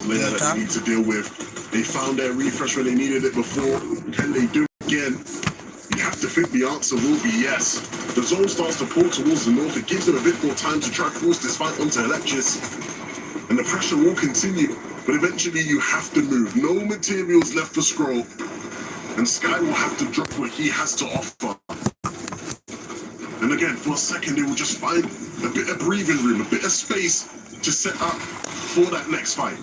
layer that they need to deal with. They found their refresh when they needed it before. Can they do it again? You have to think the answer will be yes. The zone starts to pull towards the north. It gives them a bit more time to try to force this fight onto Electris. And the pressure will continue. But eventually you have to move. No materials left for Scroll. And Sky will have to drop what he has to offer. And again, for a second, they will just find a bit of breathing room, a bit of space to set up for that next fight.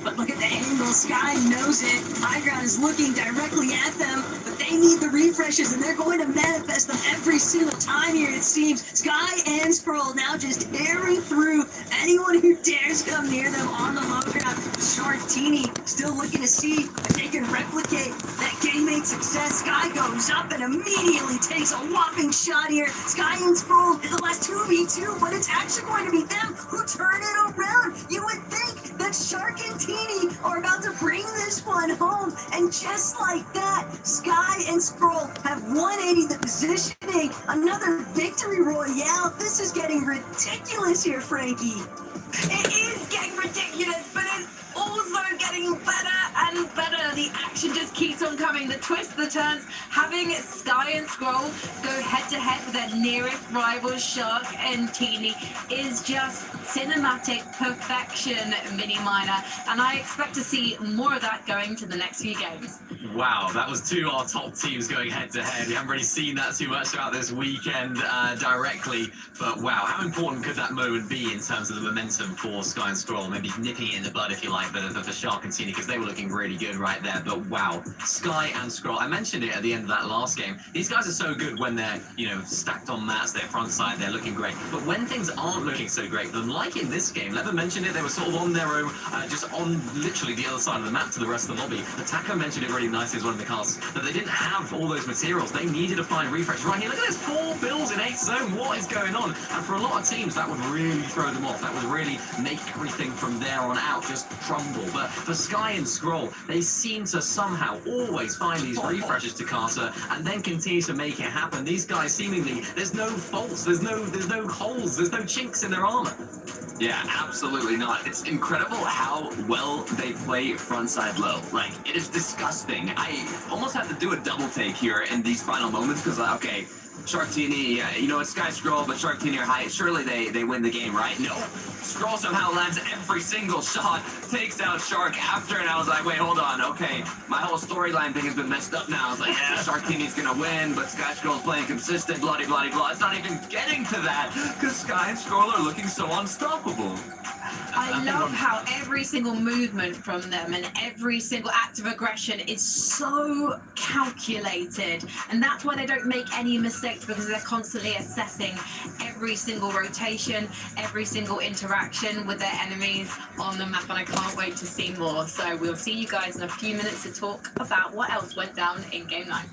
But look at the angle, Sky knows it. Highground is looking directly at them, but they need the refreshes, and they're going to manifest them every single time here, it seems. Sky and Scroll now just tearing through anyone who dares come near them on the low ground. Sharktini still looking to see if they can replicate that game made success. Sky goes up and immediately takes a whopping shot here. Sky and Scroll is the last 2v2, but it's actually going to be them who turn it around. You would think that Shark and Tini are about to bring this one home, and just like that, Sky and Scroll have 180 the positioning. Another victory royale. This is getting ridiculous here, Frankie. It is getting ridiculous, but it's also getting better and better. The action just keeps on coming. The twists, the turns. Having Sky and Scroll go head-to-head with their nearest rivals, Shark and Tini, is just cinematic perfection, Mini Miner. And I expect to see more of that going to the next few games. Wow, that was two of our top teams going head-to-head. We haven't really seen that too much throughout this weekend directly. But wow, how important could that moment be in terms of the momentum for Sky and Scroll? Maybe nipping it in the bud, if you like, for Shark and Tini, because they were looking really good right there. But wow, Sky and Scroll, I mentioned it at the end of that last game. These guys are so good when they're, stacked on mats, they're front side, they're looking great. But when things aren't looking so great for them, like in this game, Lever mentioned it, they were sort of on their own, just on literally the other side of the map to the rest of the lobby. Attacker mentioned it really nicely as one of the casts, that they didn't have all those materials. They needed to find refresh. Right here, look at this, 4 bills in 8th zone. What is going on? And for a lot of teams, that would really throw them off. That would really make everything from there on out just crumble. But for Sky and Scroll, they seem to somehow always find these refreshes to Carter and then continue to make it happen. These guys seemingly, there's no faults, there's no holes, there's no chinks in their armor. Yeah, absolutely not. It's incredible how well they play frontside low. Like, it is disgusting. I almost have to do a double take here in these final moments because, okay, Sharktini, it's Sky Scroll, but Sharktini are high. Surely they win the game, right? No. Scroll somehow lands every single shot, takes out Shark after, and I was like, wait, hold on, okay. My whole storyline thing has been messed up now. I was like, yeah, Sharktini's gonna win, but Sky Scroll's playing consistent, blah-de-blah-de-blah. It's not even getting to that, because Sky and Scroll are looking so unstoppable. I love how every single movement from them and every single act of aggression is so calculated, and that's why they don't make any mistakes, because they're constantly assessing every single rotation, every single interaction with their enemies on the map, and I can't wait to see more. So we'll see you guys in a few minutes to talk about what else went down in Game 9.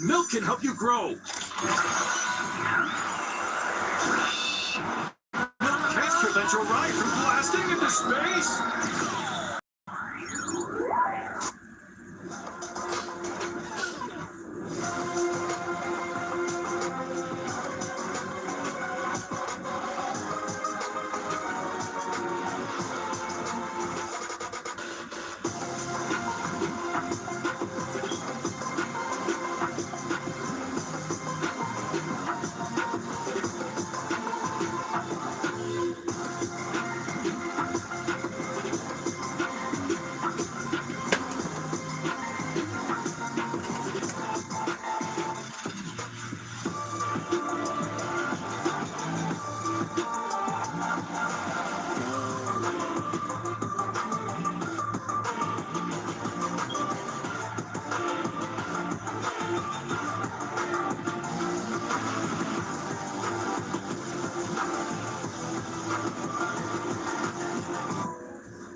Milk can help you grow. Milk can't prevent your ride from blasting into space.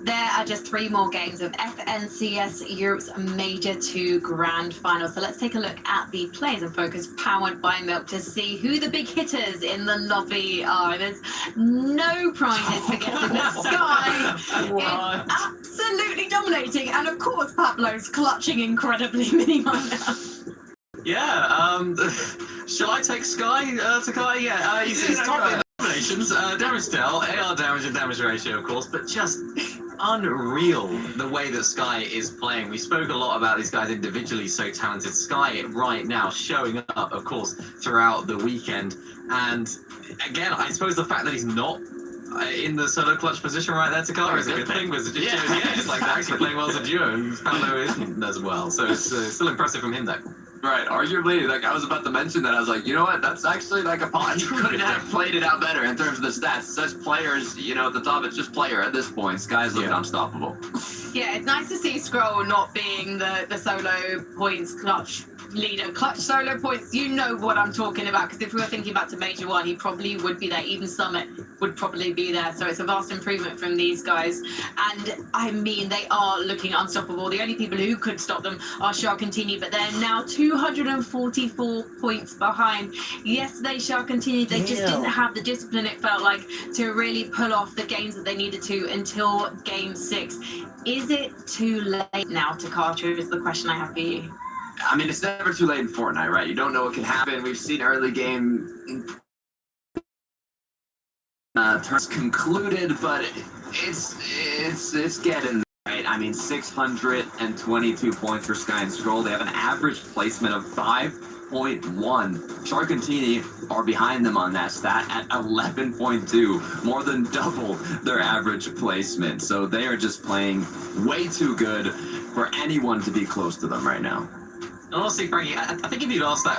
There are just 3 more games of FNCS Europe's Major 2 Grand Final. So let's take a look at the Players in Focus powered by Milk to see who the big hitters in the lobby are. There's no prizes for getting the Sky. What? It's absolutely dominating. And of course, Pablo's clutching incredibly mini minor. Yeah, shall I take Sky, Takai? Yeah, he's top in the nominations. Damage Dell, AR damage and damage ratio, of course, but just unreal the way that Sky is playing. We spoke a lot about these guys individually, so talented. Sky right now showing up, of course, throughout the weekend. And again, I suppose the fact that he's not in the solo clutch position right there, Takara, is a good thing, because it just shows, it's like they're actually playing well as a duo, and Pablo isn't as well. So it's still impressive from him, though. Right, arguably, like I was about to mention that, I was like, you know what, that's actually like a pot. You couldn't have played it out better in terms of the stats. Such players, you know, at the top, it's just player at this point. Sky's looking unstoppable. Yeah, it's nice to see Scroll not being the solo points clutch leader. Clutch solo points, you know what I'm talking about, because if we were thinking back to Major 1, he probably would be there. Even Summit would probably be there. So it's a vast improvement from these guys. And I mean, they are looking unstoppable. The only people who could stop them are Sharkantini, but they're now 244 points behind. Yesterday, Sharkantini, they just didn't have the discipline, it felt like, to really pull off the games that they needed to until Game 6. Is it too late now, Takatra, is the question I have for you. I mean, it's never too late in Fortnite, right? You don't know what can happen. We've seen early game turns concluded, but it's getting right. I mean, 622 points for Sky and Scroll. They have an average placement of 5.1. Sharkantini are behind them on that stat at 11.2, more than double their average placement. So they are just playing way too good for anyone to be close to them right now. Honestly, Frankie, I think if you'd asked me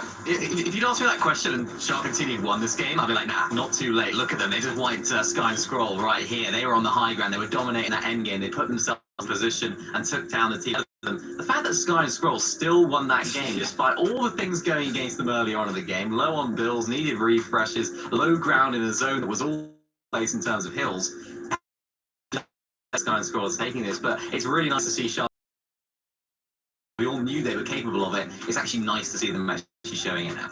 that question and Sharkantini won this game, I'd be like, nah, not too late. Look at them. They just wiped Sky and Scroll right here. They were on the high ground. They were dominating that end game. They put themselves in position and took down the team. The fact that Sky and Scroll still won that game, despite all the things going against them early on in the game, low on bills, needed refreshes, low ground in a zone that was all place in terms of hills. Sky and Scroll is taking this, but it's really nice to see Shark. We all knew they were capable of it. It's actually nice to see them actually showing it now.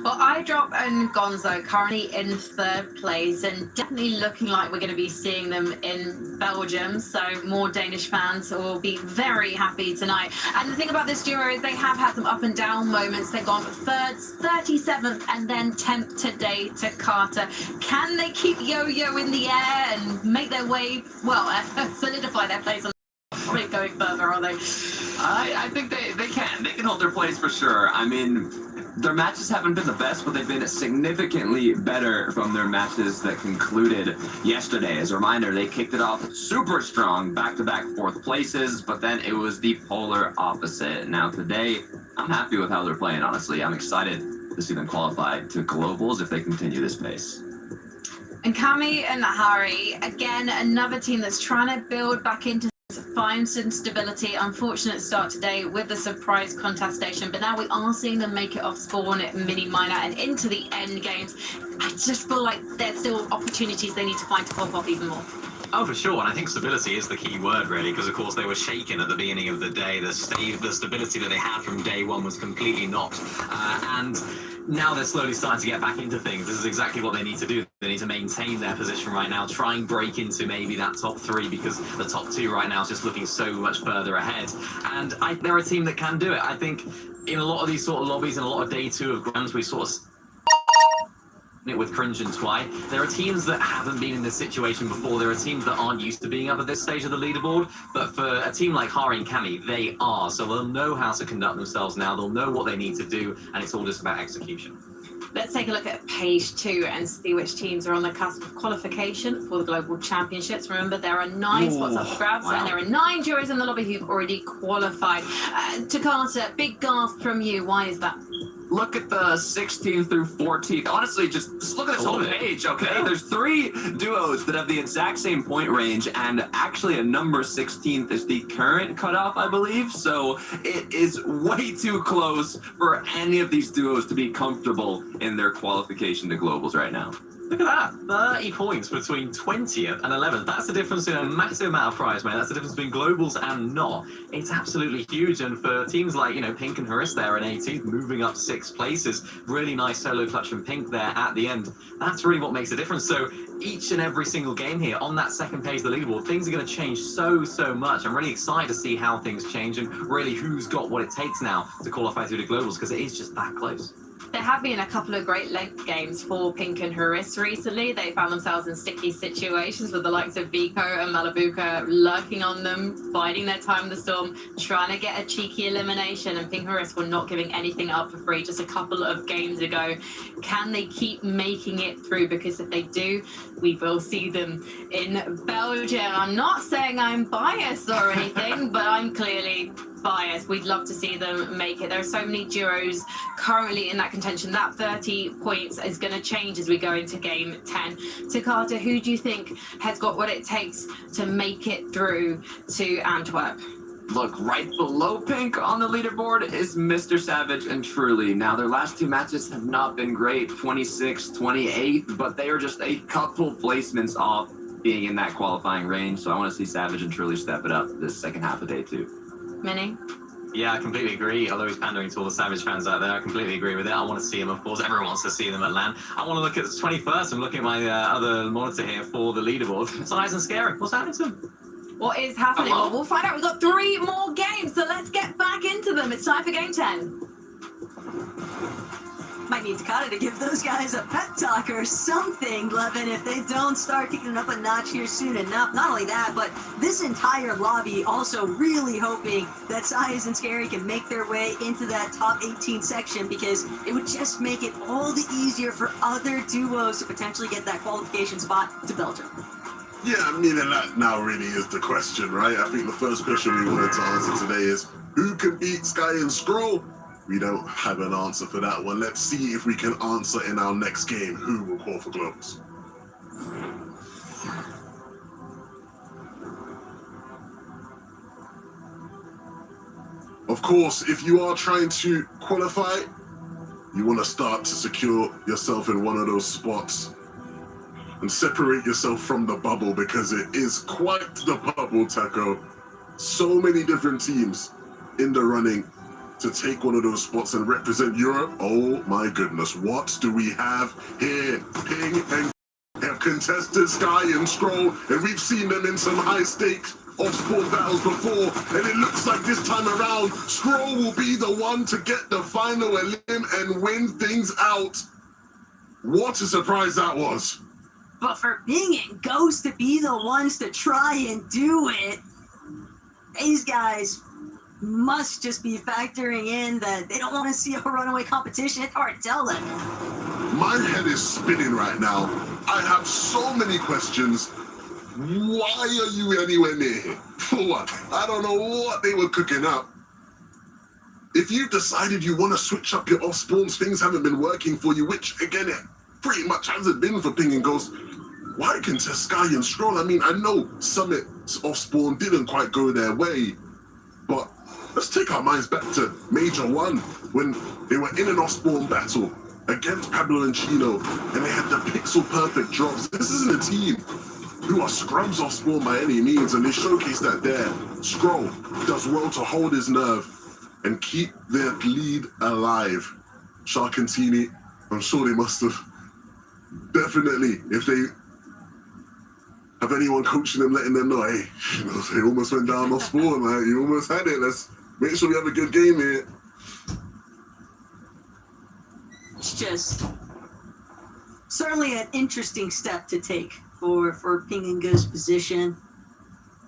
Well, iDrop and Gonzo currently in 3rd place, and definitely looking like we're going to be seeing them in Belgium. So more Danish fans will be very happy tonight. And the thing about this duo is they have had some up and down moments. They've gone 3rd, 37th, and then 10th today to Carter. Can they keep Yo-Yo in the air and make their way, well, solidify their place on the going further, are they? I think they can. They can hold their place for sure. I mean, their matches haven't been the best, but they've been significantly better from their matches that concluded yesterday. As a reminder, they kicked it off super strong, back-to-back 4th places, but then it was the polar opposite. Now today, I'm happy with how they're playing, honestly. I'm excited to see them qualify to globals if they continue this pace. And Kami and Hari, again, another team that's trying to build back into find some stability. Unfortunate start today with the surprise contestation, but now we are seeing them make it off spawn at mini minor and into the end games. I just feel like there's still opportunities they need to find to pop off even more. Oh, for sure, and I think stability is the key word, really, because of course they were shaken at the beginning of the day. The stability that they had from day one was completely knocked, and now they're slowly starting to get back into things. This is exactly what they need to do. They need to maintain their position right now, try and break into maybe that top 3, because the top 2 right now is just looking so much further ahead. And they're a team that can do it. I think in a lot of these sort of lobbies and a lot of day 2 of Grands, we sort of it with Cringe and Twy. There are teams that haven't been in this situation before. There are teams that aren't used to being up at this stage of the leaderboard. But for a team like Hari and Cammy, they are. So they'll know how to conduct themselves now. They'll know what they need to do. And it's all just about execution. Let's take a look at page 2 and see which teams are on the cusp of qualification for the Global Championships. Remember, there are 9 spots up for grabs, and there are 9 jurors in the lobby who've already qualified. Takata, big gasp from you. Why is that? Look at the 16th through 14th. Honestly, just look at this whole page, okay? Yeah. There's 3 duos that have the exact same point range, and actually a number 16th is the current cutoff, I believe. So it is way too close for any of these duos to be comfortable in their qualification to globals right now. Look at that, 30 points between 20th and 11th. That's the difference in a massive amount of prize, man. That's the difference between globals and not. It's absolutely huge, and for teams like, Pink and Haris there in 18th, moving up 6 places, really nice solo clutch from Pink there at the end. That's really what makes a difference. So each and every single game here on that second page of the leaderboard, things are going to change so much. I'm really excited to see how things change and really who's got what it takes now to qualify through the globals, because it is just that close. There have been a couple of great length games for Pink and Haris recently. They found themselves in sticky situations with the likes of Vico and Malabuka lurking on them, biding their time in the storm, trying to get a cheeky elimination, and Pink and Haris were not giving anything up for free just a couple of games ago. Can they keep making it through? Because if they do, we will see them in Belgium. I'm not saying I'm biased or anything, but I'm clearly biased. We'd love to see them make it. There are so many duos currently in that contention. That 30 points is going to change as we go into game 10. Takata, who do you think has got what it takes to make it through to Antwerp? Look, right below Pink on the leaderboard is Mr. Savage and Truly. Now, their last 2 matches have not been great, 26th, 28th, but they are just a couple placements off being in that qualifying range. So I want to see Savage and Truly step it up this second half of day 2. Minnie? Yeah, I completely agree. Although he's pandering to all the Savage fans out there, I completely agree with it. I want to see him, of course. Everyone wants to see them at LAN. I want to look at the 21st. I'm looking at my other monitor here for the leaderboard. It's nice and scary. What's happening to him? What is happening? Well, we'll find out. We've got 3 more games, so let's get back into them. It's time for game 10. Might need Takata to give those guys a pep talk or something, Levin, if they don't start kicking it up a notch here soon enough. Not only that, but this entire lobby also really hoping that Size and Scary can make their way into that top 18 section, because it would just make it all the easier for other duos to potentially get that qualification spot to Belgium. Yeah, I mean, and that now really is the question, right? I think the first question we wanted to answer today is, who can beat Sky and Scroll? We don't have an answer for that one. Let's see if we can answer in our next game who will call for globals. Of course, if you are trying to qualify, you want to start to secure yourself in one of those spots and separate yourself from the bubble, because it is quite the bubble, Taco. So many different teams in the running to take one of those spots and represent Europe. Oh my goodness, what do we have here? Ping and have contested Sky and Scroll, and we've seen them in some high stakes off-sport battles before, and it looks like this time around, Scroll will be the one to get the final elim and win things out. What a surprise that was. But for Ping and Ghost to be the ones to try and do it, these guys must just be factoring in that they don't want to see a runaway competition. It's hard to tell them. My head is spinning right now. I have so many questions. Why are you anywhere near here? For what? I don't know what they were cooking up. If you decided you want to switch up your off-spawns, things haven't been working for you, which again, it pretty much hasn't been for Ping and Ghost. Why contest Sky and Scroll? I mean, I know Summit's off-spawn didn't quite go their way, but let's take our minds back to Major 1 when they were in an off-spawn battle against Pablo and Chino, and they had the pixel perfect drops. This isn't a team who are scrubs off Spawn by any means, and they showcase that there. Scroll does well to hold his nerve and keep their lead alive. Sharkantini, I'm sure they must have definitely, if they have anyone coaching them, letting them know, hey, you know, they almost went down off Spawn, like, you almost had it. Let's make sure we have a good game here. It's just certainly an interesting step to take for Pinginga's position.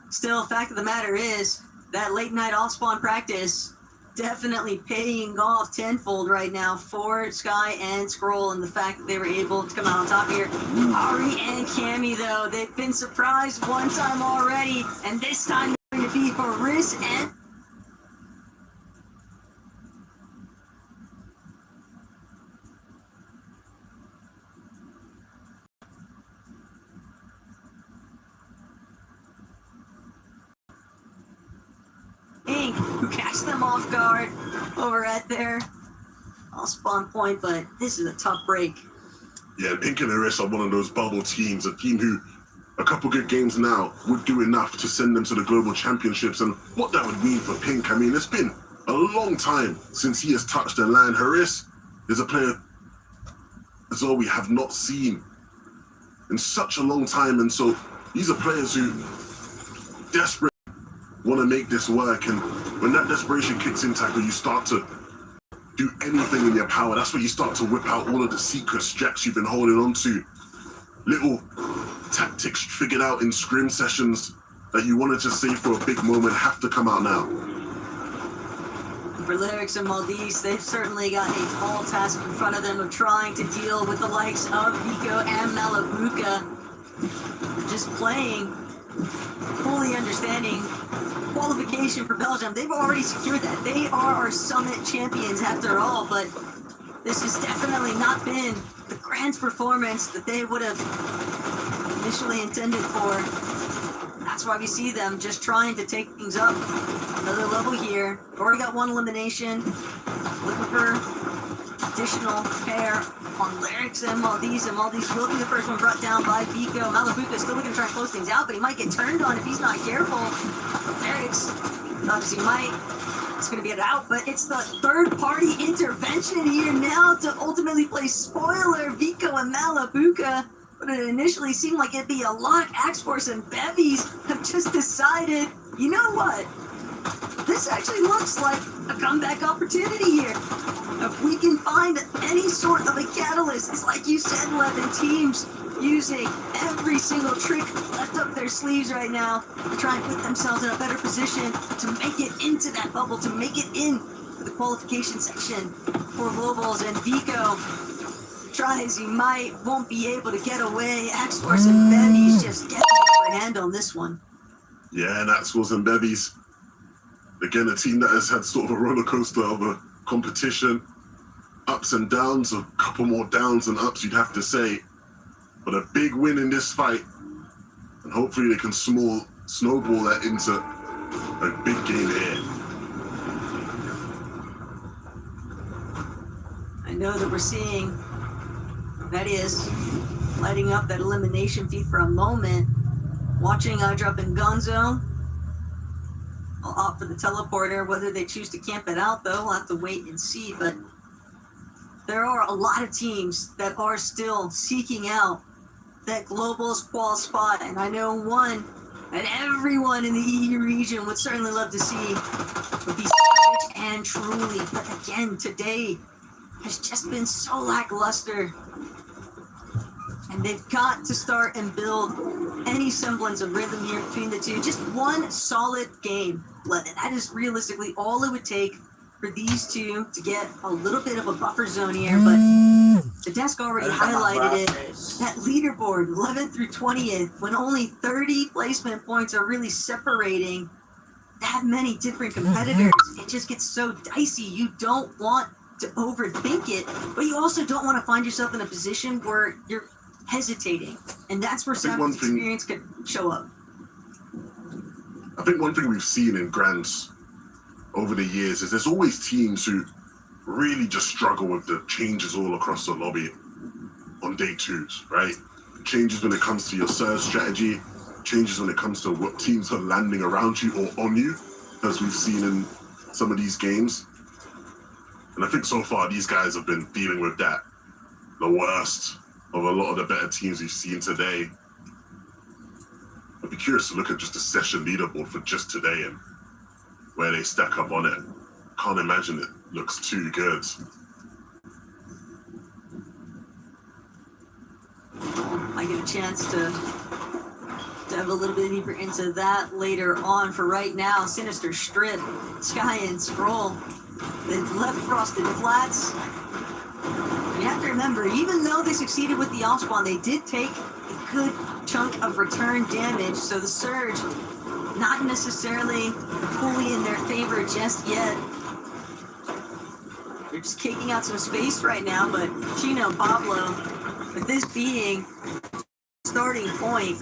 Still, fact of the matter is that late night off spawn practice definitely paying off tenfold right now for Sky and Scroll, and the fact that they were able to come out on top here. Ari and Cammy, though, they've been surprised one time already, and this time they're going to be Haris and Ink, who catch them off guard over at their spawn point, but this is a tough break. Yeah, Pink and Haris are one of those bubble teams, a team who a couple good games now would do enough to send them to the global championships, and what that would mean for Pink, I mean, it's been a long time since he has touched the land. Haris is a player as well we have not seen in such a long time, and so these are players who desperate want to make this work, and when that desperation kicks in, Tackle, you start to do anything in your power. That's where you start to whip out all of the secrets, Jacks, you've been holding on to. Little tactics figured out in scrim sessions that you wanted to save for a big moment have to come out now. For Lyrics and Maldives, they've certainly got a tall task in front of them of trying to deal with the likes of Vico and Malabuka. Just playing, fully understanding qualification for Belgium. They've already secured that. They are our summit champions after all, but this has definitely not been the grand performance that they would have initially intended for. That's why we see them just trying to take things up another level here. Already got one elimination. Looking for additional pair on Lyrics and Maldives will be the first one brought down by Vico. Malabuka is still looking to try and close things out, but he might get turned on if he's not careful. Lyrics, obviously might. It's going to get out, but it's the third-party intervention here now to ultimately play spoiler. Vico and Malabuka, but it initially seemed like it'd be a lock. X-Force and Bevies have just decided, you know what? This actually looks like a comeback opportunity here. If we can find any sort of a catalyst, it's like you said, 11 teams using every single trick left up their sleeves right now to try and put themselves in a better position to make it into that bubble, to make it in the qualification section for globals. And Vico tries, he might, won't be able to get away. X-Force and Bevies just getting the upper hand on this one. Yeah, and X-Force and Bevies, again, a team that has had sort of a roller coaster of a competition, ups and downs, a couple more downs and ups, you'd have to say, but a big win in this fight, and hopefully they can snowball that into a big game here. I know that we're seeing Vedius lighting up that elimination feed for a moment, watching Drop and Gonzo. I'll opt for the teleporter. Whether they choose to camp it out, though, we'll have to wait and see. But there are a lot of teams that are still seeking out that Global's qual spot. And I know one that everyone in the EU region would certainly love to see would be Savage and Truly. But again, today has just been so lackluster. And they've got to start and build any semblance of rhythm here between the two. Just one solid game. That is realistically all it would take for these two to get a little bit of a buffer zone here. But the desk already highlighted it. That leaderboard, 11th through 20th, when only 30 placement points are really separating that many different competitors, it just gets so dicey. You don't want to overthink it, but you also don't want to find yourself in a position where you're hesitating, and that's where Savage's experience could show up. I think one thing we've seen in Grands over the years is there's always teams who really just struggle with the changes all across the lobby on day twos, right? changes when it comes to your surge strategy, changes when it comes to what teams are landing around you or on you, as we've seen in some of these games. And I think so far these guys have been dealing with that the worst of a lot of the better teams we've seen today. I'd be curious to look at just the session leaderboard for just today and where they stack up on it. Can't imagine it looks too good. I get a chance to dive a little bit deeper into that later on. For right now, Sinister Strip, Sky and Scroll, they've left Frosted Flats. You have to remember, even though they succeeded with the off spawn, they did take a good chunk of return damage, so the Surge not necessarily fully in their favor just yet. They're just kicking out some space right now, but Chino and Pablo, with this being starting point,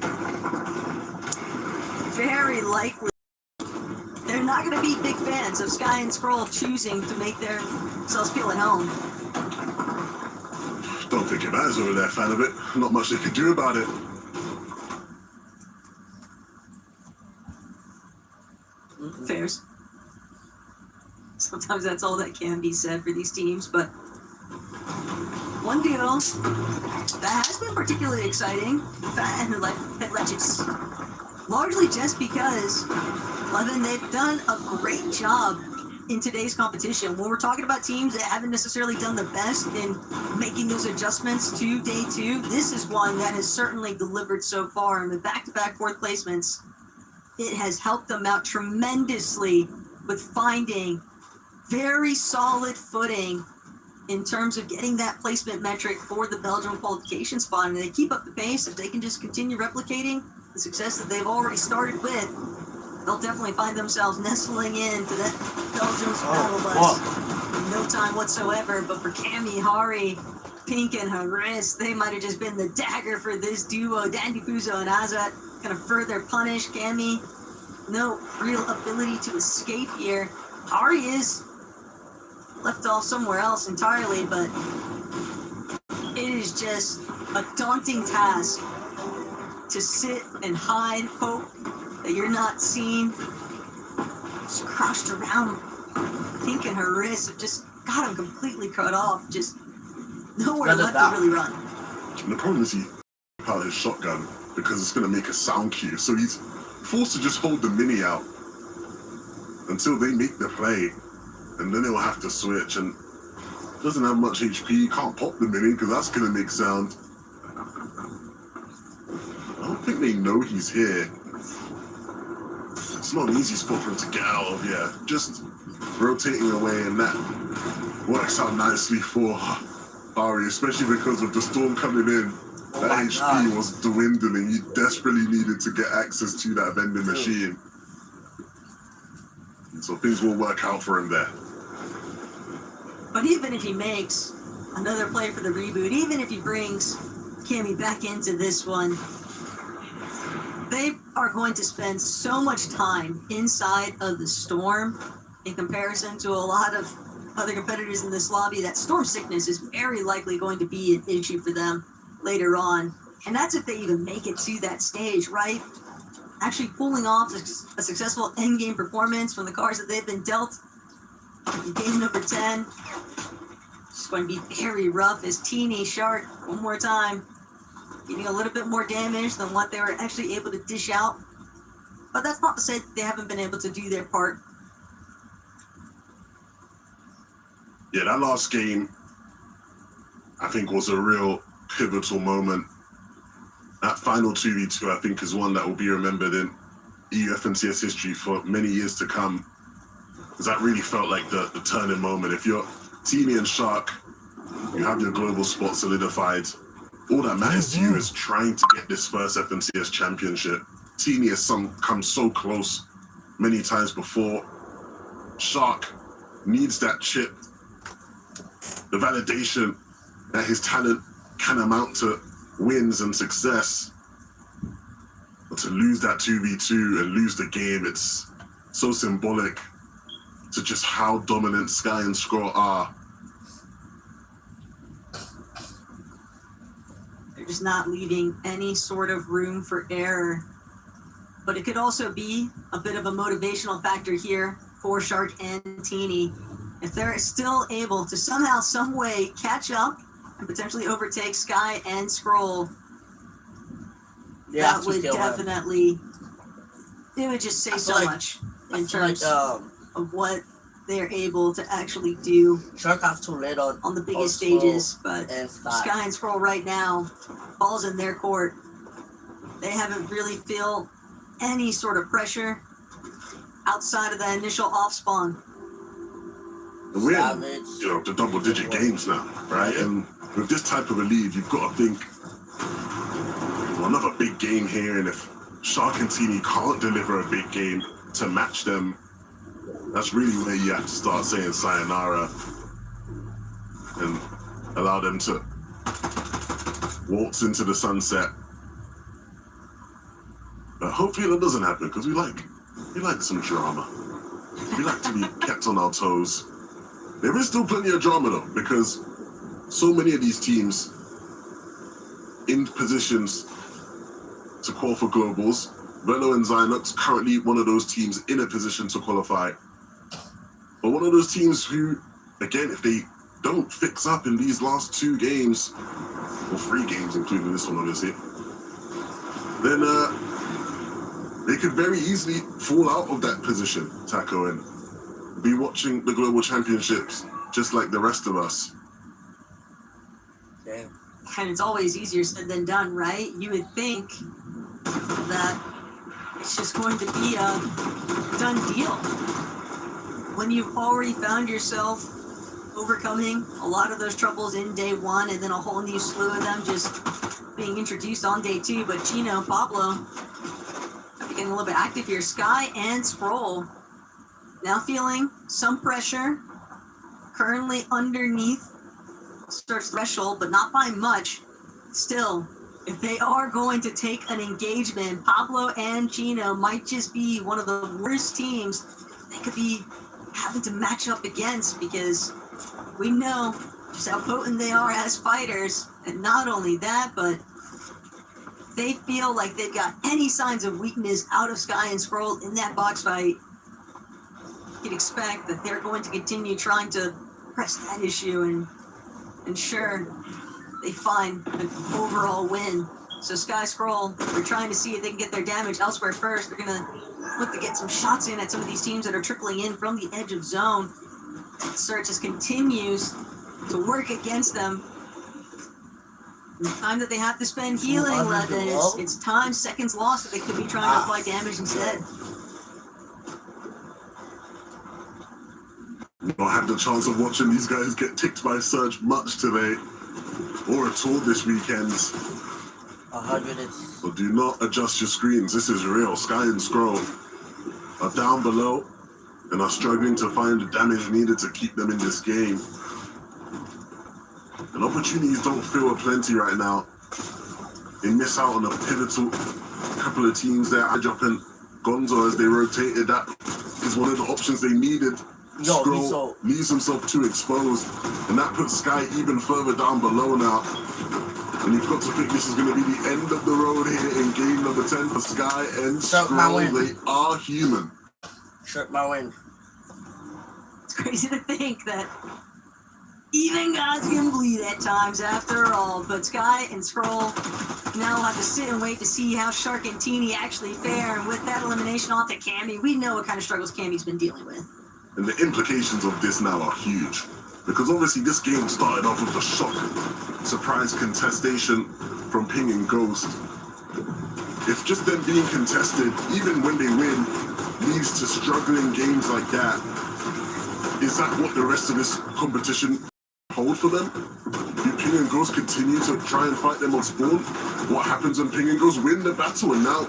very likely they're not going to be big fans of Sky and Scroll choosing to make themselves feel at home. Don't think it matters whether they're a fan of it. Not much they can do about it. Fairs. Sometimes that's all that can be said for these teams, but one deal that has been particularly exciting, and Legends, largely just because, Levin, they've done a great job in today's competition. When we're talking about teams that haven't necessarily done the best in making those adjustments to day two, this is one that has certainly delivered so far. And with back-to-back fourth placements, it has helped them out tremendously with finding very solid footing in terms of getting that placement metric for the Belgium qualification spot. And they keep up the pace, if they can just continue replicating the success that they've already started with, they'll definitely find themselves nestling into that Belgium's battle bus in no time whatsoever. But for Cammy, Hari, Pink, and Haris, they might have just been the dagger for this duo. Dandy Puzo and Azat kind of further punish Cammy. No real ability to escape here. Hari is left off somewhere else entirely, but it is just a daunting task to sit and hide, hope that you're not seen. Just crouched around. Pink and Haris have just got him completely cut off. Just nowhere left to really run. The problem is he out his shotgun because it's going to make a sound cue. So he's forced to just hold the mini out until they make the play. And then he'll have to switch, and doesn't have much HP, can't pop the mini because that's going to make sound. I don't think they know he's here. It's not an easy spot for him to get out of, yeah. Just rotating away, and that works out nicely for Ari, especially because of the storm coming in. That HP was dwindling. He desperately needed to get access to that vending machine. So things will work out for him there. But even if he makes another play for the reboot, even if he brings Cammy back into this one, they are going to spend so much time inside of the Storm in comparison to a lot of other competitors in this lobby. That Storm sickness is very likely going to be an issue for them later on. And that's if they even make it to that stage, right? Actually pulling off a successful endgame performance from the cards that they've been dealt in game number 10. It's going to be very rough as Teeny Shark, one more time, getting a little bit more damage than what they were actually able to dish out. But that's not to say that they haven't been able to do their part. Yeah, that last game, I think, was a real pivotal moment. That final 2v2, I think, is one that will be remembered in EU FNCS history for many years to come. Because that really felt like the turning moment. If you're Teeny and Shark, you have your global spot solidified. All that matters to you is trying to get this first FNCS championship. Teeny has come so close many times before. Shark needs that chip, the validation that his talent can amount to wins and success. But to lose that 2v2 and lose the game, it's so symbolic to just how dominant Sky and Scroll are. They're just not leaving any sort of room for error. But it could also be a bit of a motivational factor here for Shark and Teeny. If they're still able to somehow, some way catch up and potentially overtake Sky and Scroll, that would definitely, it would just say so much in terms of what they're able to actually do Shark have to let on the biggest stages. But and Sky and Scroll right now, ball's in their court. They haven't really feel any sort of pressure outside of that initial off spawn. We're in, the double-digit games now, right? And with this type of a lead, you've got to think, well, another big game here, and if Shark and Teeny can't deliver a big game to match them, that's really where you have to start saying sayonara and allow them to waltz into the sunset. But hopefully that doesn't happen, because we like some drama. We like to be kept on our toes. There is still plenty of drama though, because so many of these teams in positions to qualify for globals. Velo and Zynox currently one of those teams in a position to qualify. But one of those teams who, again, if they don't fix up in these last 2 games, or 3 games, including this one obviously, then they could very easily fall out of that position, Taco, and be watching the Global Championships just like the rest of us. Damn. And it's always easier said than done, right? You would think that it's just going to be a done deal. When you've already found yourself overcoming a lot of those troubles in day 1 and then a whole new slew of them just being introduced on day 2. But Gino, Pablo, getting a little bit active here. Sky and Scroll now feeling some pressure, currently underneath search threshold, but not by much. Still, if they are going to take an engagement, Pablo and Gino might just be one of the worst teams they could be having to match up against, because we know just how potent they are as fighters. And not only that, but they feel like they've got any signs of weakness out of Sky and Scroll in that box fight, you can expect that they're going to continue trying to press that issue and ensure they find an overall win. So Sky Scroll, they're trying to see if they can get their damage elsewhere first. They're going to look to get some shots in at some of these teams that are trickling in from the edge of zone. Search just continues to work against them. The time that they have to spend healing, it's time, seconds lost, that they could be trying to apply damage instead. Not had the chance of watching these guys get ticked by Surge much today, or at all this weekend. 100. So do not adjust your screens. This is real. Sky and Scroll are down below and are struggling to find the damage needed to keep them in this game. And opportunities don't feel aplenty right now. They miss out on a pivotal couple of teams there. iDrop and Gonzo, as they rotated, that is one of the options they needed. Scroll leaves himself too exposed, and that puts Sky even further down below now. And you've got to think this is going to be the end of the road here in game number 10 for Sky and Scroll. They are human. Shirt my win. It's crazy to think that even gods can bleed at times after all, but Sky and Scroll now have to sit and wait to see how Shark and Teeny actually fare. And with that elimination off to Cammy, we know what kind of struggles Cammy's been dealing with. And the implications of this now are huge, because obviously this game started off with a shock, surprise contestation from Ping and Ghost. If just them being contested, even when they win, leads to struggling games like that, is that what the rest of this competition hold for them? Do Ping and Ghost continue to try and fight them on spawn? What happens when Ping and Ghost win the battle? And now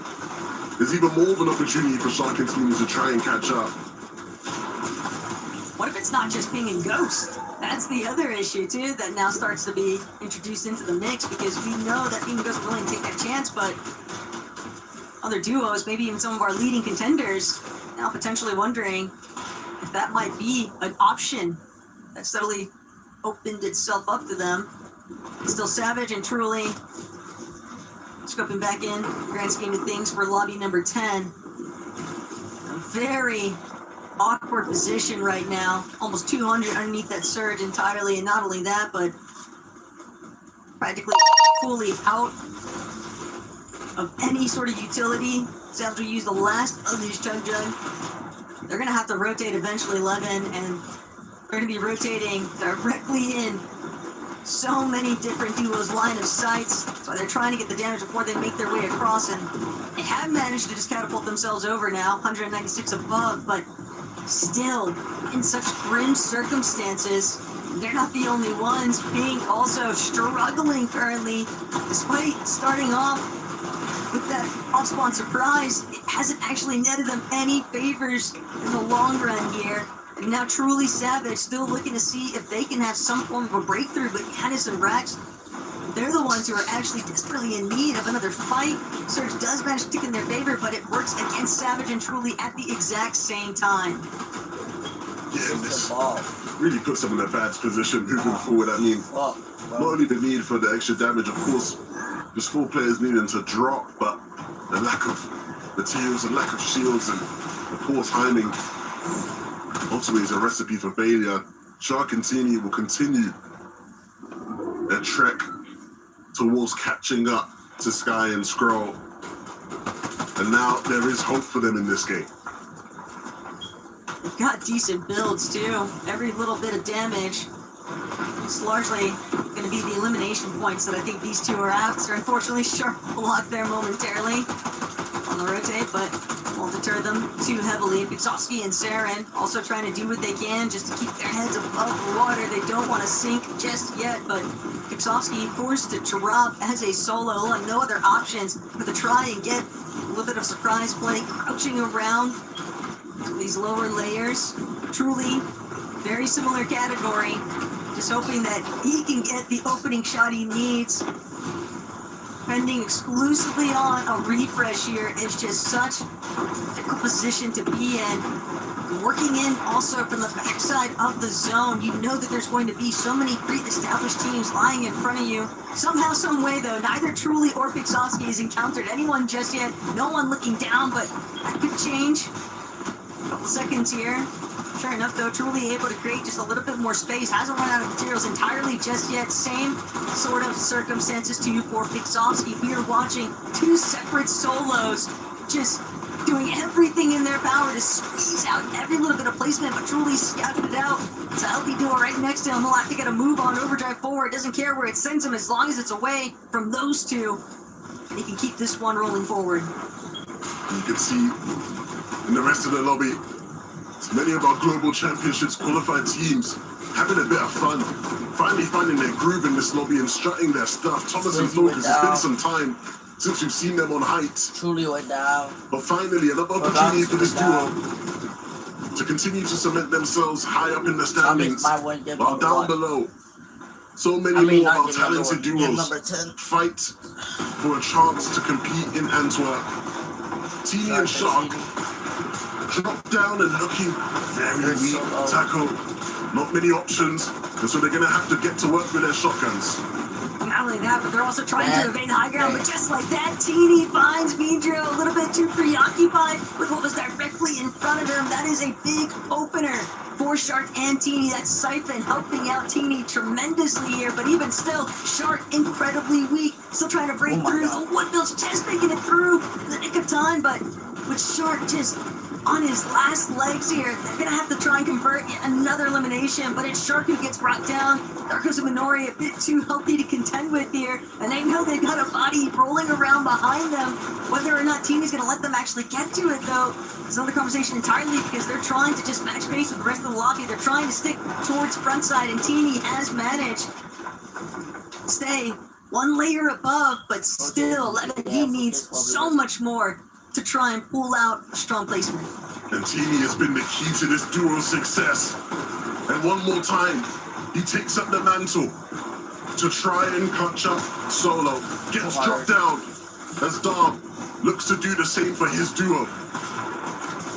there's even more of an opportunity for Shark and Teeny to try and catch up. What if it's not just Ping and Ghost? That's the other issue too that now starts to be introduced into the mix, because we know that Ping and Ghost are willing to take that chance, but other duos, maybe even some of our leading contenders, now potentially wondering if that might be an option that steadily opened itself up to them. Still Savage and Truly scoping back in, grand scheme of things for lobby number 10. A very awkward position right now. Almost 200 underneath that surge entirely, and not only that, but practically fully out of any sort of utility. Sabs will use the last of these Chug Jug. They're going to have to rotate eventually, Levin, and they're going to be rotating directly in so many different duos' line of sights. So they're trying to get the damage before they make their way across, and they have managed to just catapult themselves over now, 196 above, but still, in such grim circumstances, they're not the only ones. Pink also struggling currently, despite starting off with that off-spawn surprise. It hasn't actually netted them any favors in the long run here. And now Truly Savage still looking to see if they can have some form of a breakthrough, but Yanis and Rax, they're the ones who are actually desperately in need of another fight. Surge does manage to tick in their favor, but it works against Savage and Truly at the exact same time. Yeah, and this really puts them in a bad position moving forward. I mean, not only the need for the extra damage, of course, there's 4 players needing to drop, but the lack of materials, the lack of shields, and the poor timing ultimately is a recipe for failure. Shark and Teeny will continue their trek towards catching up to Sky and Skrull. And now there is hope for them in this game. They've got decent builds too. Every little bit of damage is largely going to be the elimination points that I think these two are after. Unfortunately, Shark blocked there momentarily on the rotate, but won't deter them too heavily. Pixovsky and Saren also trying to do what they can just to keep their heads above the water. They don't want to sink just yet, but Pixovsky forced to drop as a solo, like no other options, but to try and get a little bit of surprise play, crouching around these lower layers. Truly very similar category, just hoping that he can get the opening shot he needs. Depending exclusively on a refresh here is just such a fickle position to be in. Working in also from the backside of the zone, you know that there's going to be so many pre-established teams lying in front of you. Somehow, some way though, neither Truly or Pixovsky has encountered anyone just yet. No one looking down, but that could change. Couple seconds here. Sure enough though, Truly able to create just a little bit more space. Hasn't run out of materials entirely just yet. Same sort of circumstances too for Pixovsky. We are watching 2 separate solos just doing everything in their power to squeeze out every little bit of placement, but Truly scouted it out. It's a healthy duo right next to him. He'll have to get a move on overdrive forward. Doesn't care where it sends him as long as it's away from those two. And he can keep this one rolling forward. You can see in the rest of the lobby, many of our global championships qualified teams having a bit of fun, finally finding their groove in this lobby and strutting their stuff. Thomas and Focus, it's been some time since we've seen them on heights. Truly went down. But finally, another opportunity for this duo to continue to cement themselves high up in the standings, while down below, so many more of our talented duos fight for a chance to compete in Antwerp. Teeny and Shark drop down and looking very weak. Taco, not many options, and so they're going to have to get to work with their shotguns. Not only that, but they're also trying to evade the high ground, but just like that, Teeny finds Vidro a little bit too preoccupied with what was directly in front of him. That is a big opener for Shark and Teeny. That's Siphon helping out Teeny tremendously here, but even still, Shark incredibly weak, still trying to break through. The Woodbill's just making it through in the nick of time, but with Shark just on his last legs here, they're gonna have to try and convert yet another elimination, but it's Shark who gets brought down. Darkos and Minori a bit too healthy to contend with here, and they know they've got a body rolling around behind them. Whether or not Teeny's gonna let them actually get to it though is another conversation entirely, because they're trying to just match pace with the rest of the lobby. They're trying to stick towards frontside, and Teeny has managed to stay one layer above, but still, he needs so much more to try and pull out a strong placement. And Teeny has been the key to this duo's success. And one more time, he takes up the mantle to try and catch up solo. Gets dropped down as Dom looks to do the same for his duo.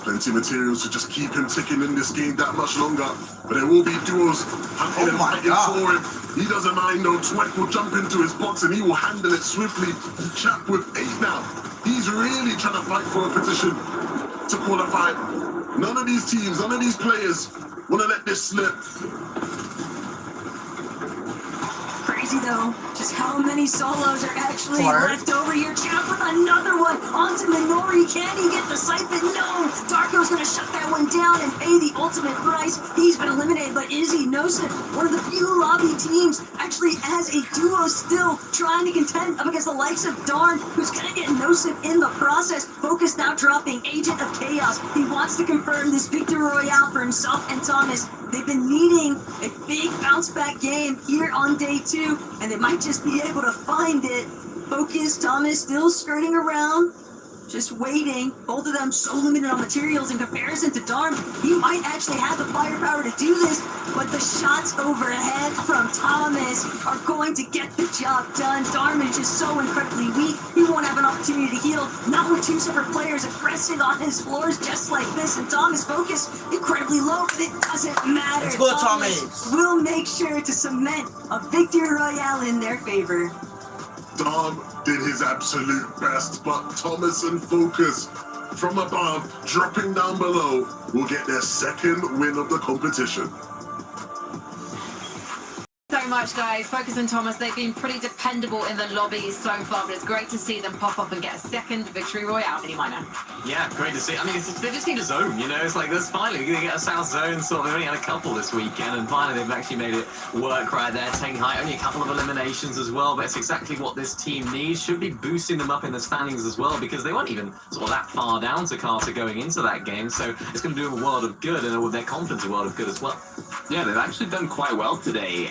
plenty of materials to just keep him ticking in this game that much longer. But there will be duos hunting and fighting for him. He doesn't mind though. Tweck will jump into his box and he will handle it swiftly. Chap with 8 now. He's really trying to fight for a position to qualify. None of these teams, none of these players want to let this slip. Crazy though, just how many solos are actually left over here. Chap with another one onto Minori. Can he get the siphon? No! Darko's gonna shut that one down and pay the ultimate price. He's been eliminated, but Izzy Nosif, one of the few lobby teams, actually has a duo still trying to contend up against the likes of Darn, who's gonna get Nosif in the process. Focus now dropping Agent of Chaos. He wants to confirm this victory royale for himself and Thomas. They've been needing a big bounce back game here on day 2, and they might just be able to find it. Focus, Thomas still skirting around, just waiting. Both of them so limited on materials in comparison to Darn. He might actually have the firepower to do this, but the shots overhead from Thomas are going to get the job done. Darn is just so incredibly weak. He won't have an opportunity to heal. Not with 2 separate players aggressing on his floors just like this. And Thomas' focus incredibly low, but it doesn't matter. Let's go, Thomas. Will make sure to cement a victory royale in their favor. Dom did his absolute best, but Thomas and Focus from above, dropping down below, will get their 2nd win of the competition. So much, guys. Focus and Thomas, they've been pretty dependable in the lobbies so far, but it's great to see them pop up and get a 2nd victory royale. Any minor? Yeah, great to see. I mean, they just need a zone, you know? It's like, that's finally, we're going to get a south zone, sort of. They only had a couple this weekend, and finally they've actually made it work right there. Teng Hai, only a couple of eliminations as well, but it's exactly what this team needs. Should be boosting them up in the standings as well, because they weren't even sort of that far down to Carter going into that game, so it's going to do them a world of good, and with their confidence a world of good as well. Yeah, they've actually done quite well today.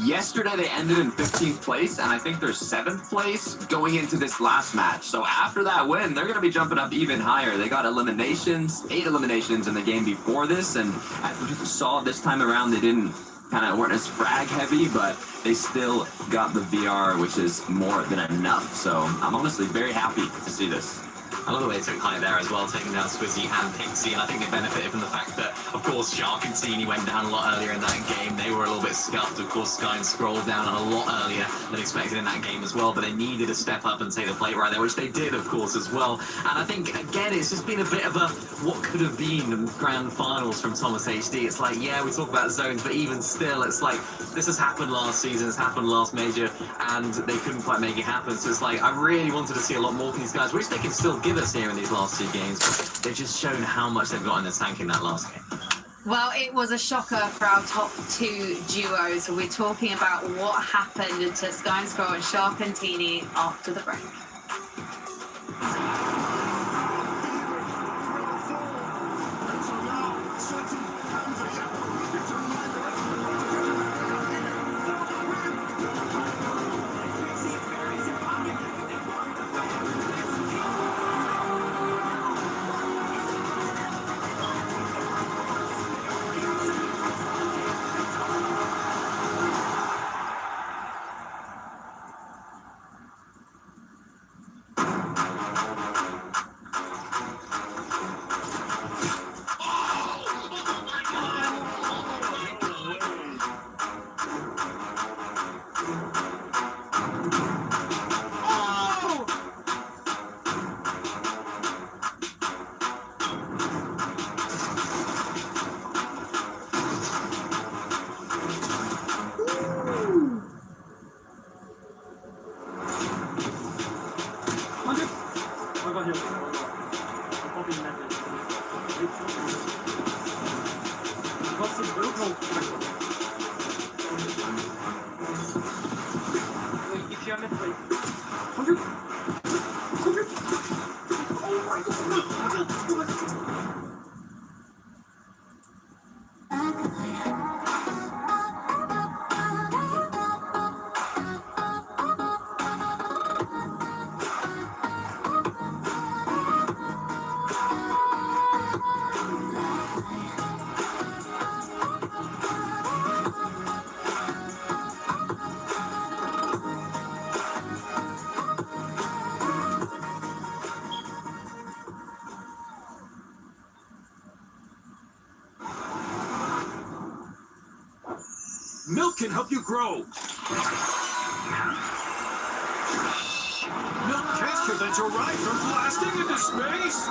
Yesterday they ended in 15th place, and I think they're 7th place going into this last match. So after that win, they're going to be jumping up even higher. They got eliminations, 8 eliminations in the game before this, and as we saw this time around, they weren't as frag heavy, but they still got the VR, which is more than enough. So I'm honestly very happy to see this. I love the way they took High there as well, taking down Swizzy and Pixie, and I think they benefited from the fact that, of course, Shark and Teeny went down a lot earlier in that game. They were a little bit scuffed. Of course, Sky and Scroll down a lot earlier than expected in that game as well, but they needed to step up and take the plate right there, which they did, of course, as well. And I think, again, it's just been a bit of a what could have been grand finals from Thomas HD. It's like, yeah, we talk about zones, but even still, it's like, this has happened last season, it's happened last major, and they couldn't quite make it happen. So it's like, I really wanted to see a lot more from these guys, which they can still give us here in these last 2 games, but they've just shown how much they've got in the tank in that last game. Well, it was a shocker for our top 2 duos. We're talking about what happened to Sky and Scroll and Shark and Teeny after the break. Milk can help you grow. Milk can't prevent your ride from blasting into space.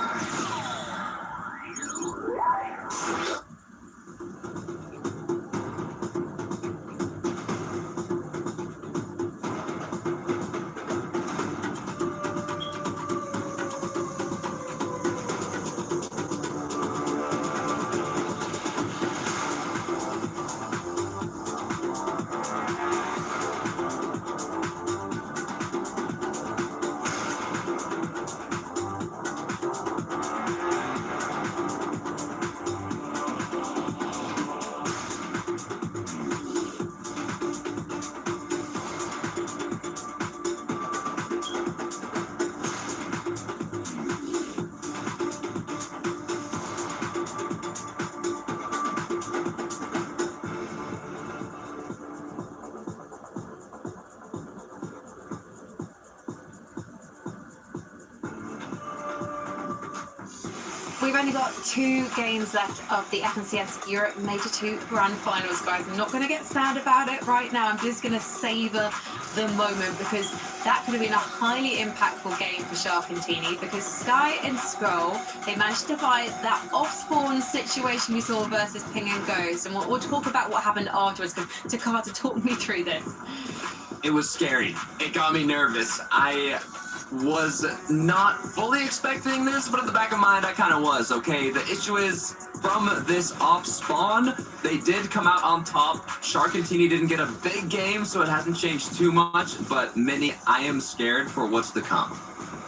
We've only got 2 games left of the FNCS Europe Major 2 Grand Finals, guys. I'm not going to get sad about it right now. I'm just going to savour the moment because that could have been a highly impactful game for Shark and Teeny because Sky and Scroll, they managed to fight that off-spawn situation we saw versus Ping and Ghost. And we'll talk about what happened afterwards because Takata talked me through this. It was scary. It got me nervous. I was not fully expecting this, but in the back of my mind, I kind of was, okay? The issue is, from this off spawn, they did come out on top. Shark and Teeny didn't get a big game, so it hasn't changed too much, but Minnie, I am scared for what's to come.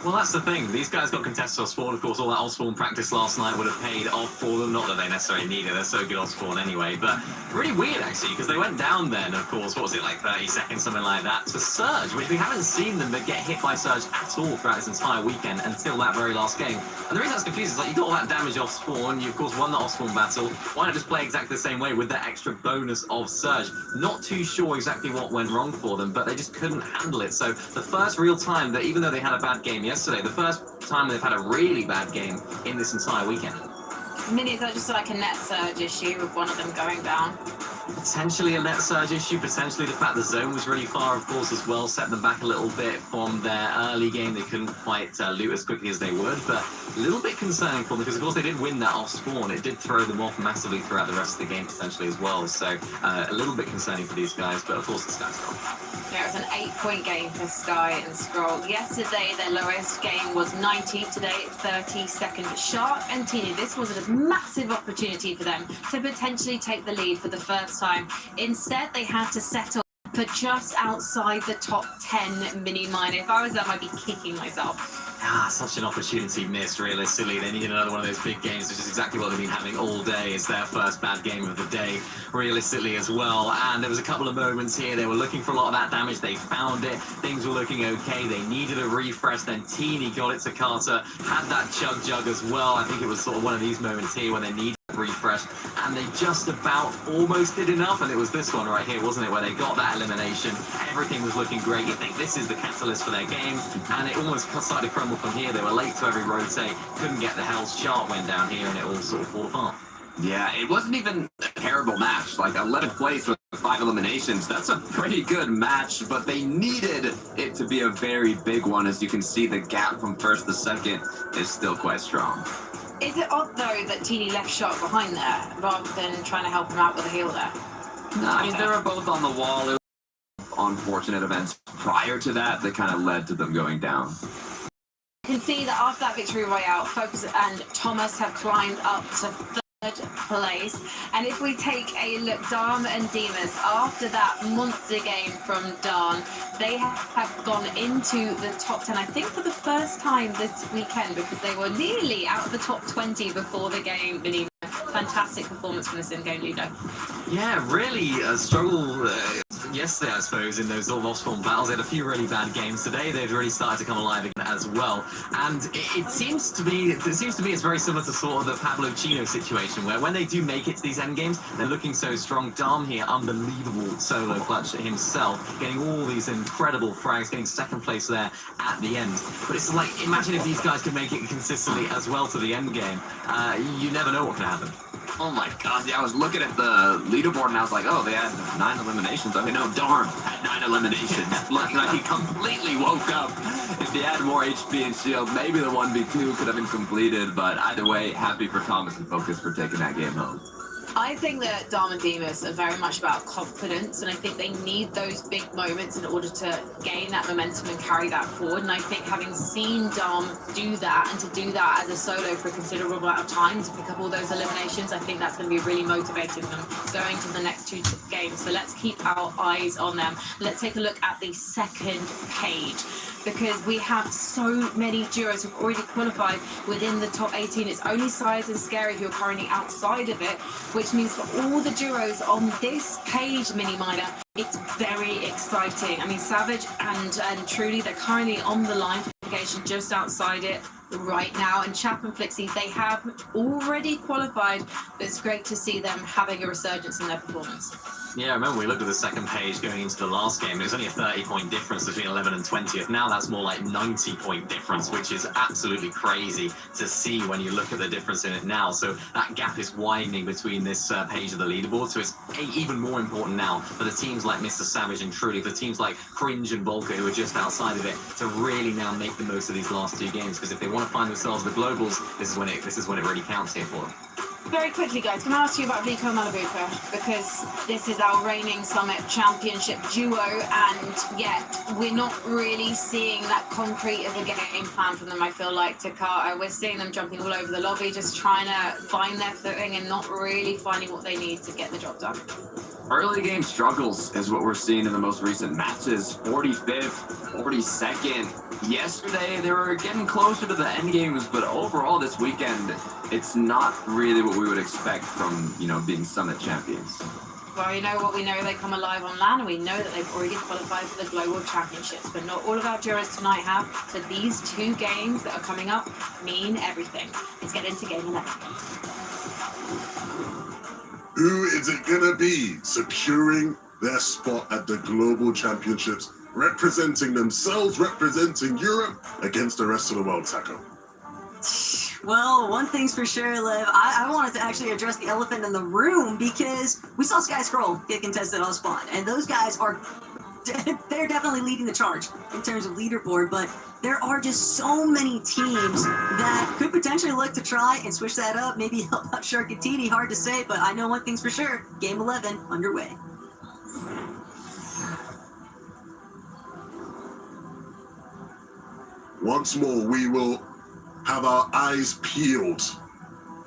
Well, that's the thing. These guys got contested off spawn. Of course, all that off spawn practice last night would have paid off for them. Not that they necessarily need it. They're so good off spawn anyway. But really weird, actually, because they went down then, of course, what was it, like 30 seconds, something like that, to Surge, which we haven't seen them get hit by Surge at all throughout this entire weekend until that very last game. And the reason that's confusing is, like, you got all that damage off spawn. You, of course, won the off spawn battle. Why not just play exactly the same way with that extra bonus of Surge? Not too sure exactly what went wrong for them, but they just couldn't handle it. So the first real time that, even though they had a bad game yesterday, the first time they've had a really bad game in this entire weekend. Minnie, is that just like a net Surge issue with one of them going down? Potentially a net Surge issue, potentially the fact the zone was really far, of course, as well, set them back a little bit from their early game. They couldn't quite loot as quickly as they would, but a little bit concerning for them because, of course, they did win that off spawn. It did throw them off massively throughout the rest of the game, potentially, as well. So a little bit concerning for these guys, but of course, the Sky Scroll. Yeah, it was an 8-point game for Sky and Scroll. Yesterday, their lowest game was 90. Today, 32nd. Shark and Teeny, this was a massive opportunity for them to potentially take the lead for the first time. Instead, they had to settle for just outside the top 10 mini-minor. If I was them, I'd be kicking myself. Such an opportunity missed, realistically. They needed another one of those big games, which is exactly what they've been having all day. It's their first bad game of the day, realistically, as well. And there was a couple of moments here. They were looking for a lot of that damage. They found it. Things were looking okay. They needed a refresh. Then Teeny got it to Carter. Had that Jug as well. I think it was sort of one of these moments here when they needed a refresh. And they just about almost did enough. And it was this one right here, wasn't it, where they got that elimination. Everything was looking great. You think this is the catalyst for their game. And it almost started to crumble from here. They were late to every rotate. Couldn't get the health. Shark went down here and it all sort of fall apart. Yeah, it wasn't even a terrible match. Like 11th place with 5 eliminations. That's a pretty good match, but they needed it to be a very big one. As you can see, the gap from first to second is still quite strong. Is it odd, though, that Teeny left Shark behind there rather than trying to help him out with a heal there? No, I mean, they were both on the wall. It was unfortunate events prior to that kind of led to them going down. You can see that after that victory royale, Focus and Thomas have climbed up to third place. And if we take a look, Darm and Demas, after that monster game from Darn, they have gone into the top 10, I think for the first time this weekend, because they were nearly out of the top 20 before the game. Fantastic performance from this in-game leader. Yeah, really struggled yesterday, I suppose, in those all off-spawn battles. They had a few really bad games today. They've really started to come alive again as well. And it seems to me it's very similar to sort of the Pablo Chino situation, where when they do make it to these end games, they're looking so strong. Dom here, unbelievable solo clutch himself, getting all these incredible frags, getting second place there at the end. But it's like, imagine if these guys could make it consistently as well to the end game. You never know what can happen. Oh my god, yeah, I was looking at the leaderboard and I was like, oh, they had 9 eliminations. Okay, no, Darm had 9 eliminations. like he completely woke up. If he had more HP and shield, maybe the 1v2 could have been completed, but either way, happy for Thomas and Focus for taking that game home. I think that Dom and Demas are very much about confidence, and I think they need those big moments in order to gain that momentum and carry that forward. And I think having seen Dom do that, and to do that as a solo for a considerable amount of time to pick up all those eliminations, I think that's going to be really motivating them going to the next 2 games. So let's keep our eyes on them. Let's take a look at the second page, because we have so many duos who've already qualified within the top 18. It's only Size and Scary who are currently outside of it, which means for all the duos on this page, Mini Miner, it's very exciting. I mean, Savage and Truly, they're currently on the line for qualification just outside it right now, and Chap and Flixie, they have already qualified, but it's great to see them having a resurgence in their performance. Yeah, I remember we looked at the second page going into the last game. It was only a 30-point difference between 11 and 20th. Now that's more like 90-point difference, which is absolutely crazy to see when you look at the difference in it now. So that gap is widening between this page of the leaderboard. So it's even more important now for the teams like Mr. Savage and Truly, for teams like Cringe and Volker, who are just outside of it, to really now make the most of these last 2 games. Because if they want to find themselves the globals, this is when it really counts here for them. Very quickly, guys, can I ask you about Rico Malabuka? Because this is our reigning Summit Championship duo, and yet we're not really seeing that concrete of a game plan from them, I feel like, Takata. We're seeing them jumping all over the lobby, just trying to find their footing and not really finding what they need to get the job done. Early game struggles is what we're seeing in the most recent matches. 45th, 42nd. Yesterday, they were getting closer to the end games, but overall this weekend, it's not really what we would expect from, being Summit champions. Well, you know what, we know they come alive on LAN, and we know that they've already qualified for the Global Championships, but not all of our duos tonight have. So these 2 games that are coming up mean everything. Let's get into game 11. Who is it gonna be securing their spot at the Global Championships, representing themselves, representing Europe against the rest of the world, Taco? Well, one thing's for sure, Liv. I wanted to actually address the elephant in the room, because we saw Sky Scroll get contested on spawn, and those guys are they're definitely leading the charge in terms of leaderboard, but there are just so many teams that could potentially look to try and switch that up, maybe help out Shark and TD. Hard to say, but I know one thing's for sure. Game 11 underway. Once more, we will have our eyes peeled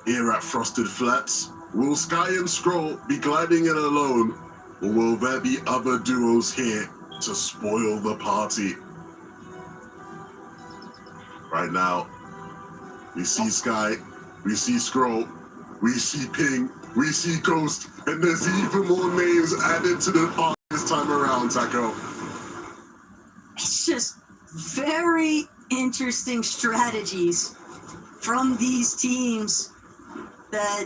here at Frosted Flats. Will Sky and Scroll be gliding in alone, or will there be other duos here to spoil the party? Right now, we see Sky, we see Scroll, we see Ping, we see Ghost, and there's even more names added to the party this time around, Taco. It's just very interesting strategies from these teams that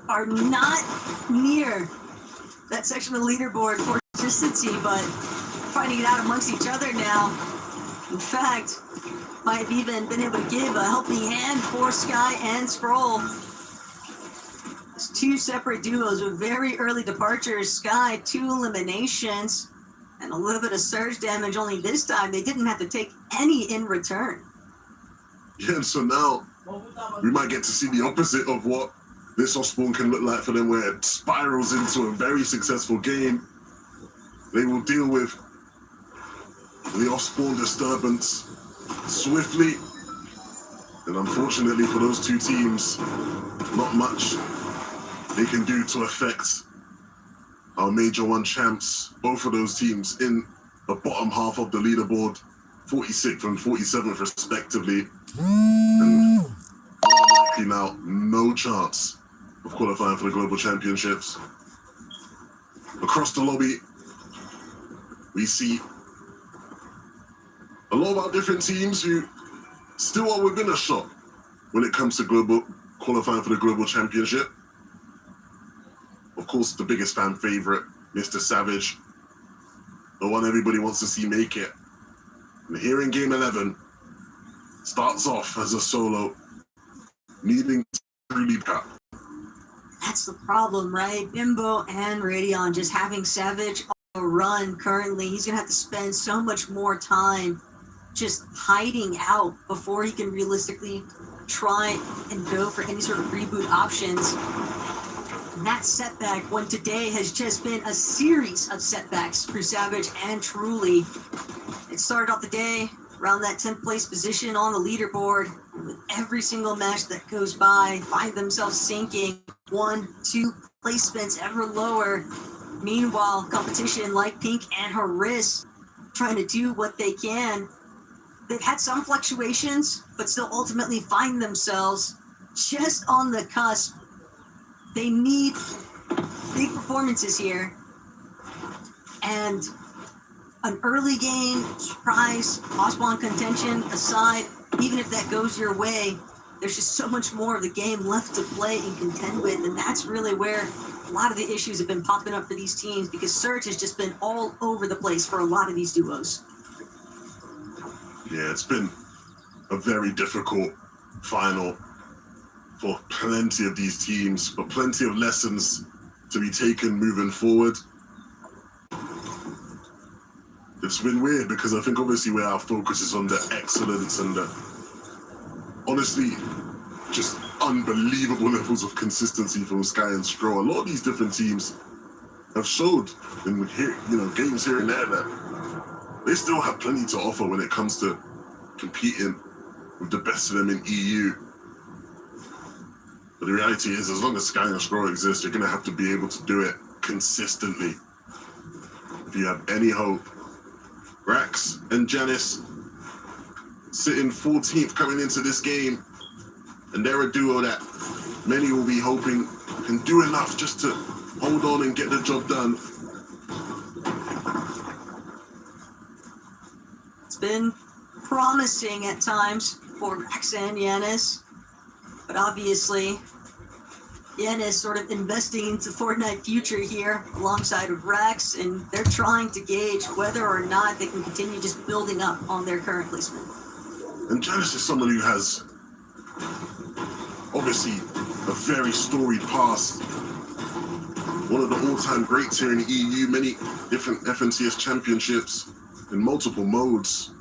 are not near that section of the leaderboard for consistency, but fighting it out amongst each other now. In fact, might have even been able to give a helping hand for Sky and Scroll. It's 2 separate duos with very early departures. Sky, 2 eliminations, and a little bit of surge damage, only this time they didn't have to take any in return. Yeah, and so now we might get to see the opposite of what this Osborne can look like for them, where it spirals into a very successful game. They will deal with the Osborne disturbance swiftly, and unfortunately for those 2 teams, not much they can do to affect our Major 1 champs. Both of those teams in the bottom half of the leaderboard, 46th and 47th respectively, and more than likely now no chance of qualifying for the Global Championships. Across the lobby, we see a lot of our different teams who still are within a shot when it comes to qualifying for the Global Championship. Of course, the biggest fan favorite, Mr. Savage, the one everybody wants to see make it. And here in Game 11, starts off as a solo, needing to lead up. that's the problem, right? Bimbo and Radeon just having Savage on a run currently. He's going to have to spend so much more time just hiding out before he can realistically try and go for any sort of reboot options. And that setback, when today has just been a series of setbacks for Savage and Truly. It started off the day around that 10th place position on the leaderboard. With every single match that goes by, find themselves sinking 1, 2 placements ever lower. Meanwhile, competition like Pink and Haris trying to do what they can. They've had some fluctuations, but still ultimately find themselves just on the cusp. They need big performances here. And an early game, surprise, Ospawn contention aside, even if that goes your way, there's just so much more of the game left to play and contend with, and that's really where a lot of the issues have been popping up for these teams, because Surge has just been all over the place for a lot of these duos. Yeah, it's been a very difficult final for plenty of these teams, but plenty of lessons to be taken moving forward. It's been weird because I think obviously where our focus is on the excellence and the, honestly, just unbelievable levels of consistency from Sky and Skrull. A lot of these different teams have showed in here, games here and there that they still have plenty to offer when it comes to competing with the best of them in EU. But the reality is, as long as Sky and Skrull exist, you're going to have to be able to do it consistently if you have any hope. Rax and Janice sitting 14th coming into this game, and they're a duo that many will be hoping can do enough just to hold on and get the job done. It's been promising at times for Rax and Yanis, but obviously Yanis sort of investing into Fortnite future here alongside of Rax, and they're trying to gauge whether or not they can continue just building up on their current placement. And Janice is someone who has obviously a very storied past. One of the all-time greats here in the EU, many different FNCS championships in multiple modes.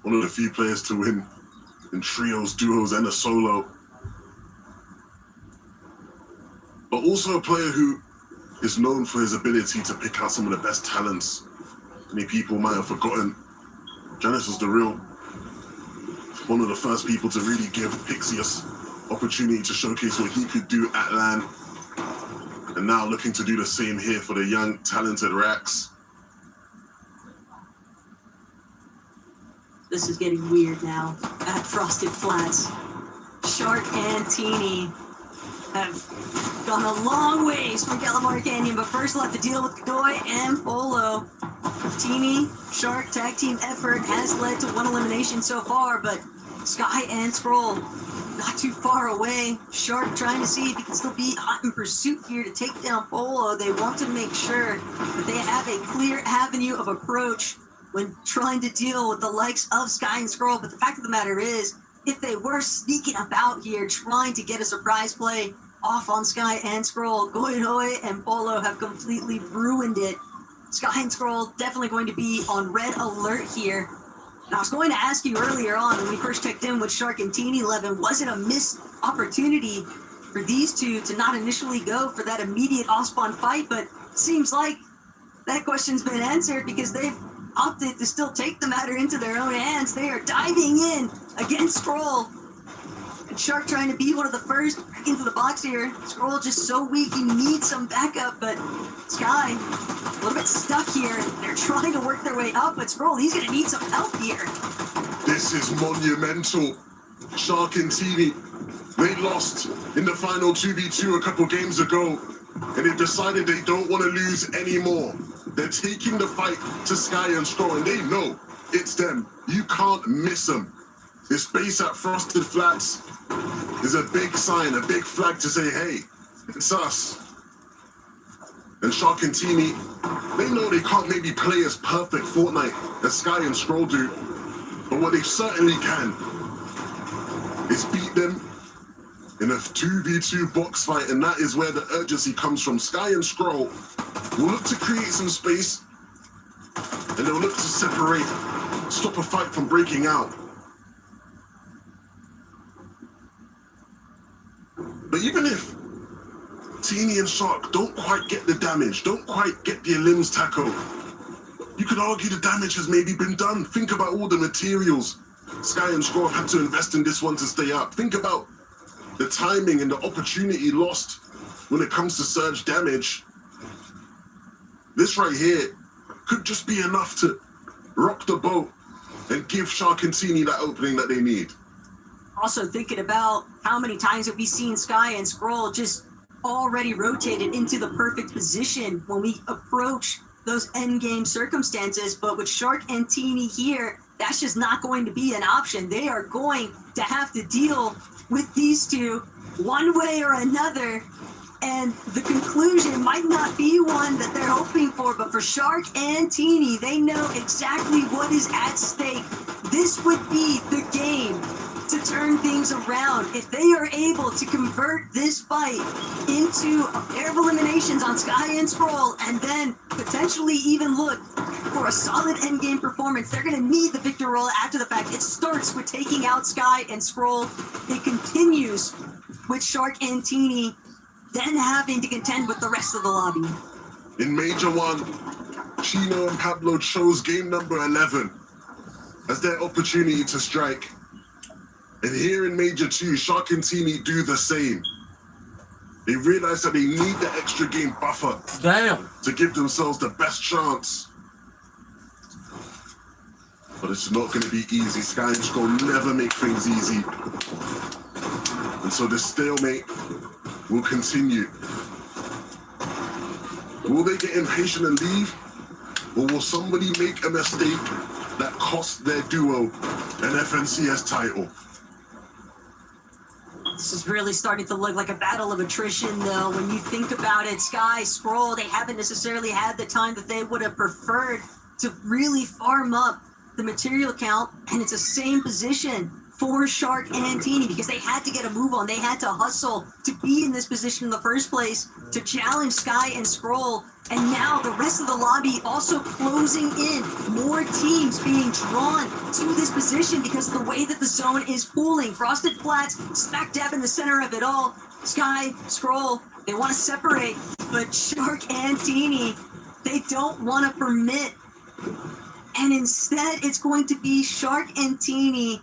One of the few players to win in trios, duos, and a solo. But also a player who is known for his ability to pick out some of the best talents. Many people might have forgotten Janice was one of the first people to really give Pixius opportunity to showcase what he could do at LAN. And now looking to do the same here for the young, talented Rax. This is getting weird now at Frosted Flats. Shark and Teeny have gone a long ways from Calamari Canyon, but first we'll have to deal with Godoy and Polo. Teeny, Shark tag team effort has led to one elimination so far, but Sky and Skrull not too far away. Shark trying to see if he can still be hot in pursuit here to take down Polo. They want to make sure that they have a clear avenue of approach when trying to deal with the likes of Sky and Skrull, but the fact of the matter is, if they were sneaking about here trying to get a surprise play off on Sky and Skrull, Goihoe and Polo have completely ruined it. Sky and Skrull definitely going to be on red alert here. And I was going to ask you earlier on when we first checked in with Shark and Teeny 11, was it a missed opportunity for these two to not initially go for that immediate Ospawn fight? But it seems like that question's been answered because they've opted to still take the matter into their own hands. They are diving in against Skrull. And Shark trying to be one of the first back into the box here. Skrull just so weak, he needs some backup, but Sky a little bit stuck here. They're trying to work their way up, but Skrull, he's gonna need some help here. This is monumental. Shark and Teeny, they lost in the final 2v2 a couple games ago, and they've decided they don't want to lose anymore. They're taking the fight to Sky and Skrull, and they know it's them. You can't miss them. This base at Frosted Flats is a big sign, a big flag to say, hey, it's us. And Shark and Teeny, they know they can't maybe play as perfect Fortnite as Sky and Skrull do, but what they certainly can is beat them in a 2v2 box fight, and that is where the urgency comes from. Sky and Scroll will look to create some space, and they'll look to separate, stop a fight from breaking out. But even if Teeny and Shark don't quite get the damage, don't quite get their limbs tackled, you could argue the damage has maybe been done. Think about all the materials Sky and Scroll have had to invest in this one to stay up. Think about the timing and the opportunity lost when it comes to surge damage. This right here could just be enough to rock the boat and give Shark and Teeny that opening that they need. Also thinking about how many times have we seen Sky and Scroll just already rotated into the perfect position when we approach those endgame circumstances, but with Shark and Teeny here, that's just not going to be an option. They are going to have to deal with these two one way or another, and the conclusion might not be one that they're hoping for, but for Shark and Teeny, they know exactly what is at stake. This would be the game to turn things around. If they are able to convert this fight into a pair of eliminations on Sky and Scroll, and then potentially even look for a solid endgame performance, they're going to need the victor roll after the fact. It starts with taking out Sky and Scroll. It continues with Shark and Teeny, then having to contend with the rest of the lobby. In Major 1, Chino and Pablo chose game number 11 as their opportunity to strike. And here in Major 2, Shark and Teeny do the same. They realize that they need the extra game buffer to give themselves the best chance. But it's not going to be easy. Sky and Scroll never make things easy. And so the stalemate will continue. Will they get impatient and leave? Or will somebody make a mistake that costs their duo an FNCS title? This is really starting to look like a battle of attrition, though. When you think about it, Sky, Scroll, they haven't necessarily had the time that they would have preferred to really farm up the material count, and it's the same position for Shark and Teeny because they had to get a move on. They had to hustle to be in this position in the first place to challenge Sky and Scroll. And now the rest of the lobby also closing in. More teams being drawn to this position because of the way that the zone is pooling. Frosted Flats smack dab in the center of it all. Sky, Scroll, they want to separate, but Shark and Teeny, they don't want to permit. And instead, it's going to be Shark and Teeny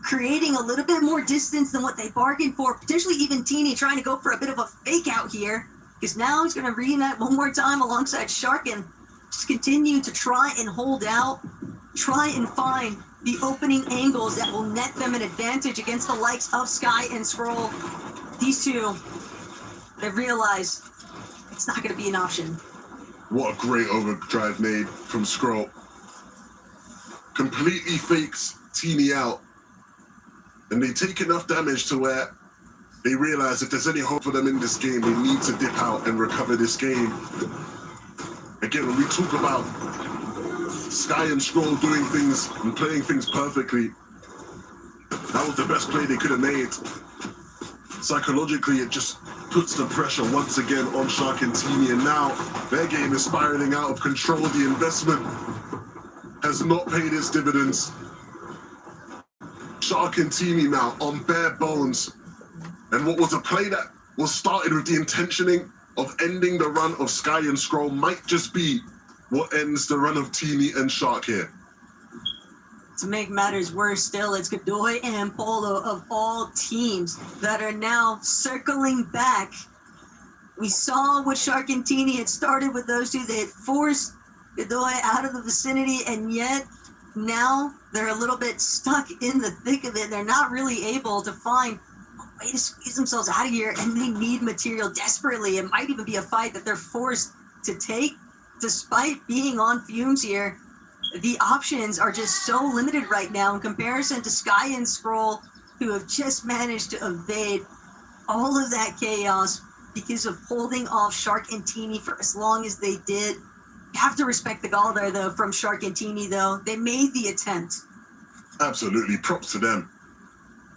creating a little bit more distance than what they bargained for. Potentially even Teeny trying to go for a bit of a fake out here, because now he's going to reunite one more time alongside Shark and just continue to try and hold out, try and find the opening angles that will net them an advantage against the likes of Sky and Scroll. These two, they realize it's not going to be an option. What a great overdrive made from Scroll. Completely fakes Teeny out. And they take enough damage to where they realize if there's any hope for them in this game, they need to dip out and recover this game. Again, when we talk about Sky and Scroll doing things and playing things perfectly, that was the best play they could have made. Psychologically, it just puts the pressure once again on Shark and Teeny, and now their game is spiraling out of control. The investment has not paid its dividends. Shark and Teeny now on bare bones. And what was a play that was started with the intentioning of ending the run of Sky and Scroll might just be what ends the run of Teeny and Shark here. To make matters worse still, it's Godoy and Polo of all teams that are now circling back. We saw what Shark and Teeny had started with those two. They had forced Godoy out of the vicinity, and yet now they're a little bit stuck in the thick of it. They're not really able to find a way to squeeze themselves out of here, and they need material desperately. It might even be a fight that they're forced to take. Despite being on fumes here, the options are just so limited right now in comparison to Sky and Scroll, who have just managed to evade all of that chaos because of holding off Shark and Teeny for as long as they did. You have to respect the gall there, though, from Shark and Teeny, though. They made the attempt. Absolutely, props to them.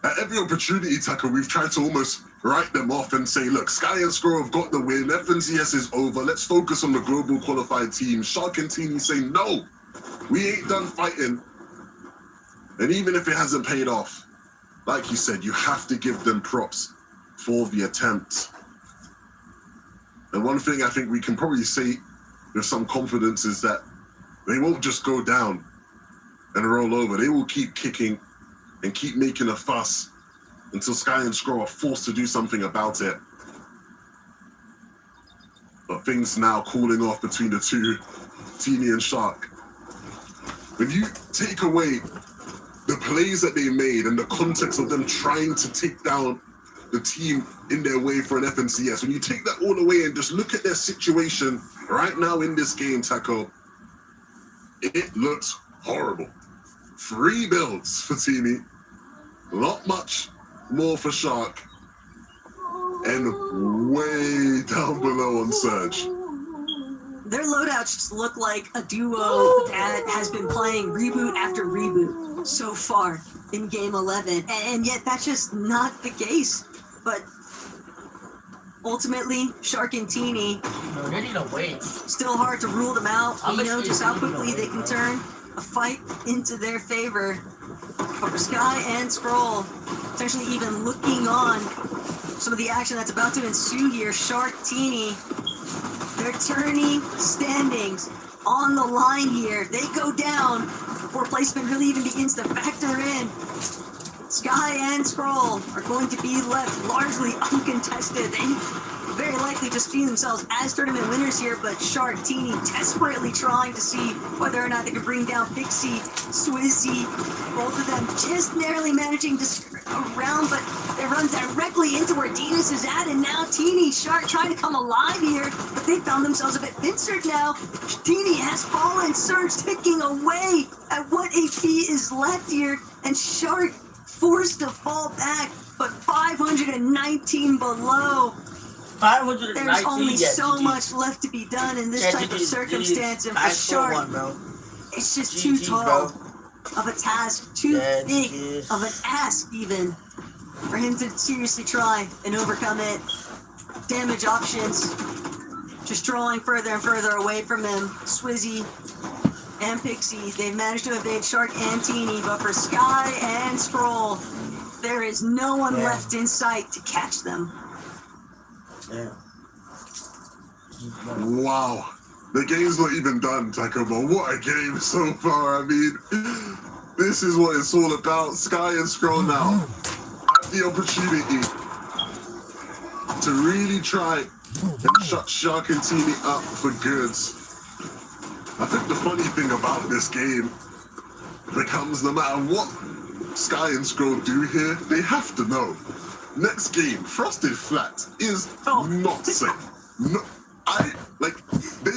At every opportunity, Taco, we've tried to almost write them off and say, look, Sky and Skrull have got the win. FNCS is over. Let's focus on the global qualified team. Shark and Teeny say, no, we ain't done fighting. And even if it hasn't paid off, like you said, you have to give them props for the attempt. And one thing I think we can probably say with some confidence is that they won't just go down and roll over. They will keep kicking and keep making a fuss until Sky and Skrull are forced to do something about it. But things now cooling off between the two, Teeny and Shark. When you take away the plays that they made and the context of them trying to take down the team in their way for an FNCS, when you take that all away and just look at their situation right now in this game, Taco, it looks horrible. 3 builds for Teeny, not much more for Shark, and way down below on Surge. Their loadouts just look like a duo that has been playing reboot after reboot so far in Game 11, and yet that's just not the case. But ultimately, Shark and Teeny, No, they need to wait. still hard to rule them out. We know just how quickly they can turn a fight into their favor. But for Sky and Skrull, potentially even looking on some of the action that's about to ensue here, Shark, Teeny, they're turning standings on the line here. They go down before placement really even begins to factor in. Sky and Skrull are going to be left largely uncontested. They very likely just see themselves as tournament winners here, but Shark, Teeny desperately trying to see whether or not they can bring down Pixie, Swizzy, both of them just narrowly managing to skirt around, but they run directly into where Dinas is at, and now Teeny, Shark trying to come alive here, but they found themselves a bit pincered now. Teeny has fallen, Surge ticking away at what AP is left here, and Shark forced to fall back, but 519 below. 519. There's only so GG. much left to be done in this Yeah, type of GG, circumstance, and for Nice Shark, 4-1, bro. it's just GG, too tall bro. of a task, too Yeah, big GG. of an ask even, for him to seriously try and overcome it. Damage options just drawing further and further away from him. Swizzy and Pixie, they've managed to evade Shark and Teeny, but for Sky and Skrull, there is no one Yeah. left in sight to catch them. Yeah. Wow. The game's not even done, Taco, but what a game so far. I mean, this is what it's all about. Sky and Skrull now have the opportunity to really try and shut Shark and Teeny up for goods. I think the funny thing about this game becomes no matter what Sky and Skrull do here, they have to know. Next game, Frosted Flat is not safe. No, they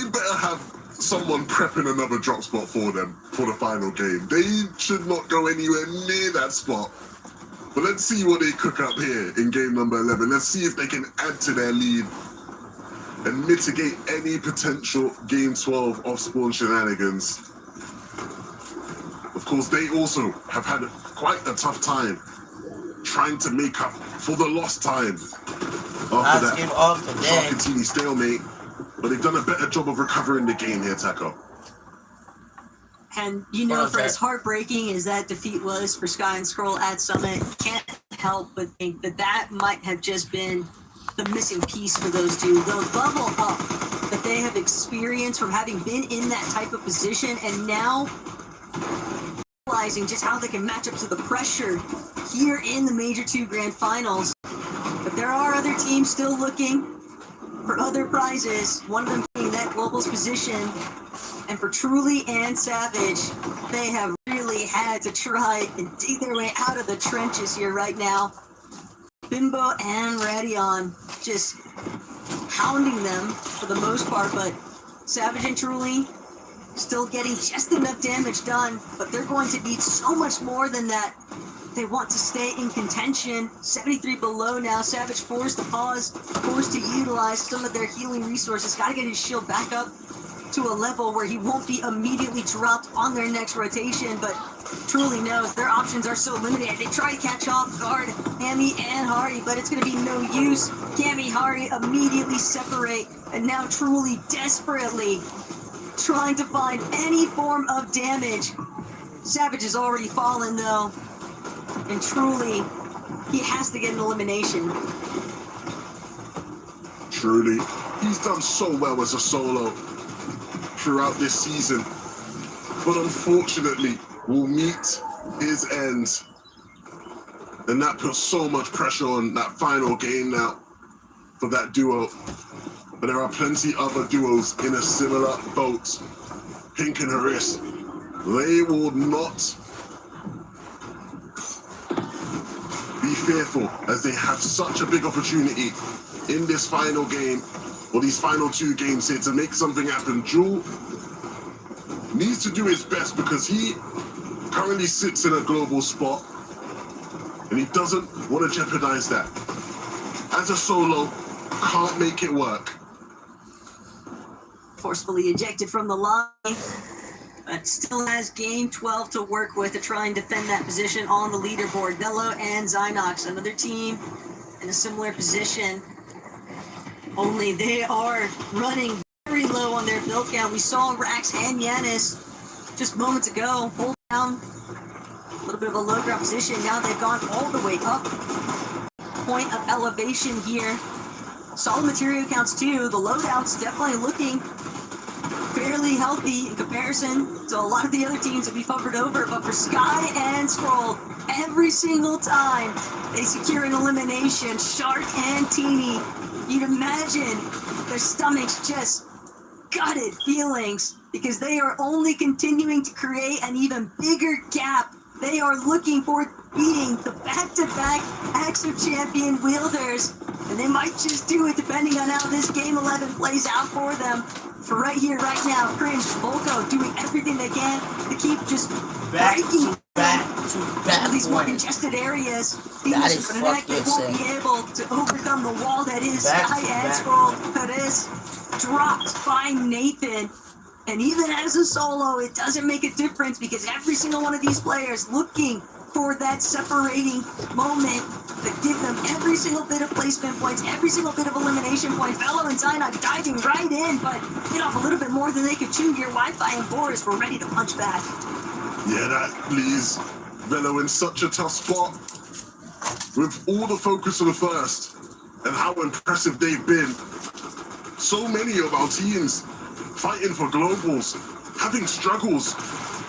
better have someone prepping another drop spot for them for the final game. They should not go anywhere near that spot. But let's see what they cook up here in game number 11. Let's see if they can add to their lead and mitigate any potential game 12 off-spawn shenanigans. Of course, they also have had quite a tough time trying to make up for the lost time after Last that game of the Shark day. and Teeny stalemate. But they've done a better job of recovering the game here, Taco. And you know, What was for that? as heartbreaking as that defeat was for Sky and Skrull at Summit, can't help but think that that might have just been the missing piece for those two. The level up that they have experienced from having been in that type of position and now realizing just how they can match up to the pressure here in the Major 2 Grand Finals. But there are other teams still looking for other prizes, one of them being that Global's position. And for Truly and Savage, they have really had to try and dig their way out of the trenches here right now. Bimbo and Radion just hounding them for the most part, but Savage and Truly still getting just enough damage done, but they're going to need so much more than that. They want to stay in contention. 73 below now. Savage forced to pause, forced to utilize some of their healing resources. Got to get his shield back up. to a level where he won't be immediately dropped on their next rotation, but truly knows their options are so limited. They try to catch off guard Cammy and Hardy, but it's going to be no use. Cammy, Hardy immediately separate, and now truly desperately trying to find any form of damage. Savage has already fallen though, and truly he has to get an elimination. Truly, he's done so well as a solo throughout this season, but unfortunately will meet his end, and that puts so much pressure on that final game now for that duo. But there are plenty other duos in a similar boat. Pink and Haris, they will not be fearful as they have such a big opportunity in this final game, or these final 2 games here, to make something happen. Jewel needs to do his best because he currently sits in a global spot and he doesn't want to jeopardize that. As a solo, can't make it work. Forcefully ejected from the line, but still has game 12 to work with to try and defend that position on the leaderboard. Velo and Zynox, another team in a similar position, only they are running very low on their build count. We saw Rax and Yanis just moments ago hold down a little bit of a low ground position. Now they've gone all the way up. Point of elevation here. Solid material counts too. The loadout's definitely looking fairly healthy in comparison to a lot of the other teams that we've hovered over. But for Sky and Scroll, every single time they secure an elimination, Shark and Teeny, you'd imagine their stomachs just gutted feelings because they are only continuing to create an even bigger gap. They are looking for beating the back-to-back Axer champion wielders, and they might just do it depending on how this game 11 plays out for them. For right here, right now, Cringe, Volko doing everything they can to keep just breaking these more congested areas. That is Fnatic, they won't be able to overcome the wall that is Sky and Scroll. That is dropped by Nathan. And even as a solo, it doesn't make a difference because every single one of these players looking for that separating moment that give them every single bit of placement points, every single bit of elimination points. Velo and Zynox diving right in, but hit off a little bit more than they could chew here. Wi-Fi and Boris were ready to punch back. Yeah, that leaves Velo in such a tough spot. With all the focus on the first and how impressive they've been, so many of our teams fighting for globals, having struggles,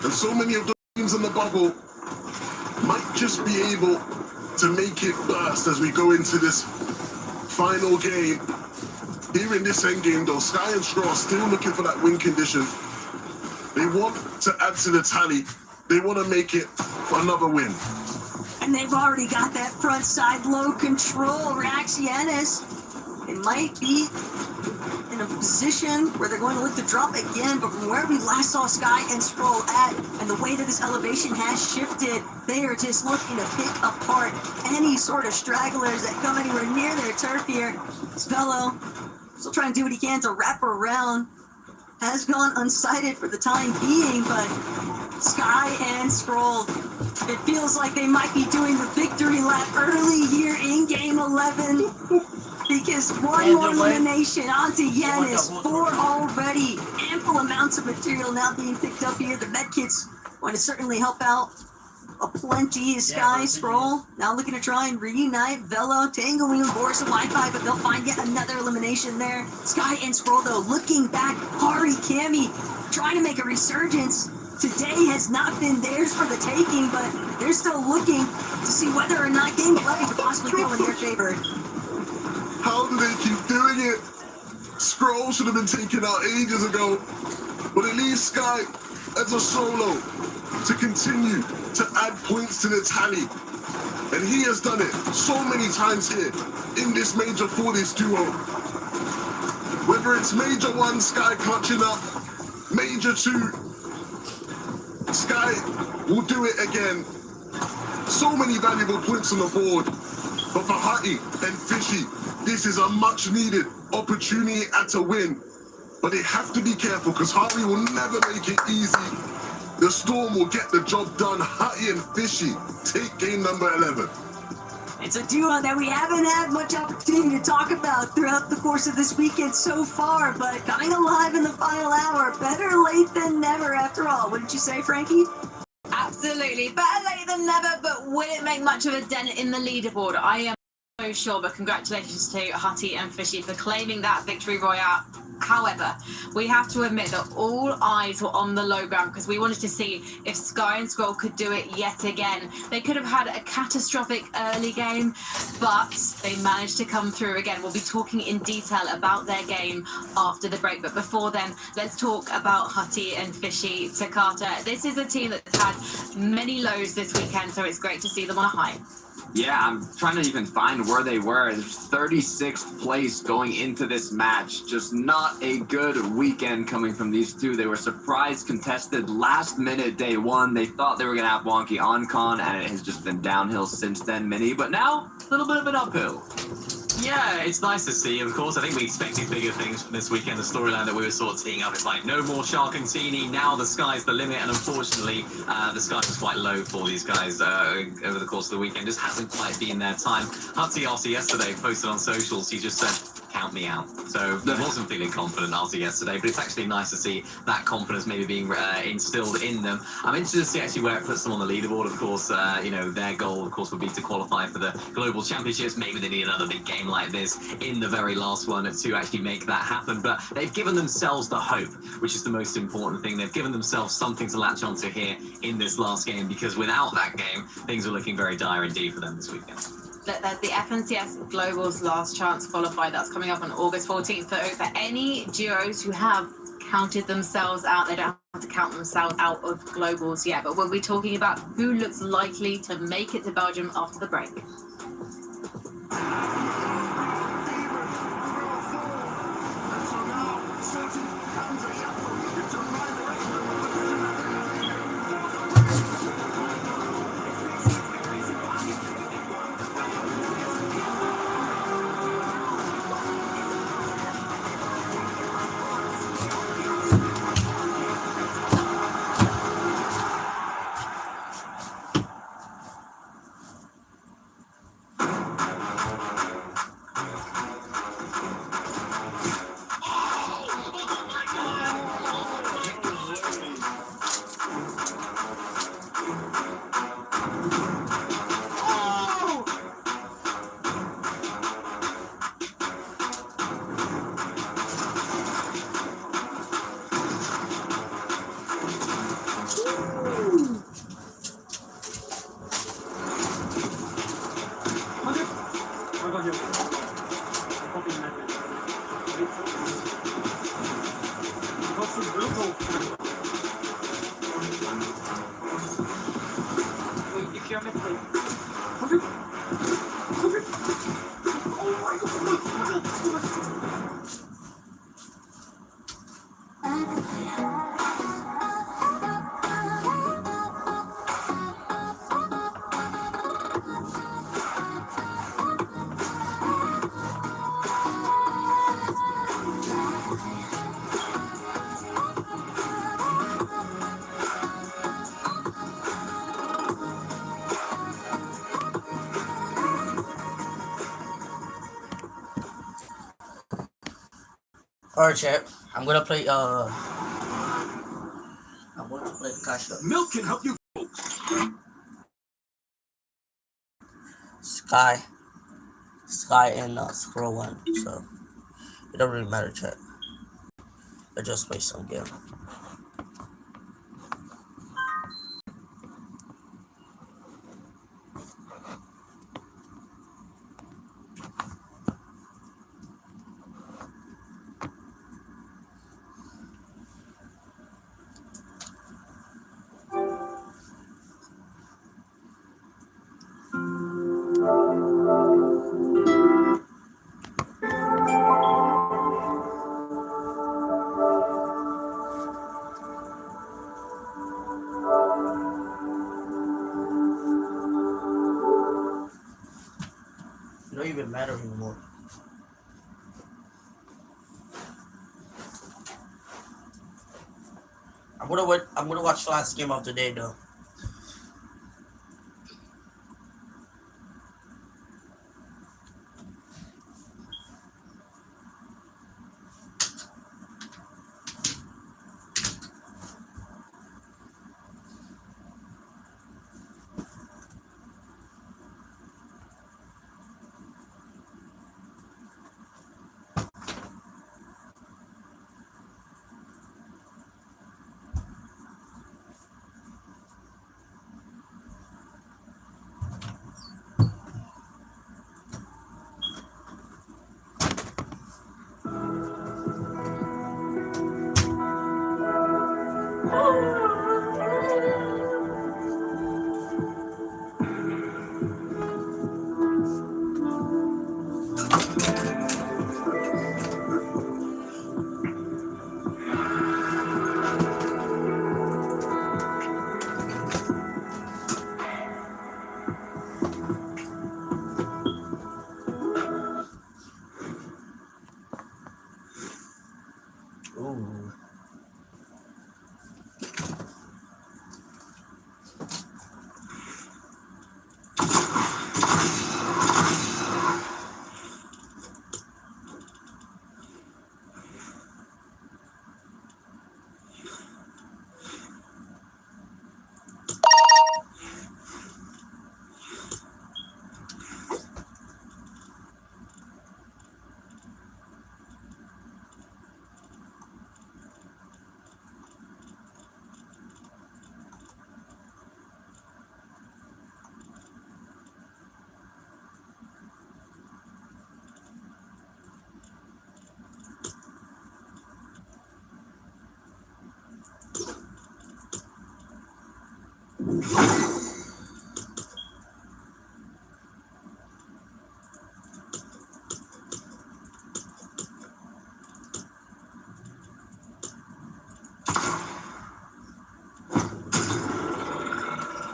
and so many of the teams in the bubble might just be able to make it burst as we go into this final game. Here in this end game though, Sky and Straw are still looking for that win condition. They want to add to the tally. They want to make it for another win. And they've already got that front side low control. Rax, Yanis, they might be in a position where they're going to look to drop again, but from where we last saw Sky and Scroll at, and the way that this elevation has shifted, they are just looking to pick apart any sort of stragglers that come anywhere near their turf here. Spello still trying to do what he can to wrap around. Has gone unsighted for the time being, but Sky and Scroll, it feels like they might be doing the victory lap early here in game 11. Because one more elimination onto Yanis, 4 already. Ample amounts of material now being picked up here. The medkits going to certainly help out aplenty. Sky, Scroll, now looking to try and reunite Velo, Tango, and Boris and Wi-Fi, but they'll find yet another elimination there. Sky and Scroll, though, looking back. Hari, Cammy, trying to make a resurgence. Today has not been theirs for the taking, but they're still looking to see whether or not game 11 could possibly go in their favor. How do they keep doing it? Scroll should have been taken out ages ago, but it leaves Sky as a solo to continue to add points to the tally. And he has done it so many times here in this major for this duo. Whether it's major 1, Sky clutching up, major 2, Sky will do it again. So many valuable points on the board. But for Hutty and Fishy, this is a much needed opportunity at a win. But they have to be careful because Hari will never make it easy. The Storm will get the job done. Hutty and Fishy take game number 11. It's a duo that we haven't had much opportunity to talk about throughout the course of this weekend so far, but coming alive in the final hour. Better late than never, after all. Wouldn't you say, Frankie? Absolutely. Better late than never, but will it make much of a dent in the leaderboard? I am so sure, but congratulations to Hutty and Fishy for claiming that victory royale. However, we have to admit that all eyes were on the low ground because we wanted to see if Sky and Scroll could do it yet again. They could have had a catastrophic early game, but they managed to come through again. We'll be talking in detail about their game after the break, but before then, let's talk about Hutty and Fishy. Takata, this is a team that's had many lows this weekend, so it's great to see them on a high. Yeah, I'm trying to even find where they were. There's 36th place going into this match. Just not a good weekend coming from these two. They were surprise contested last minute day one. They thought they were going to have Wonky on con, and it has just been downhill since then, Mini. But now, a little bit of an uphill. Yeah, it's nice to see, of course. I think we expected bigger things from this weekend. The storyline that we were sort of teeing up is like, no more Sharkantini, now the sky's the limit, and unfortunately, the sky was quite low for these guys over the course of the weekend. Just hasn't quite been their time. Hutty, after yesterday, posted on socials, he just said, count me out. So I wasn't feeling confident after yesterday, but it's actually nice to see that confidence maybe being instilled in them. I'm interested to see actually where it puts them on the leaderboard. Of course, you know, their goal, of course, would be to qualify for the Global Championships. Maybe they need another big game like this in the very last one to actually make that happen. But they've given themselves the hope, which is the most important thing. They've given themselves something to latch onto here in this last game, because without that game, things are looking very dire indeed for them this weekend. There's the FNCS Global's last chance qualify that's coming up on August 14th. So for any duos who have counted themselves out, they don't have to count themselves out of Globals yet. But we'll be talking about who looks likely to make it to Belgium after the break. Alright, chat. I'm gonna play Cash Up. Milk can help you. Sky and Scroll One. So it don't really matter, chat. I just play some game. It don't even matter anymore. I'm gonna watch last game of the day though. Ooh.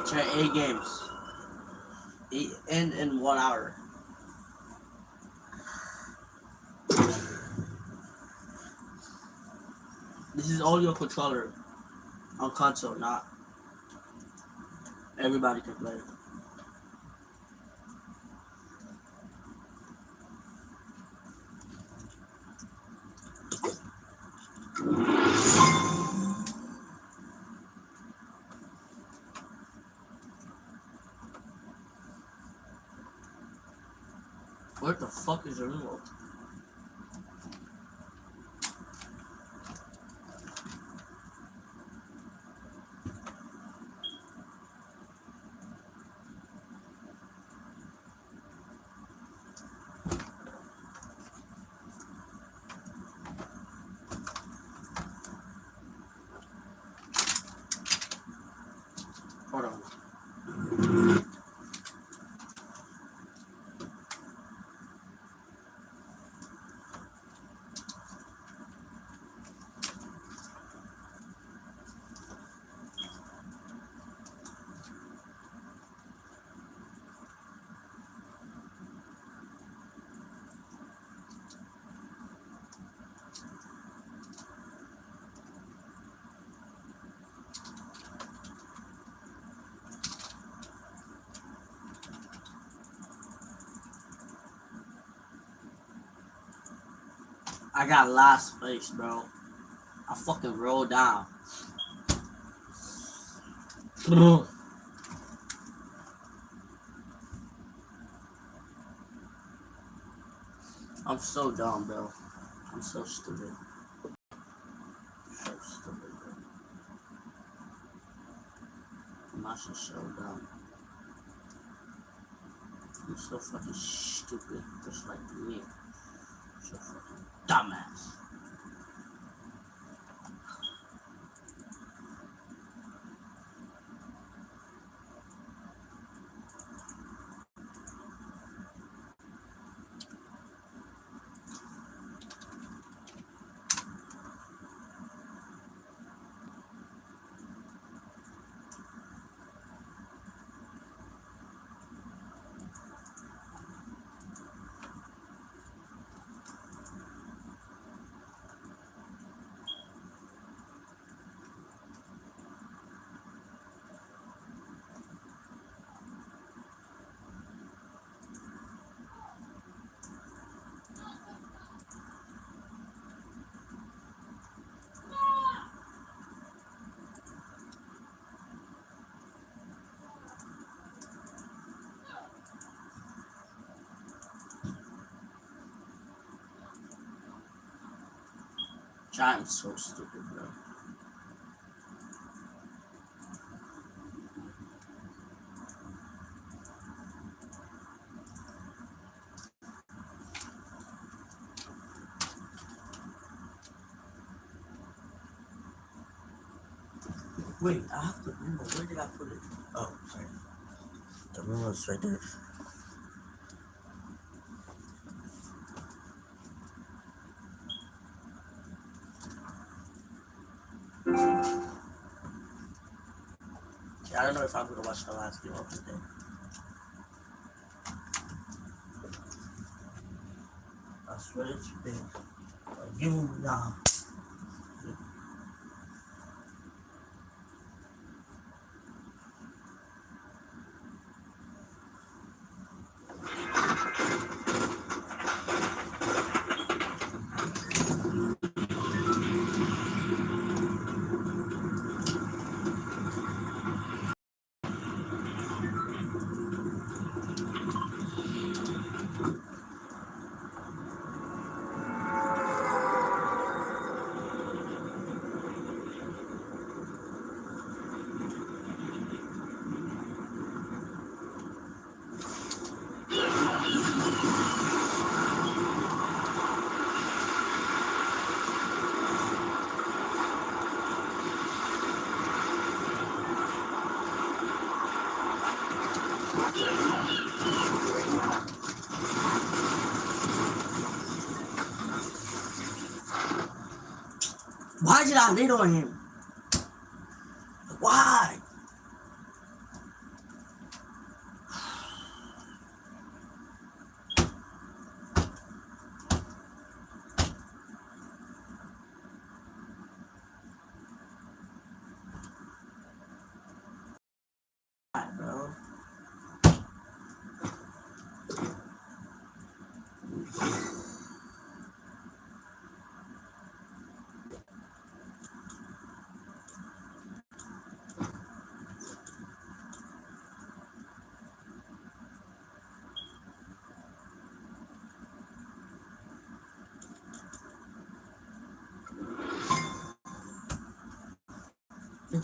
Try 8 games. In 1 hour. This is audio controller on console, not everybody can play. Where the fuck is the remote? Hold on. I got last place, bro. I fucking rolled down. I'm so dumb, bro. I'm so stupid. So stupid, bro. I'm actually so dumb. I'm so fucking stupid, just like me. So fucking dumbass. Chat is so stupid, bro. Wait, I have to remember. Where did I put it? Oh, sorry. The remote's right there. Yeah, I don't know if I'm gonna watch the last game of the day. I swear it's big. Give him now. Why did I lead on him? Why? Bro.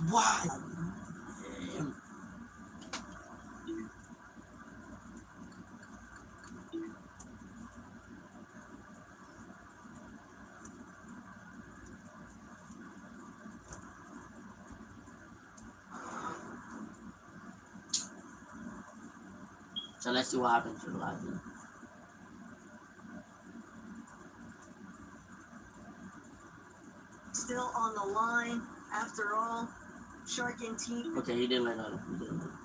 Why? So let's see what happens to the last game. Still on the line, after all. Shark and team. Okay, he didn't let on. He didn't let on.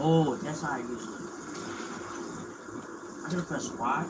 Oh, that's how I use it. I'm gonna press Y.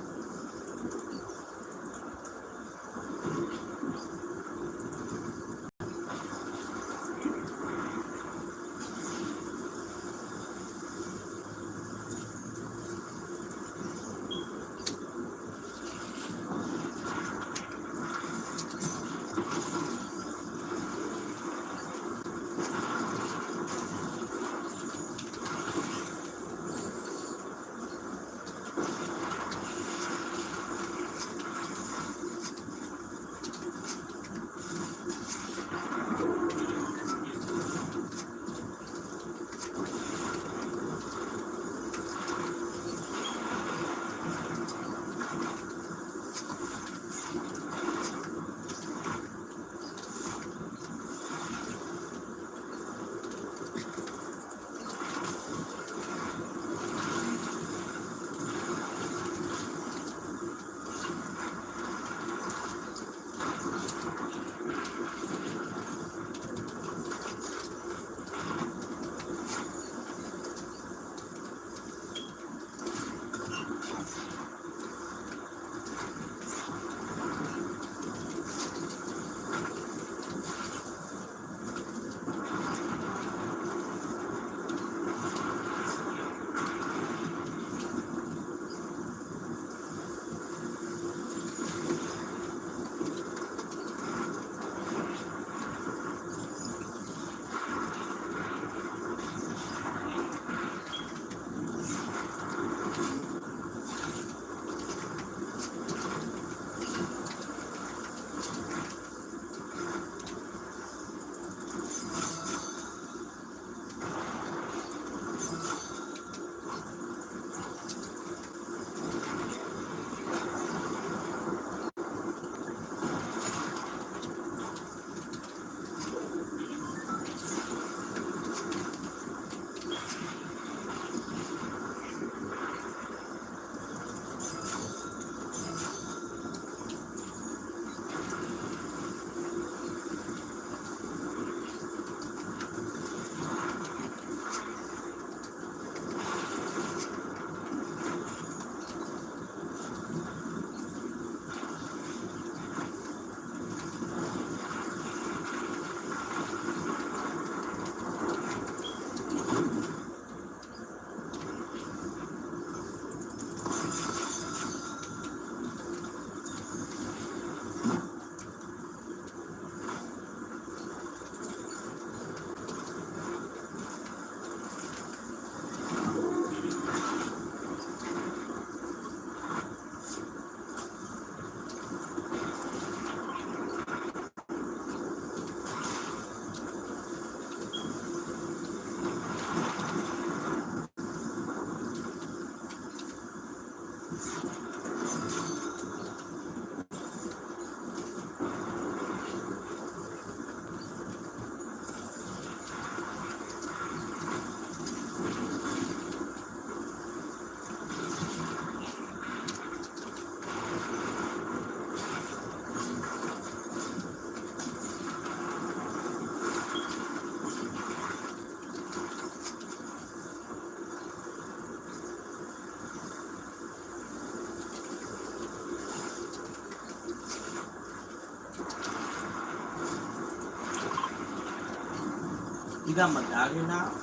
You got medallion now?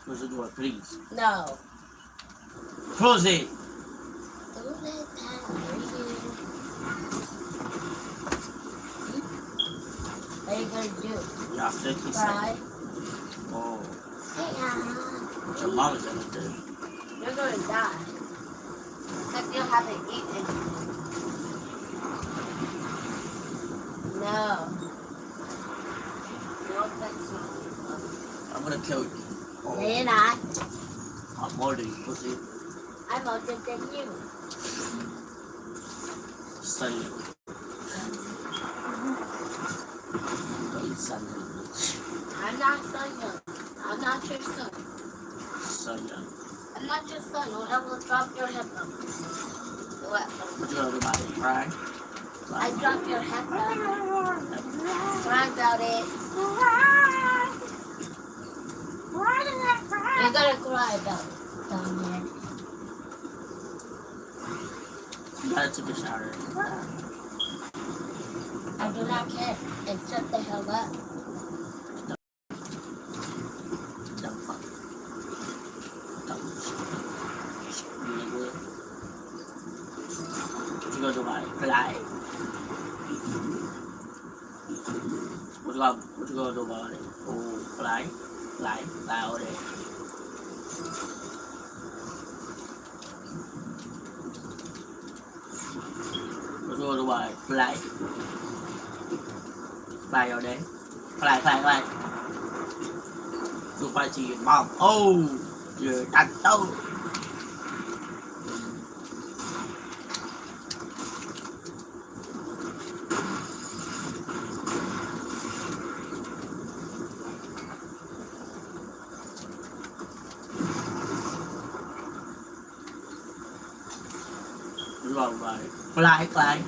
Close the door, please. No. Close it. Don't let that hurt you. What are you gonna do? Yeah, 50 Cry? seconds. Oh, Yeah. what your mama's gonna do? You're gonna die. Because you haven't eaten. No. No offense. I'm gonna kill you. No, you're not. I'm more than you, pussy. I'm older than you. Son you. Don't you son you. I'm not son young. I'm not your son. Son you. I'm not your son. Or I will drop your headphone. What? What you gonna do about it? Cry? I drop your headphone. Cry about it. You're gonna cry about it. Dumbass. You gotta take a shower. I do not care. And shut the hell up. Dumb fuck. Dumb nigga. What you gonna do about it? Cry? What you gonna do about it? Oh, cry? Cry all day. What you gonna do about it? Cry? Cry all day. Cry. You fight to your mom. Oh, you're that old. Rồi, Clyde.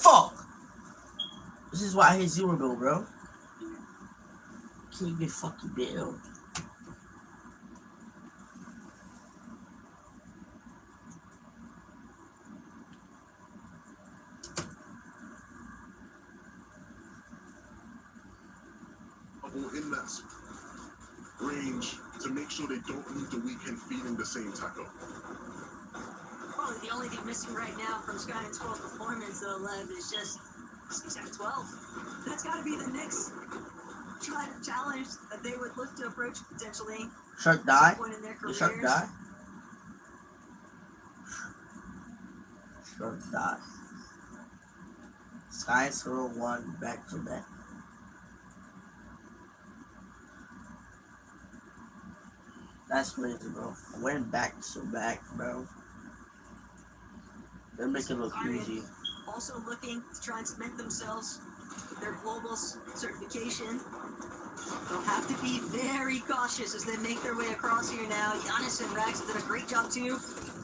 Fuck! This is why I hate Zero though, bro. Can't even fucking build. Or in that range to make sure they don't leave the weekend feeling the same, Taco. Probably the only thing missing right now from Sky and Skull's performance, though, Lev, is just 6 out of 12. That's got to be the Knicks. try to challenge that they would look to approach potentially Shark at die? some point in their The careers. shark die? Shark die. Sky and Swirl won back to back. That's crazy, bro. Winning back to back, bro. They're making it look easy. Also looking to try and cement themselves with their global certification. They'll have to be very cautious as they make their way across here now. Giannis and Rax have done a great job too,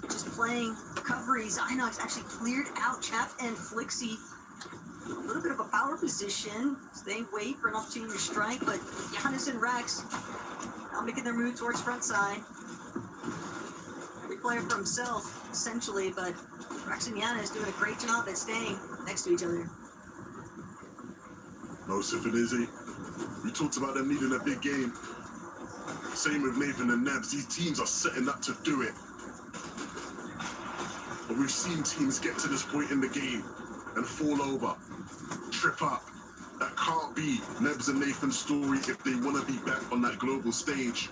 just playing recovery. Inox actually cleared out Chap and Flixie. A little bit of a power position. So they wait for an opportunity to strike, but Giannis and Rax now making their move towards front side. Every player for himself, essentially, but Rax and Giannis doing a great job at staying next to each other. No, Sifidizzy. We talked about them needing a big game. Same with Nathan and Nebs. These teams are setting up to do it. But we've seen teams get to this point in the game and fall over, trip up. That can't be Nebs and Nathan's story if they want to be back on that global stage.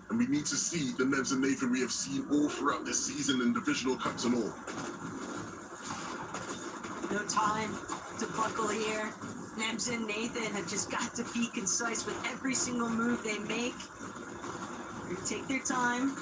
And we need to see the Nebs and Nathan we have seen all throughout this season in divisional cups and all. No time to buckle here. Nebs and Nathan have just got to be concise with every single move they make. They take their time,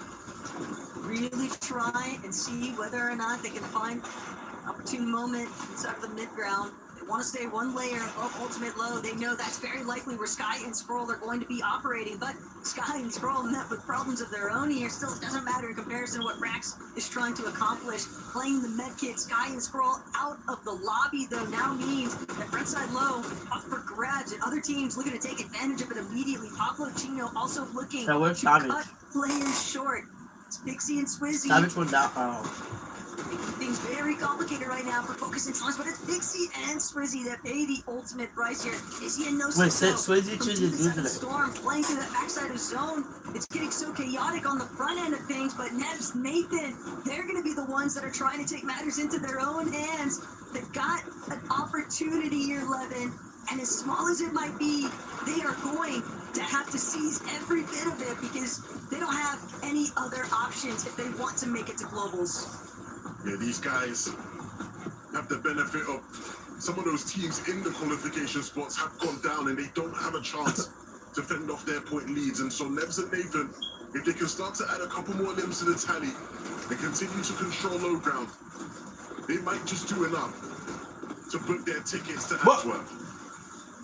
really try and see whether or not they can find an opportune moment inside of the mid-ground. They want to stay one layer above ultimate low. They know that's very likely where Sky and Scroll are going to be operating, but Sky and Scroll met with problems of their own here. Still, it doesn't matter in comparison to what Rax is trying to accomplish. Playing the med kit, Sky and Scroll out of the lobby, though, now means that frontside low up for grabs, and other teams looking to take advantage of it immediately. Pablo Chino also looking So where's to Savage? cut players short. It's Pixie and Swizzy. Savage went down. Making things very complicated right now for Focus and Talents, but it's Pixie and Swizzy that pay the ultimate price here. Is he a no Wait, Swizzy chooses to do today. Storm playing through the backside of zone. It's getting so chaotic on the front end of things, but Nebs, Nathan, they're going to be the ones that are trying to take matters into their own hands. They've got an opportunity here, Levin, and as small as it might be, they are going to have to seize every bit of it because they don't have any other options if they want to make it to globals. Yeah, these guys have the benefit of some of those teams in the qualification spots have gone down and they don't have a chance to fend off their point leads. And so Nebs and Nathan, if they can start to add a couple more limbs to the tally and continue to control low ground, they might just do enough to book their tickets to Antwerp.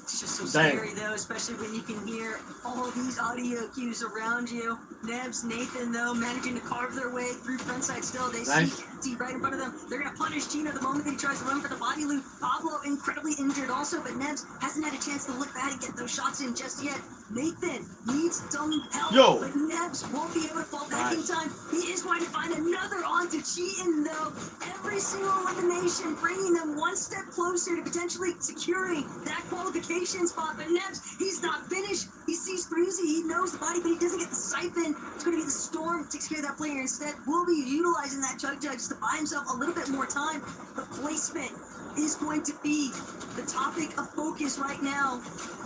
It's just so Dang. scary, though, especially when you can hear all these audio cues around you. Nebs, Nathan, though, managing to carve their way through frontside still. They Nice. see T right in front of them. They're going to punish Gino the moment that he tries to run for the body loop. Pablo incredibly injured also, but Nebs hasn't had a chance to look back and get those shots in just yet. Nathan needs some help, Yo. but Nebs won't be able to fall back in Nice. time. He is going to find another onto Cheatin, though. Every single elimination bringing them one step closer to potentially securing that qualification spot. But Nebs, he's not finished. He sees Threezy, he knows the body, but he doesn't get the siphon. It's going to be the Storm who takes care of that player instead. Will be utilizing that Chug just to buy himself a little bit more time. The placement is going to be the topic of focus right now.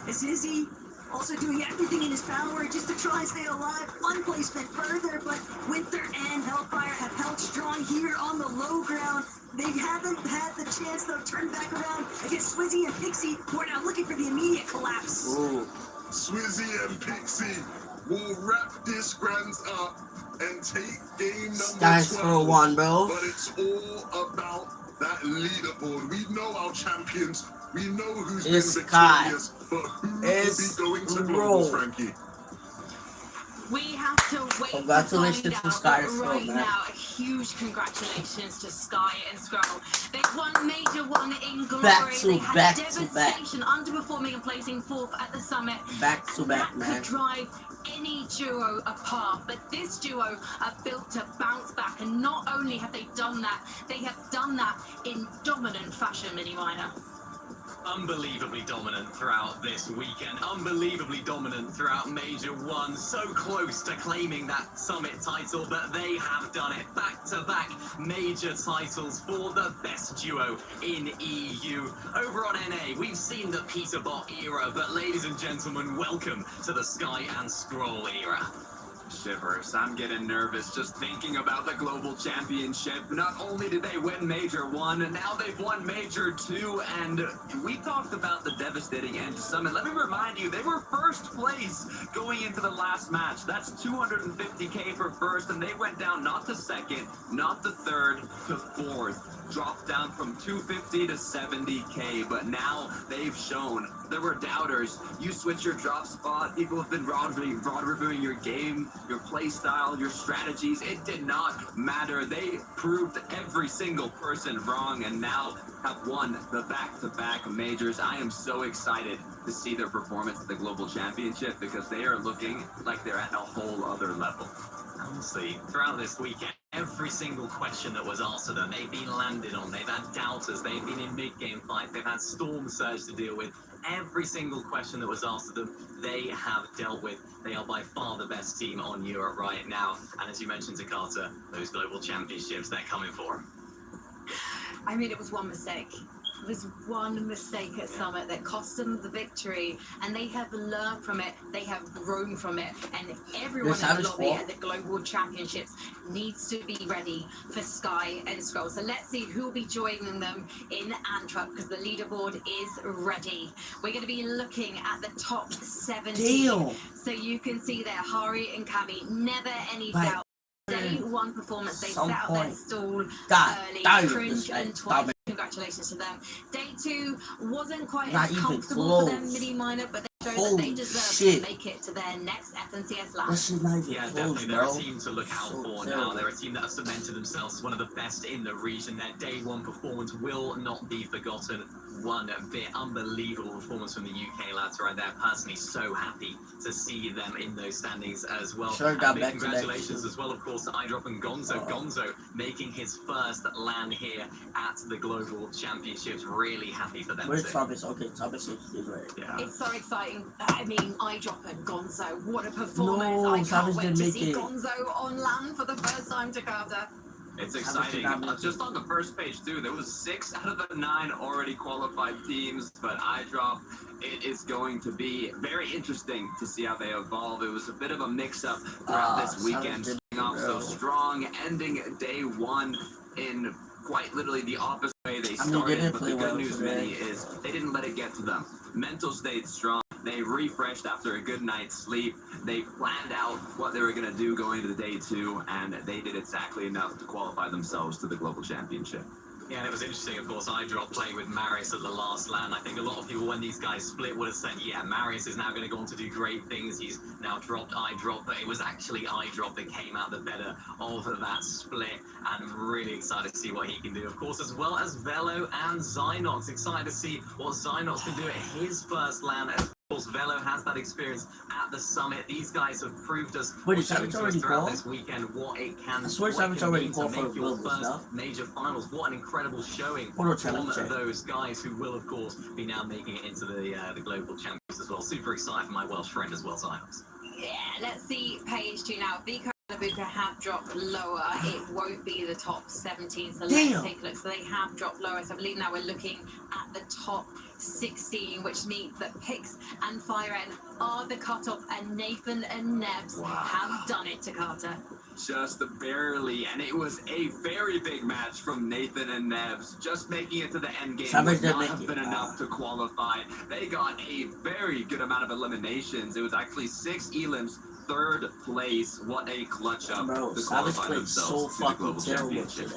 As Izzy also doing everything in his power just to try and stay alive. Fun placement further, but Winter and Hellfire have held strong here on the low ground. They haven't had the chance, though, to turn back around against Swizzy and Pixie, who are now looking for the immediate collapse. Ooh. Swizzy and Pixie will wrap this grand up and take game number Guys, 12. for one, bro. But it's all about that leaderboard. We know our champions. We know who's It's been Sky. victorious. But who It's will be going to Roll. globals, Frankie? We have to wait Congratulations to to find Sky out, and but Scroll, right man. now, a huge congratulations to Sky and Scroll. They've won major one in glory. Back to they had back to devastation, underperforming and placing fourth at the summit. Back to back, That man. could drive any duo apart, but this duo are built to bounce back, and not only have they done that in dominant fashion, Mini Minor. Unbelievably dominant throughout this weekend, unbelievably dominant throughout Major 1, so close to claiming that Summit title, but they have done it. Back-to-back major titles for the best duo in EU. Over on NA, we've seen the Peterbot era, but ladies and gentlemen, welcome to the Sky and Scroll era. Shivers. I'm getting nervous just thinking about the Global Championship. Not only did they win Major 1, now they've won Major 2, and we talked about the devastating end to Summit. Let me remind you, they were first place going into the last match. That's 250k for first, and they went down not to second, not to third, to fourth. Dropped down from 250 to 70k, but now they've shown. There were doubters. You switch your drop spot. People have been rod reviewing your game, your play style, your strategies. It did not matter. They proved every single person wrong and now have won the back-to-back majors. I am so excited to see their performance at the Global Championship because they are looking like they're at a whole other level. Honestly, throughout this weekend, every single question that was asked of them, they've been landed on. They've had doubters. They've been in mid-game fights. They've had Storm Surge to deal with. Every single question that was asked of them, they have dealt with. They are by far the best team on Europe right now. And as you mentioned to Carter, those global championships, they're coming for them. I mean, it was one mistake. It was one mistake at Summit that cost them the victory, and they have learned from it. They have grown from it, and everyone in the lobby at the Global Championships needs to be ready for Sky and Scroll. So let's see who will be joining them in Antwerp because the leaderboard is ready. We're going to be looking at the top 70. So you can see there, Hari and Kami, never any doubt. Day 1 performance, they set out their stall early, Cringe and Twice. Congratulations to them. Day 2 wasn't quite as comfortable for them, Mini Minor, but they showed that they deserve to make it to their next FNCS lap. Yeah, definitely. They're a team to look out for now. They're a team that have cemented themselves as one of the best in the region. Their Day 1 performance will not be forgotten. One bit unbelievable performance from the UK lads right there. Personally, so happy to see them in those standings as well. And big congratulations as well, of course, to iDrop and Gonzo. Gonzo making his first land here at the Global Championships. Really happy for them too. Yeah. It's so exciting. I mean, iDrop and Gonzo, what a performance. I can't wait to see Gonzo on land for the first time, Takada. It's exciting. Just on the first page too, there was 6 out of the 9 already qualified teams, but iDrop, it is going to be very interesting to see how they evolve. It was a bit of a mix-up throughout this weekend, starting off so strong, ending Day 1 in quite literally the opposite way they started. But the good news, Mini, is they didn't let it get to them. Mental stayed strong. They refreshed after a good night's sleep. They planned out what they were going to do going into Day 2, and they did exactly enough to qualify themselves to the Global Championship. Yeah, and it was interesting, of course, iDrop playing with Marius at the last land. I think a lot of people, when these guys split, would have said, yeah, Marius is now going to go on to do great things. He's now dropped iDrop, but it was actually iDrop that came out the better of that split, and I'm really excited to see what he can do, of course, as well as Velo and Zynox. Excited to see what Zynox can do at his first land. Of course, Velo has that experience at the Summit. These guys have proved us throughout this weekend what it can mean to make your first major finals. What an incredible showing from those guys who will, of course, be now making it into the Global Champions as well. Super excited for my Welsh friend as well, Zynox. Yeah, let's see page 2 now. Vico and Abuka have dropped lower. It won't be the top 17, so let's take a look. So they have dropped lower. So I believe now we're looking at the top 16, which means that Pix and FireN are the cutoff, and Nathan and Nebs have done it to Carter. Just barely, and it was a very big match from Nathan and Nebs. Just making it to the end game would not have been enough to qualify. They got a very good amount of eliminations. It was actually 6 elims, 3rd place. What a clutch up to qualify themselves to the Global Championship.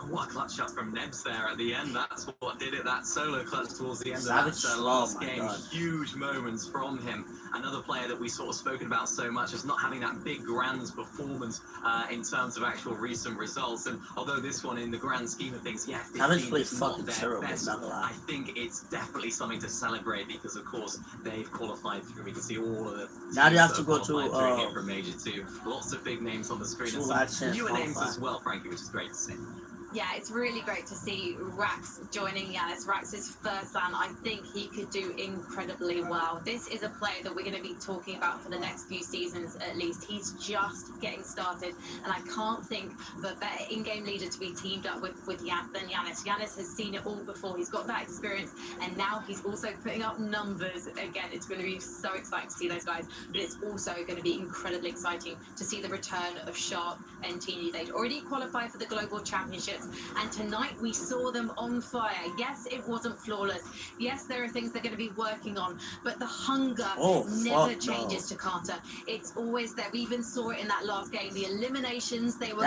What a clutch up from Nebs there at the end. That's what did it. That solo clutch towards the end of that last game. Huge moments from him. Another player that we sort of spoken about so much as not having that big grand performance in terms of actual recent results. And although this one, in the grand scheme of things, yeah, 15 is not their best, I think it's definitely something to celebrate because, of course, they've qualified through. We can see all of the now you have to go to here from Major 2. Lots of big names on the screen and some newer names as well, Frankie, which is great to see. Yeah, it's really great to see Rax joining Yanis. Rax is first land. I think he could do incredibly well. This is a player that we're going to be talking about for the next few seasons at least. He's just getting started, and I can't think of a better in-game leader to be teamed up with than Yanis. Yanis has seen it all before. He's got that experience, and now he's also putting up numbers. Again, it's going to be so exciting to see those guys, but it's also going to be incredibly exciting to see the return of Shark and Teeny. They'd already qualified for the Global Championships, and tonight we saw them on fire. Yes, it wasn't flawless. Yes, there are things they're going to be working on, but the hunger never changes to Carter. It's always there. We even saw it in that last game. The eliminations, they were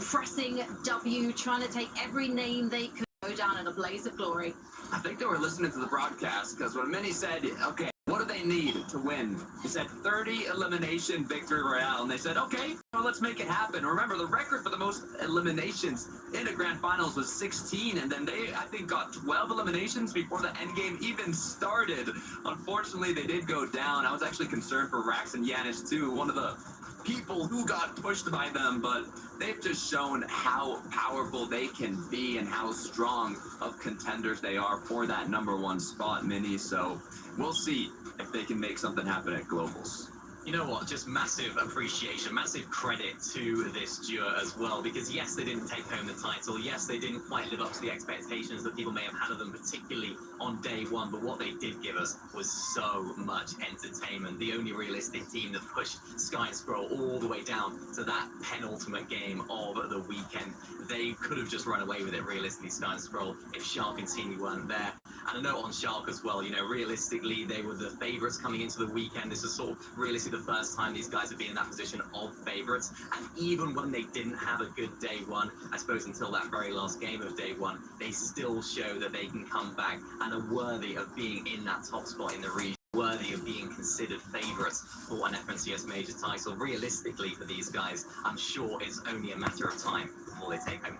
pressing W, trying to take every name they could, go down in a blaze of glory. I think they were listening to the broadcast because when Minnie said, okay, what do they need to win? He said 30 elimination victory royale, and they said, okay, well, let's make it happen. Remember, the record for the most eliminations in a grand finals was 16, and then they, I think, got 12 eliminations before the end game even started. Unfortunately, they did go down. I was actually concerned for Rax and Yanis, too, one of the people who got pushed by them, but they've just shown how powerful they can be and how strong of contenders they are for that #1 spot, Mini. So we'll see if they can make something happen at Globals. You know what, just massive appreciation, massive credit to this duo as well, because yes, they didn't take home the title, yes, they didn't quite live up to the expectations that people may have had of them, particularly on day one, but what they did give us was so much entertainment. The only realistic team that pushed Sky and Scroll all the way down to that penultimate game of the weekend. They could have just run away with it, realistically, Sky and Scroll, if Shark and Teeny weren't there. And a note on Shark as well, you know, realistically, they were the favourites coming into the weekend. This is sort of realistically the first time these guys have been in that position of favourites. And even when they didn't have a good day one, I suppose until that very last game of day one, they still show that they can come back and are worthy of being in that top spot in the region, worthy of being considered favourites for an FNCS major title. Realistically, for these guys, I'm sure it's only a matter of time before they take home.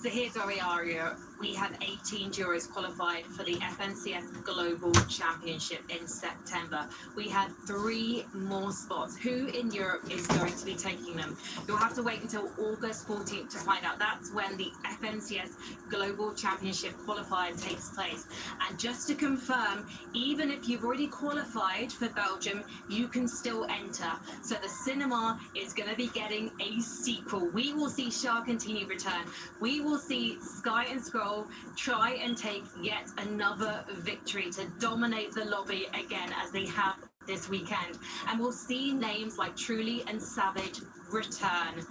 So here's where we are here. We have 18 jurors qualified for the FNCS Global Championship in September. We have 3 more spots. Who in Europe is going to be taking them? You'll have to wait until August 14th to find out. That's when the FNCS Global Championship qualifier takes place. And just to confirm, even if you've already qualified for Belgium, you can still enter. So the cinema is going to be getting a sequel. We will see Shark and Teeny return. We will see Sky and Scroll try and take yet another victory to dominate the lobby again as they have this weekend. And we'll see names like Truly and Savage return.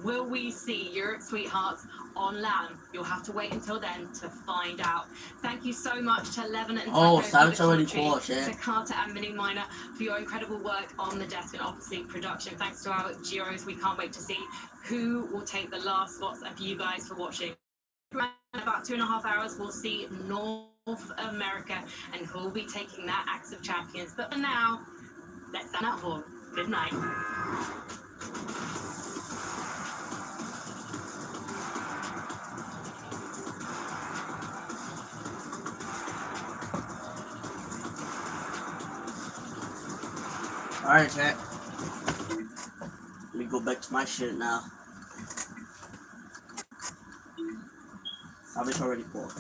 Will we see Europe Sweethearts on LAN? You'll have to wait until then to find out. Thank you so much to Levin and Savage already fought, to Carter and Mini Miner for your incredible work on the desk and obviously production. Thanks to our Giros. We can't wait to see who will take the last spots, and for you guys for watching. In about 2.5 hours, we'll see North America and who will be taking that Axe of Champions. But for now, let's stand at home. Good night. Alright, chat. Let me go back to my shit now. Savage already fought.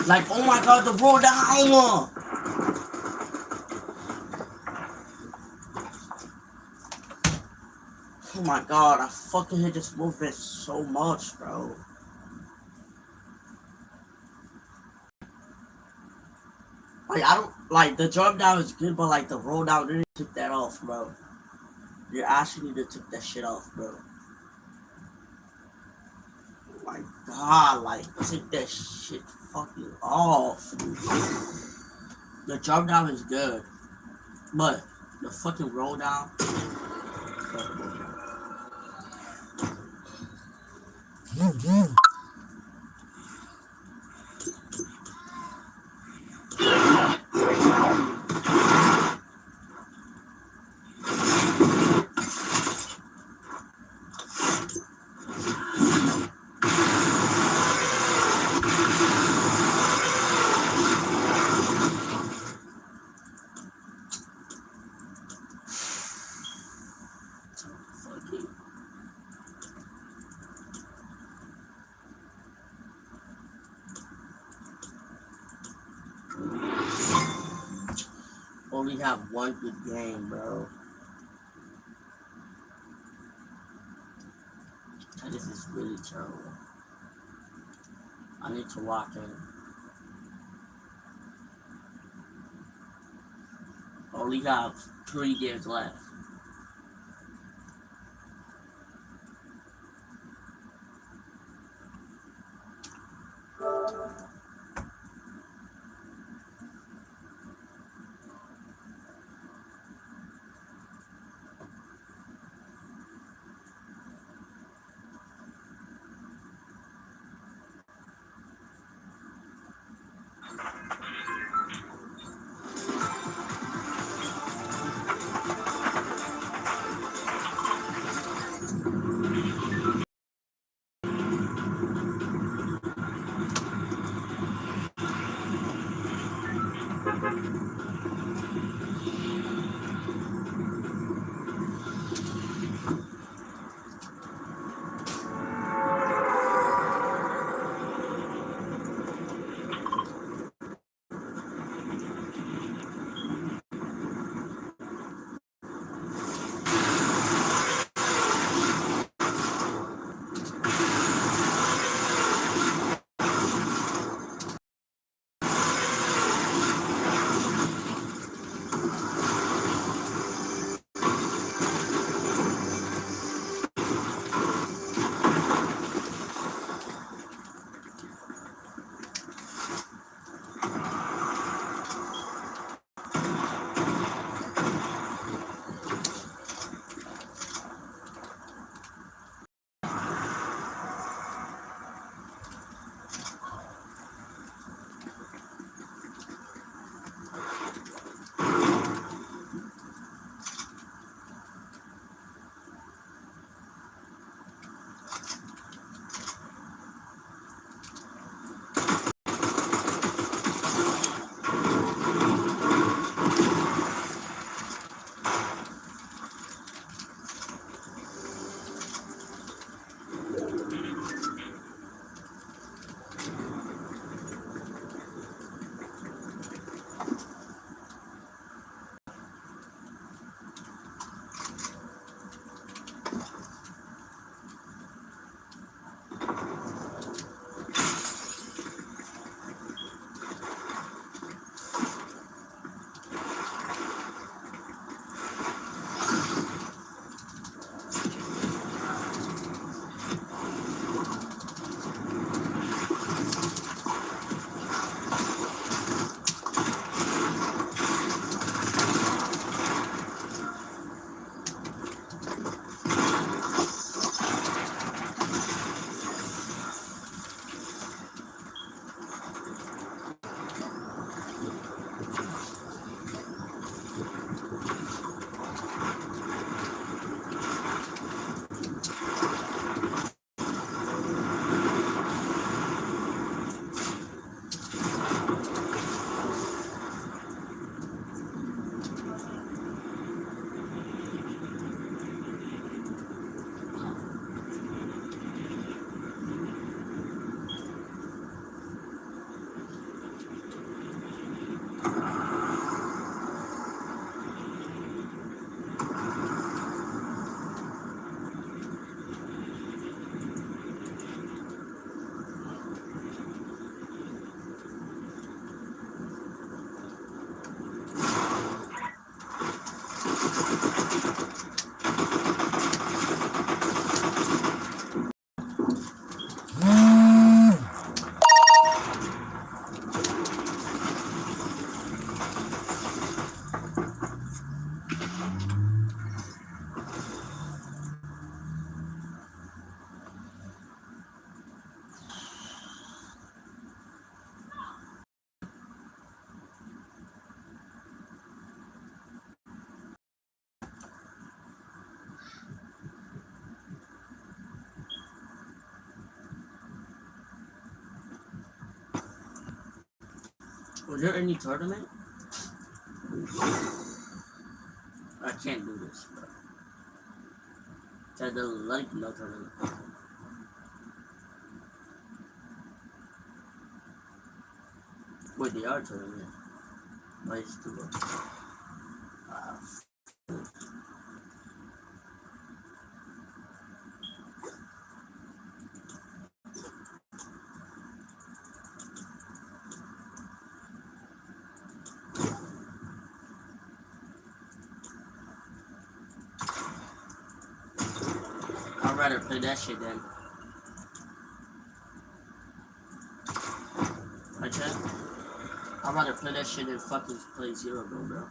Like, oh my god, the roll down! Oh my god, I fucking hate this movement so much, bro. Like, I don't, like, the jump down is good, but like, the roll down, they took that off, bro. You actually need to take that shit off, bro. Oh my god, like, take that shit fucking off. The jump down is good, but the fucking roll down. Only have one good game, bro. And this is really terrible. I need to lock in. Only have 3 games left. Was there any tournament? I can't do this, bro. That doesn't like no tournament. Wait, they are tournament. Why is it too low? I'd rather play that shit then. My chat? I'd rather play that shit than fucking play Zero Go, bro.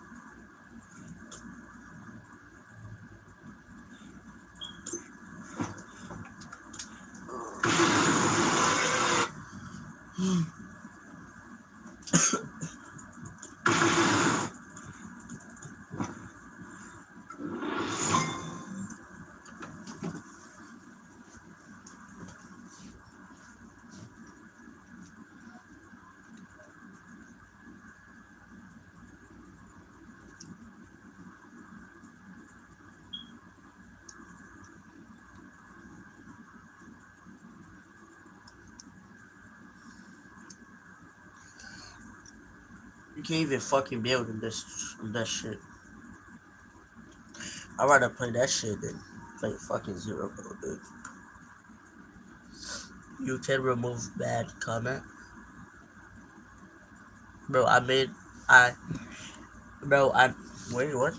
You can't even fucking build in that shit. I'd rather play that shit than play fucking Zero Go, dude. You can remove bad comment. Bro, wait, what?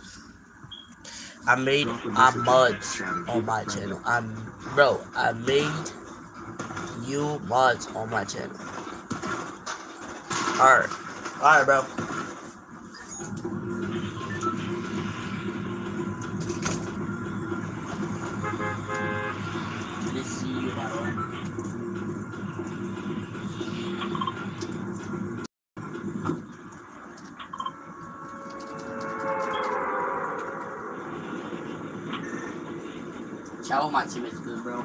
I made mods on my channel. I made new mods on my channel. Alright, bro. Let's see you that one. Chow my teammates good, bro.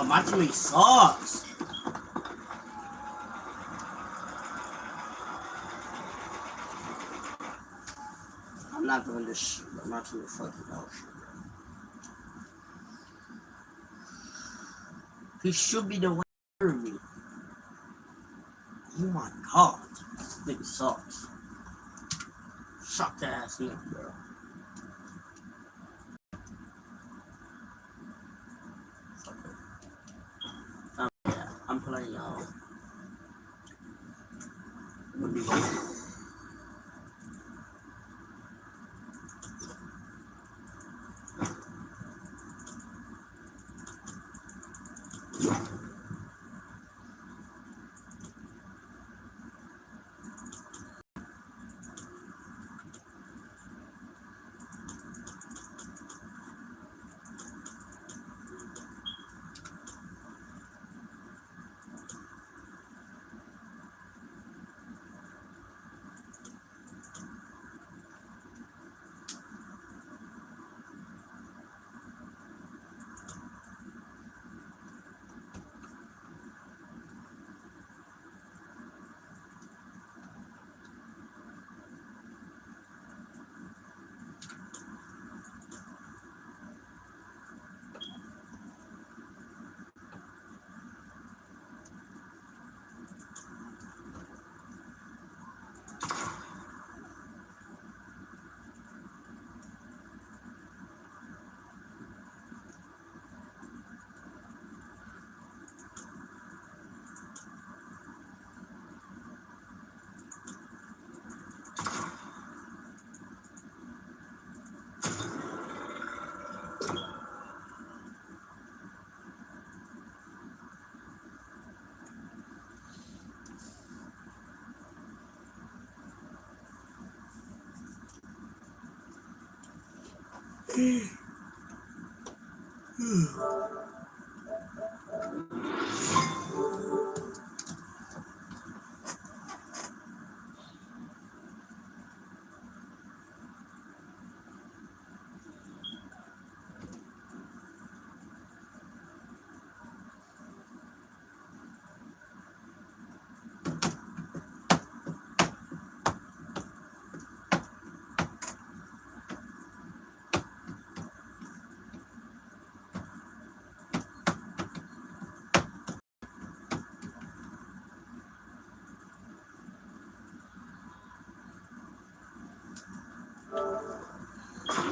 Oh, my team sucks. I'm not doing this shit. My team is fucking dog shit. He should be the winner of me. Oh my god. This thing sucks. Shut the ass in, bro. Yeah, I'm playing what do you want?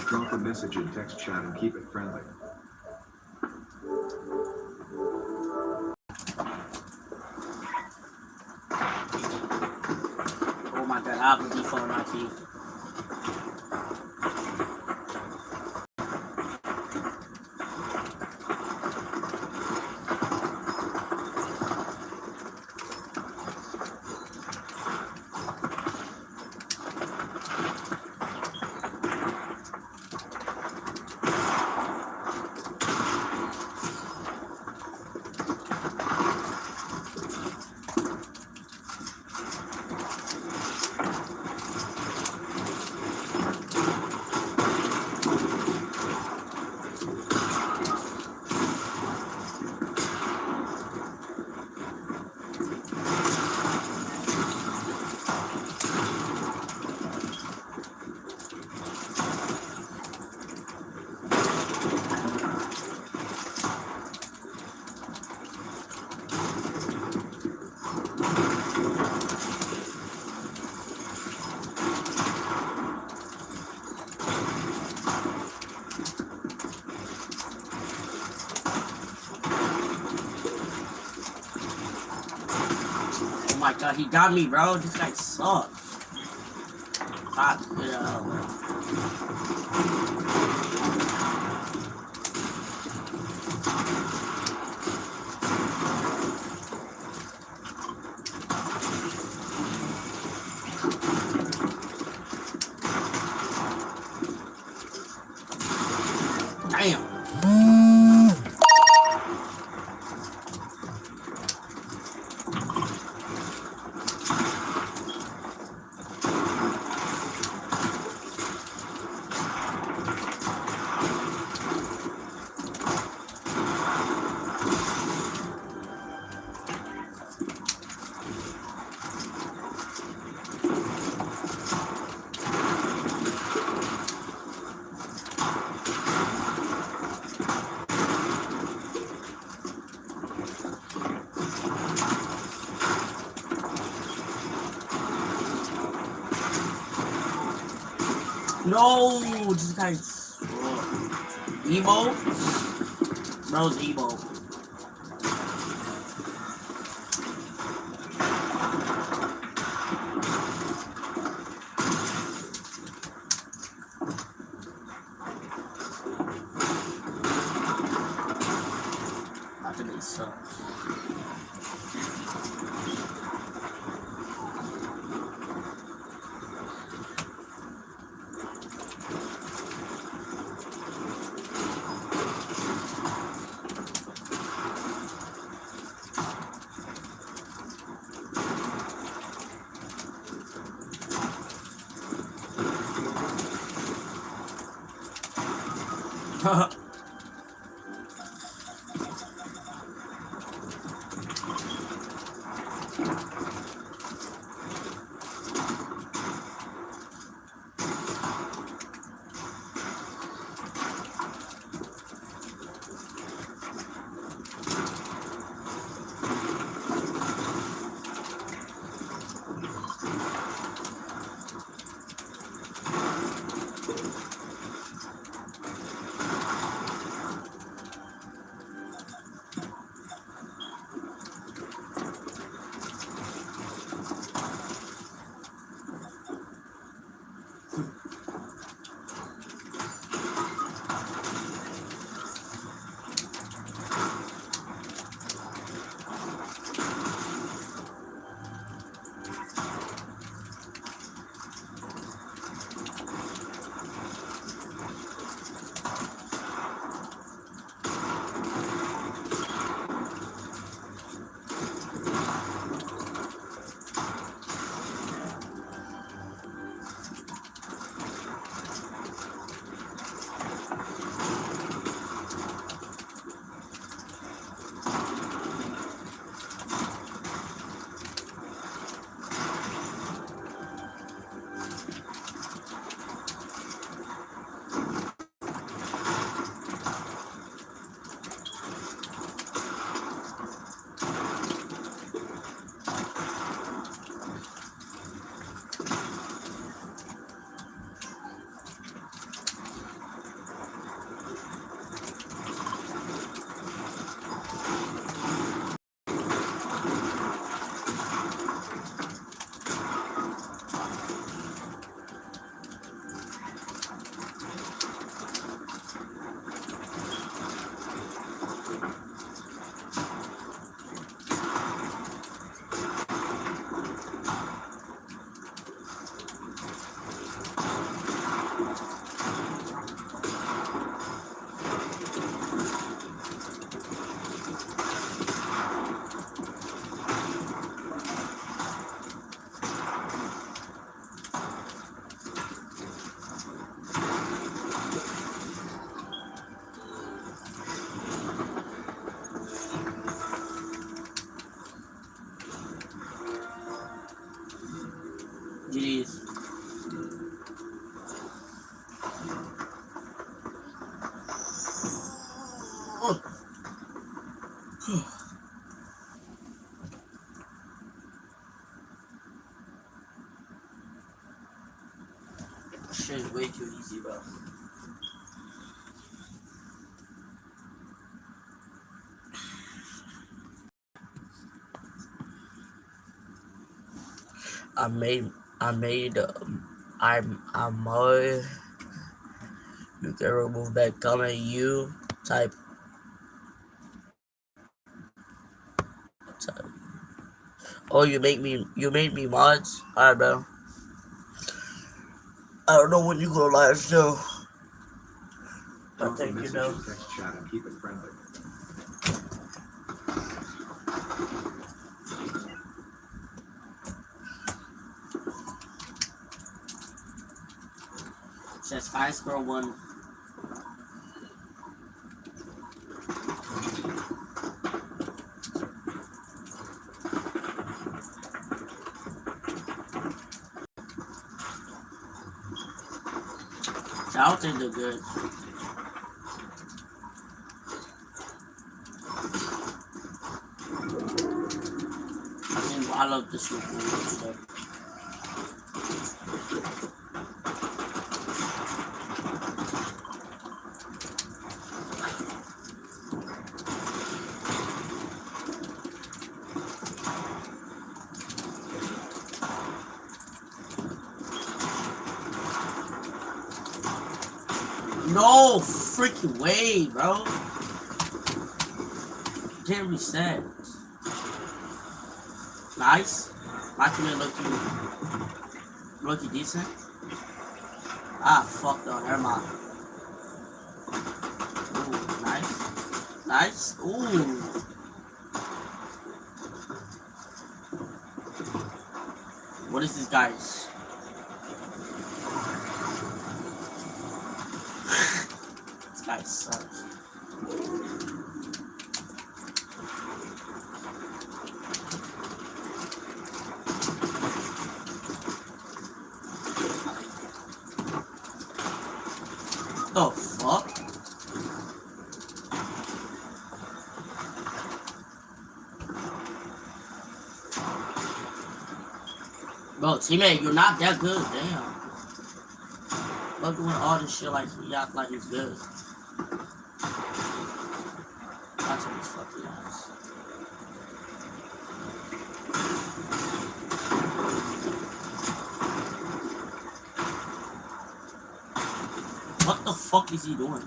Drop a message in text chat and keep it friendly. Oh my god, I have a default on my team. Oh my god, he got me, bro. This guy sucks. God, yeah. Damn. No, this guy's emo. Bro's emo. I think they suck. shit is way too easy, bro. I'm you can remove that comment you type. Oh, you made me mods? Alright, bro. I don't know when you go live, so. I think you know. Chat and keep it friendly. Says Sky Squirrel 1. I don't think they're good. I love this one. No freaking way, bro. Can't reset. Nice. My team looking decent. Ah, fuck though. Never mind. Ooh, nice. Nice. Ooh. What is this, guys? This guy sucks. The fuck? Bro, teammate, you're not that good, damn. Bro, doing all this shit like he act like he's good. That's what he's fucking ass. What the fuck is he doing?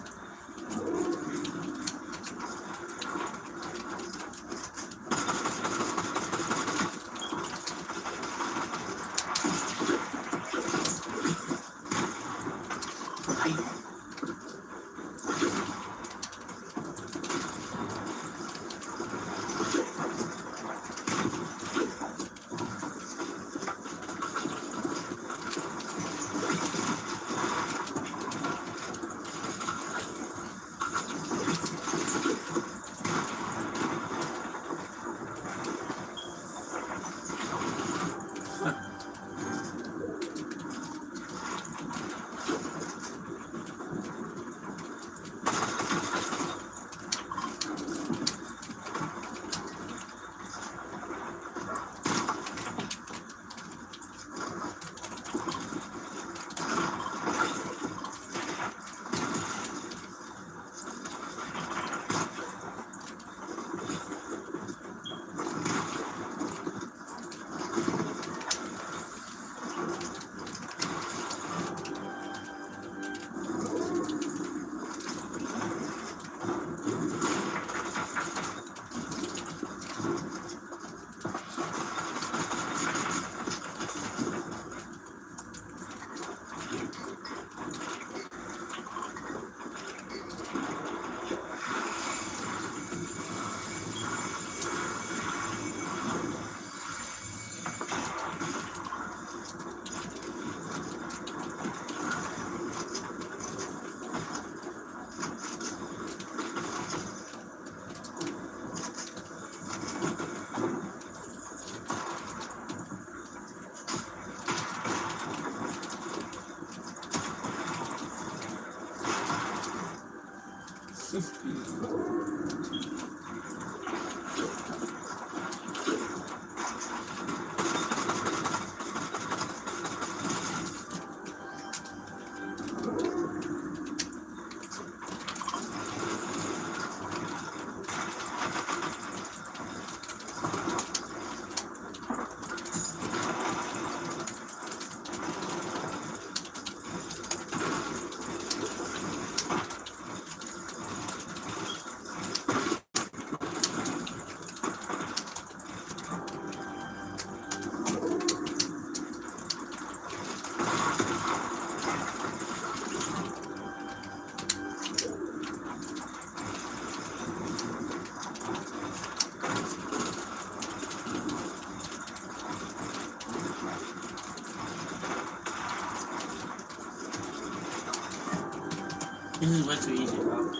This is way too easy, bro.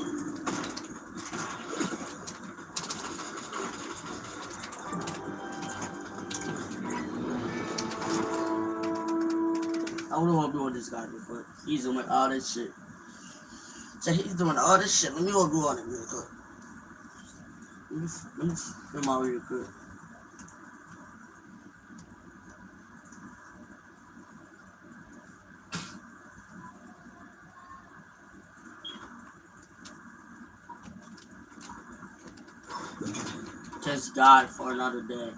I wouldn't want to be with this guy, but he's doing all this shit. So he's doing all this shit. Let me go do all it real quick. Let me film out real quick. Just God for another day.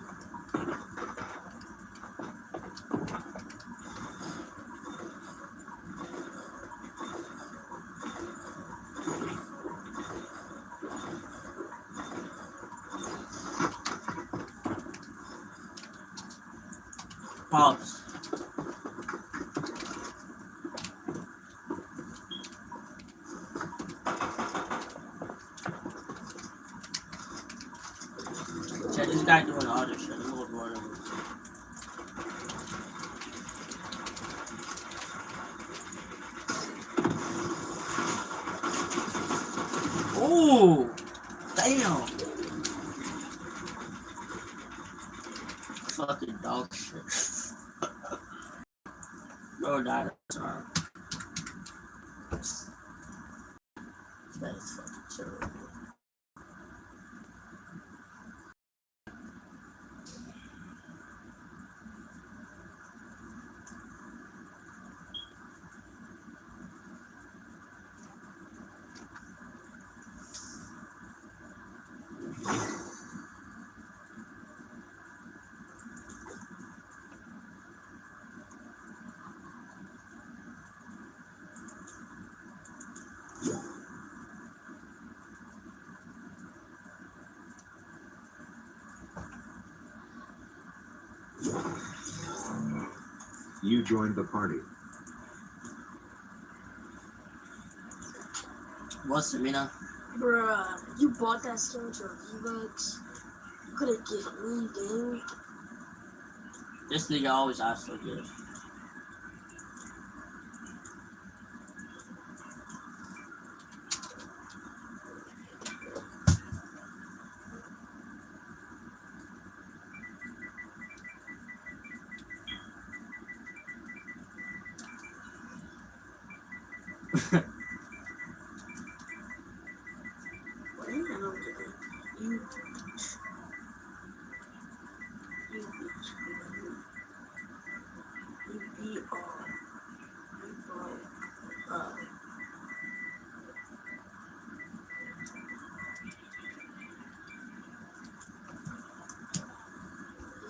Pause. Check this guy doing all this shit. I'm gonna go over. Oh, damn. Fucking dog shit. Bro died at the time. That is fucking terrible. You joined the party. What's Serena? Bruh, you bought that skin with your V-Bucks. You could have given me, dude. This nigga always asks for good.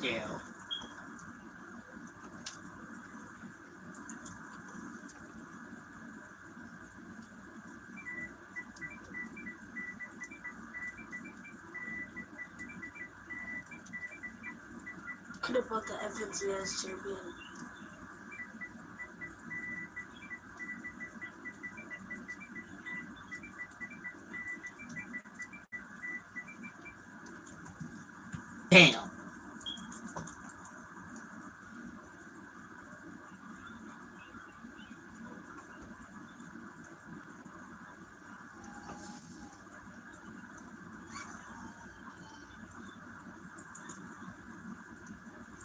Yeah. Could have bought the FNCS champion. Damn.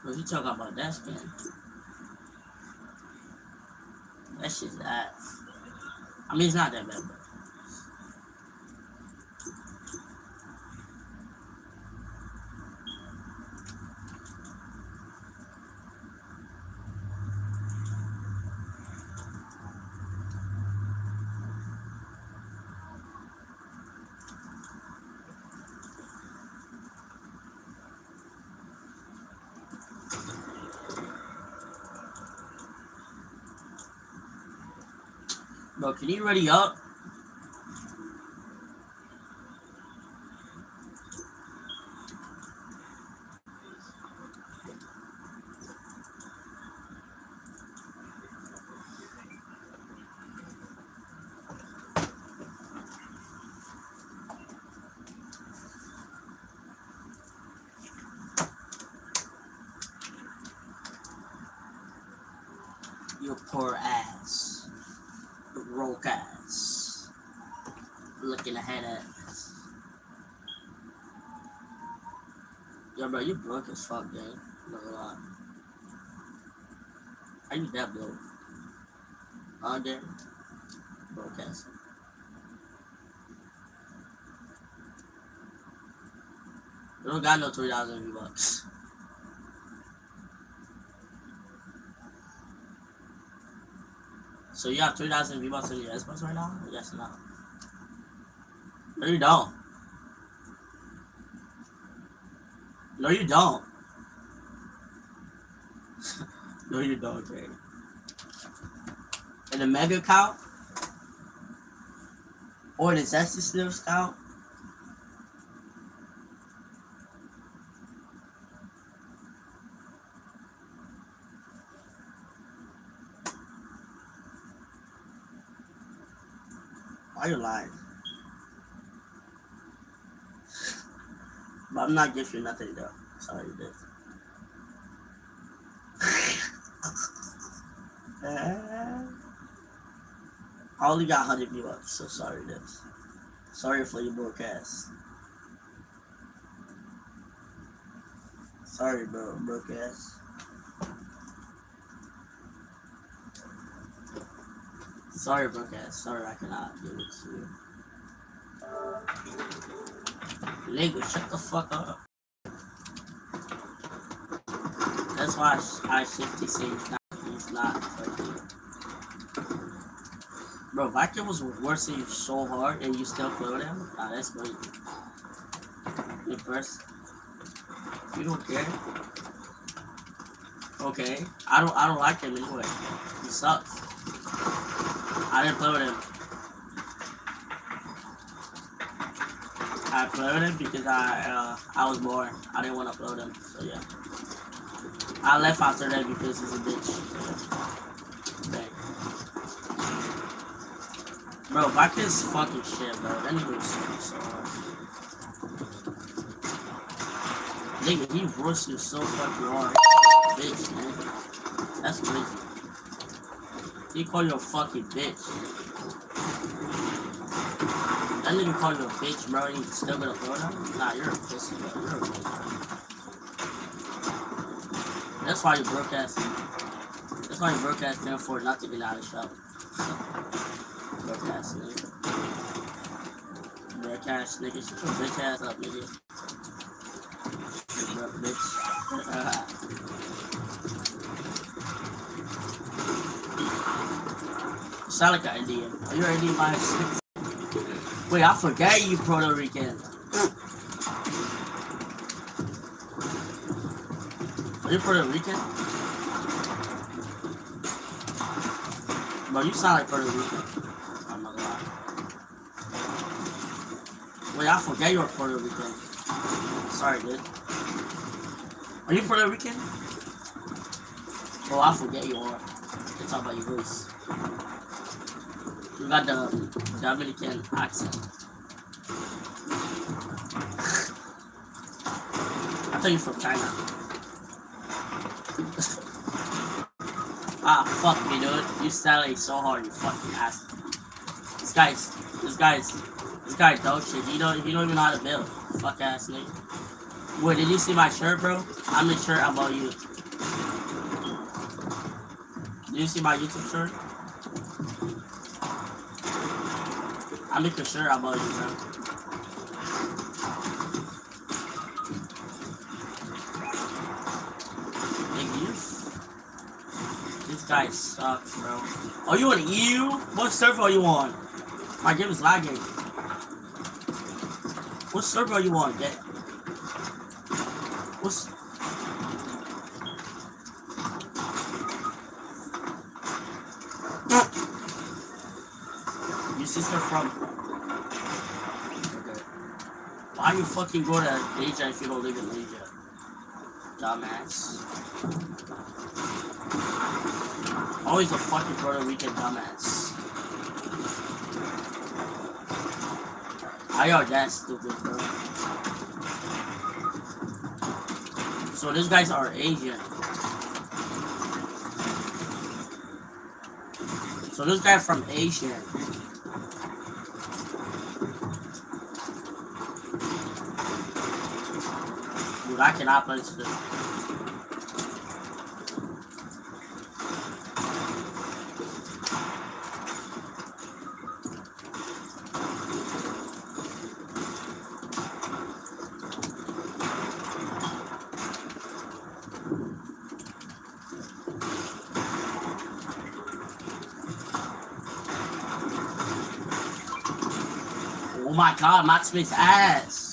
What you talking about that skin? That shit's ass. I mean, it's not that bad, but bro, can you ready up? Your poor ass. Broke ass. looking ahead at. Yo, bro, you broke as fuck, gang. No lie. How you that broke? All day? Broadcasting. You don't got no 3,000 V-Bucks. So you have 3,000 V-Bucks in your Xbox right now? Yes or no? No, you don't. No, you don't. No, you don't, Jay. And the Mega account? Or the Zesty Sniffs account? Why are you lying? But I'm not giving you nothing though. Sorry, dude. I only got 100 V-Bucks, so sorry, dude. Sorry for your broadcast. Sorry, bro, broadcast. Sorry, broadcast. Sorry, I cannot give it to you. Nigga, shut the fuck up. That's why I shift these things. He's not fucking. Bro, Viking was worse than you so hard and you still play with him? Nah, that's crazy. You first. You don't care? Okay. I don't like him anyway. He sucks. I didn't play with him. I played with him because I was bored. I didn't want to play with him, so yeah. I left after that because he's a bitch. Okay. Bro, Viking's fucking shit, bro. That nigga was so hard. Nigga, he roasted you so fucking hard. Bitch, man. That's crazy. He called you a fucking bitch. That nigga called you a bitch, bro, and you still gonna throw him? Nah, you're a pussy, bro. You're a bitch. That's why you broadcasting. That's why you broadcasting for not to get out of the show. Broadcast, nigga. Broadcast, nigga. Shut your bitch ass up, nigga. Shut up, bitch. You sound like an Indian. Are you an Indian by accident? Wait, I forgot you Puerto Rican. Are you Puerto Rican? Bro, you sound like Puerto Rican. I'm not gonna lie. Wait, I forget you're Puerto Rican. Sorry, dude. Are you Puerto Rican? Oh, I forget you are. Let's talk about your voice. You got the Dominican accent. I thought you're from China. Ah, fuck me, dude. You salary so hard, you fucking ass. This guy dog shit. He don't even know how to build. Fuck ass nigga. Wait, did you see my shirt, bro? I'm the shirt about you. Did you see my YouTube shirt? I make a shirt about you, bro. This guy sucks, bro. Are you on EU? What server are you on? My game is lagging. What server are you on? Get. What's... Your sister from... Okay. Why you fucking go to Asia if you don't live in Asia? Dumbass. Always a fucking Puerto Rican dumbass. How y'all that stupid, bro? So these guys are Asian. So this guy from Asia. Dude, I cannot play this. Oh my god, Matt Smith's ass.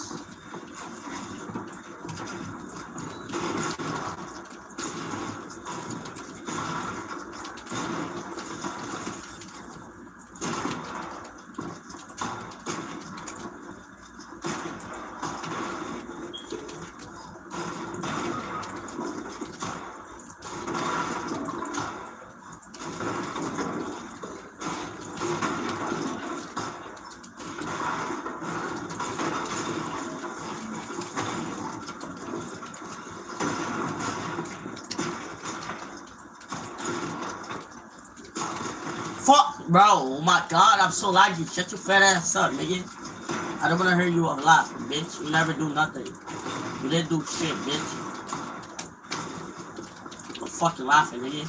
Fuck, bro. Oh my god, I'm so laggy. Shut your fat ass up, nigga. I don't wanna hear you laugh, bitch. You never do nothing. You didn't do shit, bitch. I'm fucking laughing, nigga.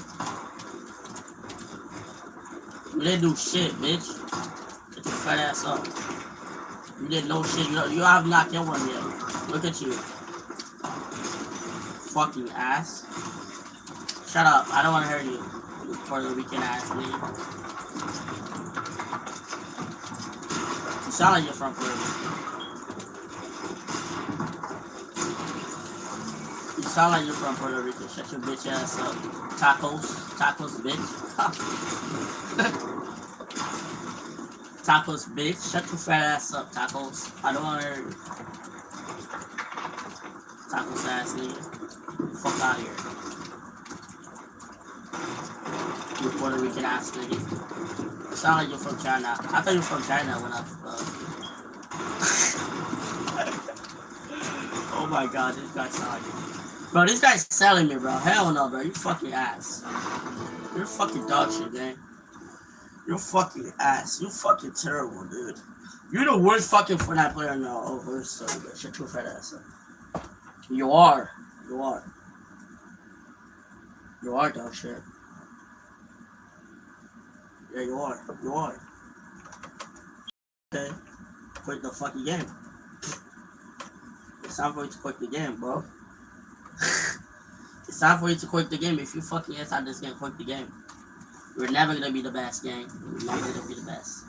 You didn't do shit, bitch. Shut your fat ass up. You did no shit. You have not killed one yet. Look at you. Fucking ass. Shut up. I don't wanna hear you. You Puerto Rican ass, nigga. You sound like you're from Puerto Rico. You sound like you're from Puerto Rico. Shut your bitch ass up. Tacos, bitch. Tacos, bitch. Shut your fat ass up, tacos. I don't want to hear you. Tacos ass nigga. Fuck out of here. You Puerto Rican ass nigga. You sound like you're from China. I thought you were from China when I Oh my god, this guy sound like Bro, this guy's selling me, bro. Hell no, bro. You fucking ass. You're fucking dog shit, man. You're fucking ass. You fucking terrible, dude. You're the worst fucking Fortnite player in the whole story, bro. Shut your fat ass up. You are. You are. You are dog shit. Yeah, you are. You are. Okay. Quit the fucking game. It's time for you to quit the game, bro. It's time for you to quit the game. If you fucking inside this game, quit the game. You're never gonna be the best, gang. You're never gonna be the best.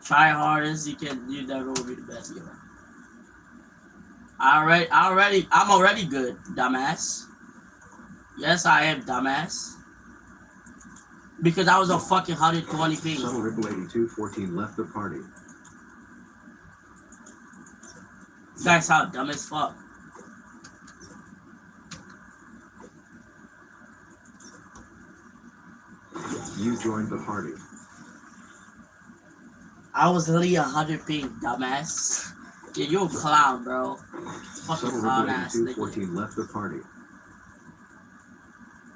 Try hard as you can, you never will be the best, yo. I'm already good, dumbass. Yes, I am, dumbass. Because I was a fucking 120 ping. Subtle Ripple 8214 left the party. This guy sound dumb as fuck. You joined the party. I was literally 100 ping, dumbass. Yeah, you a clown, bro. Fucking Subtle clown Ripple ass nigga. 8214 left the party.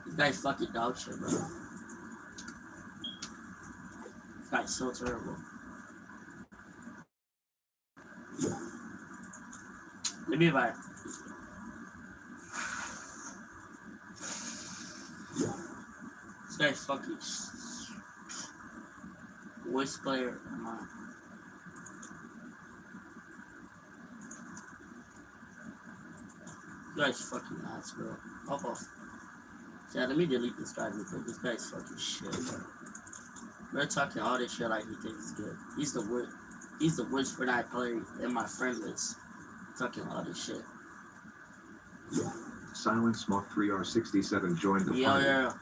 This guy's fucking dog shit, bro. This guy's so terrible. Let me buy it. This guy's fucking worst player. Come on. This guy's fucking nuts, bro. Hop off. Yeah, let me delete this guy because this guy's fucking shit, bro. We're talking all this shit like he thinks he's good. He's the worst. He's the worst Fortnite player in my friend list. Talking all this shit. Silent Smoke 3R67 joined the party. Yeah.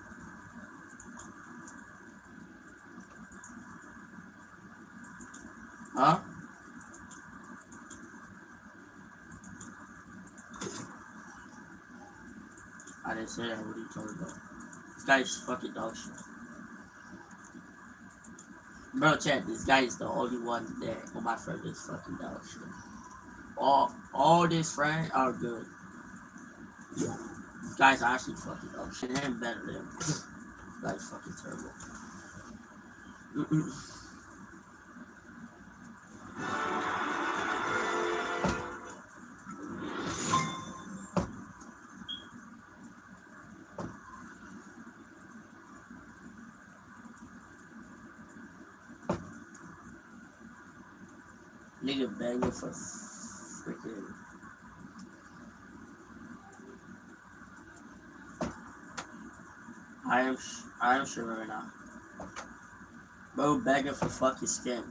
Huh? I didn't say that. What are you talking about? This guy's fucking dog shit. Bro, chat, this guy is the only one there on my friend is fucking dog shit. All these friends are good. This guy's actually fucking dog shit. And better than him. This guy's fucking terrible. Nigga begging for freaking. I am sure right now. Bro, begging for fucking skin.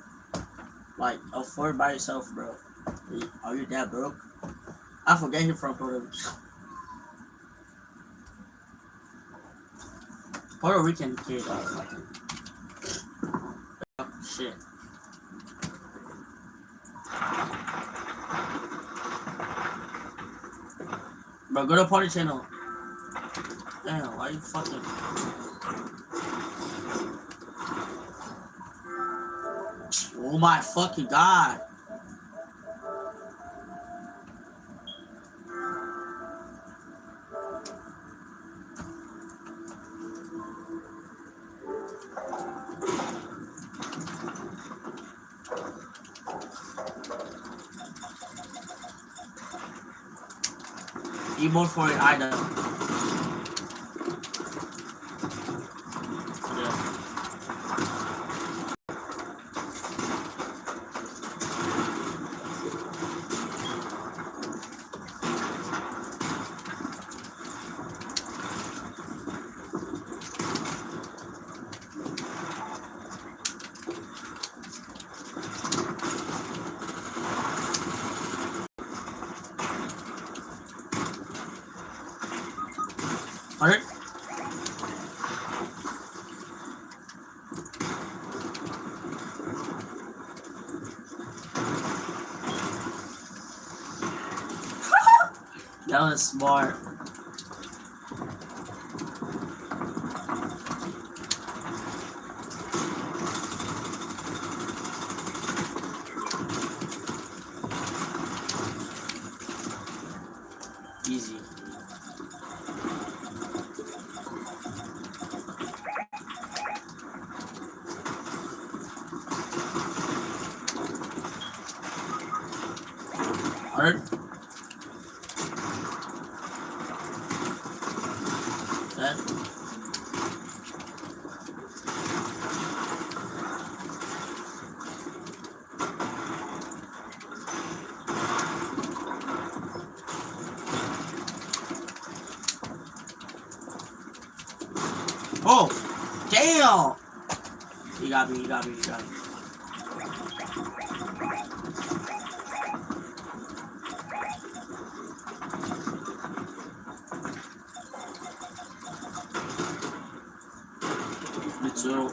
Like, afford by yourself, bro. Are you that broke? I forget you're from Puerto Rico. Puerto Rican kid, fucking. Shit. Bro, go to party channel. Damn, why you fucking... Oh my fucking god. Emote for an item. Alright. That was smart. Easy. Alright. That. Oh, damn! You got me, you got me, you got me.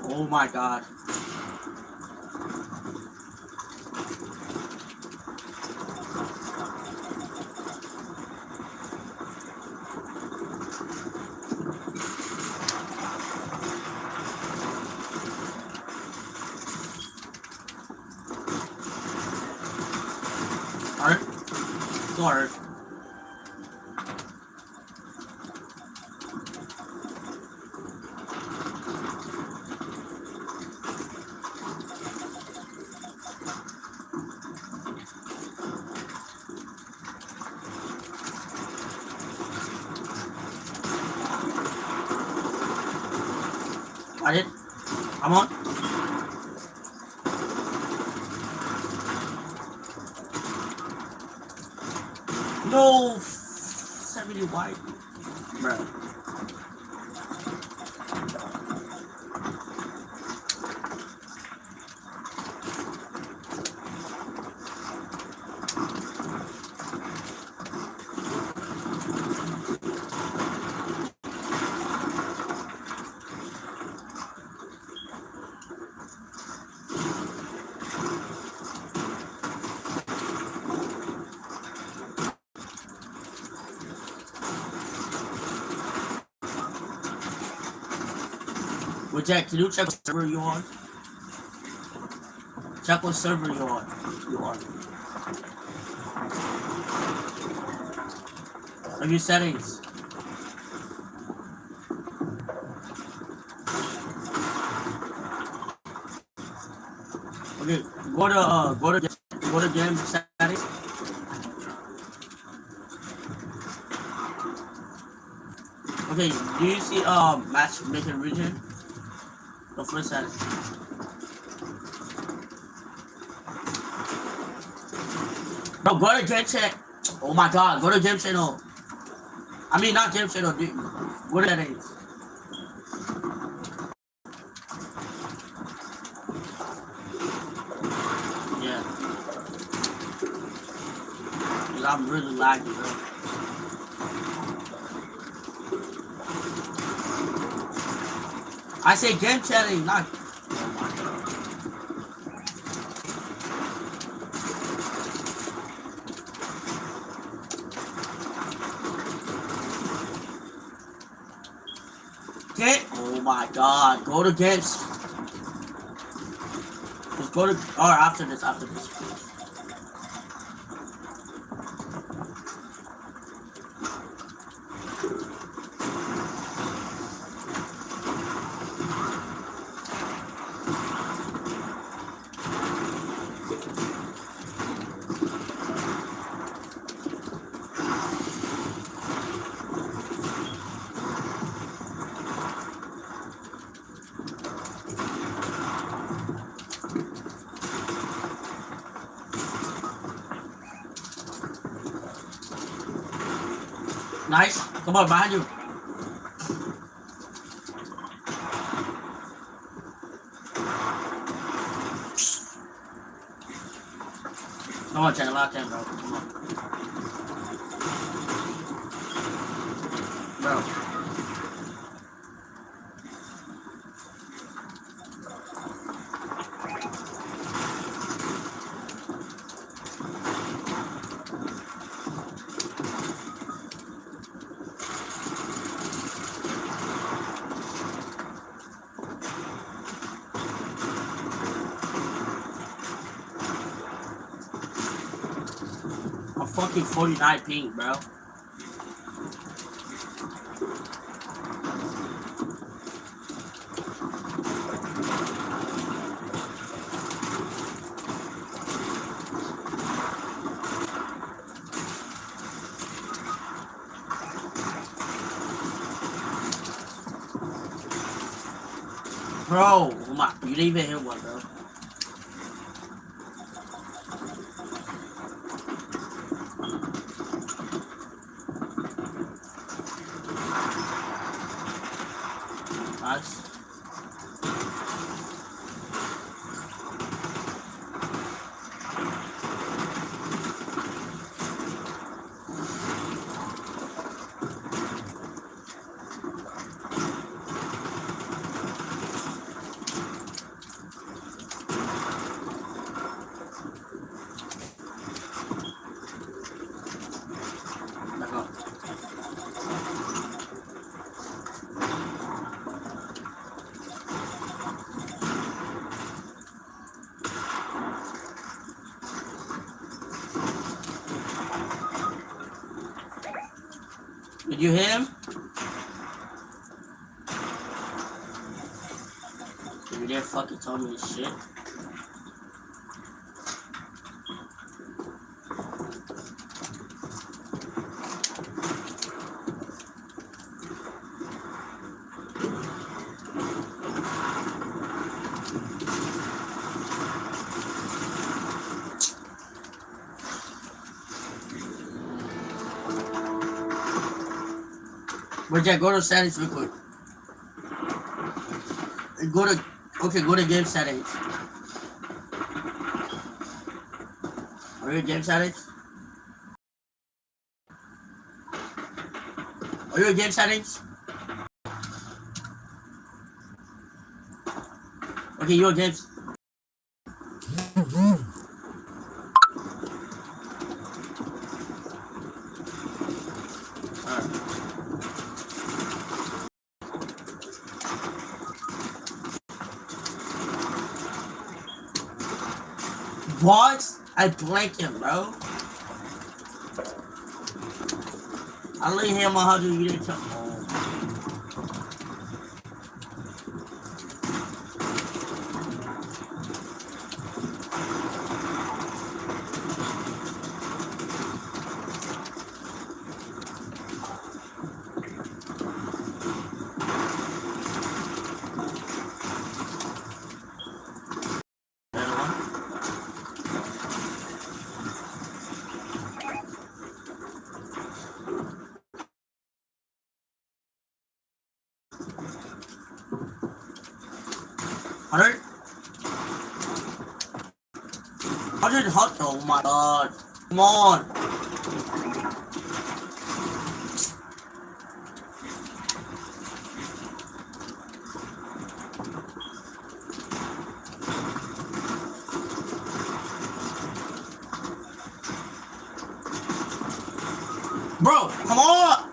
Oh my god. Alright. Go alright. I did. I'm on. No, 70 white, bro. Well, Jack, can you check what server you on? Check what server you on. Of your settings. Okay, go to game settings. Okay, do you see matchmaking region? The first setting. Bro, go to game chat. Oh my god, go to game channel. I mean, not game channel, dude. What are settings? Yeah. Cause I'm really lagging, bro. I say game chatting, not. Oh my god, go to games. Just go to, or after this. Nice. Come on, behind you. Come on, check it out, bro. Come on. Bro. Fucking 49 ping, bro. Bro, oh my, you didn't even hit one, bro. Nice. Did you hit him? You didn't fucking tell me this shit. Wait, Jack, go to settings real quick. Go to game settings. Are you in game settings? Are you in game settings? Okay, you're in games. What? I blanked him, bro. I leave him 100, you didn't tell me. 100? 100 hot. Oh my god. Come on. Bro, come on!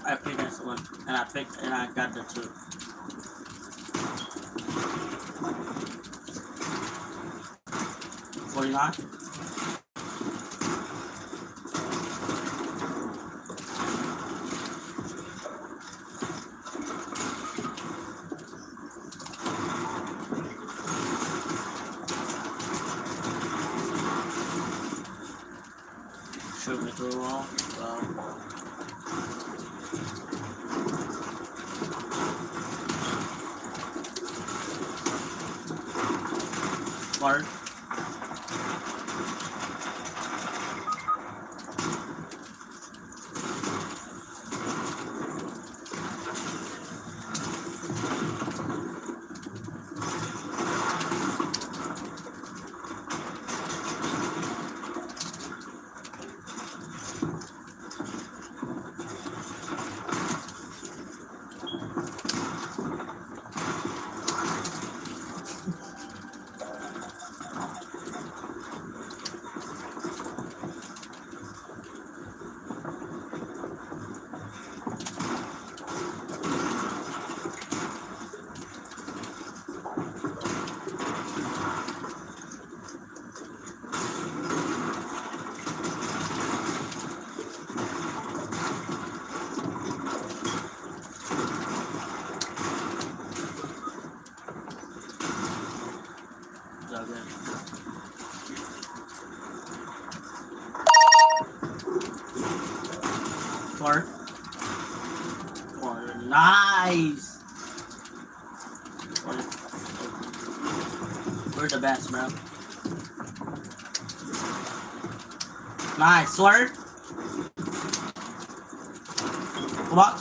I picked this one, and I got the 2. $49. Should we do all? Word. Clark. Nice. We're the best, bro. Nice, swerve. Come on.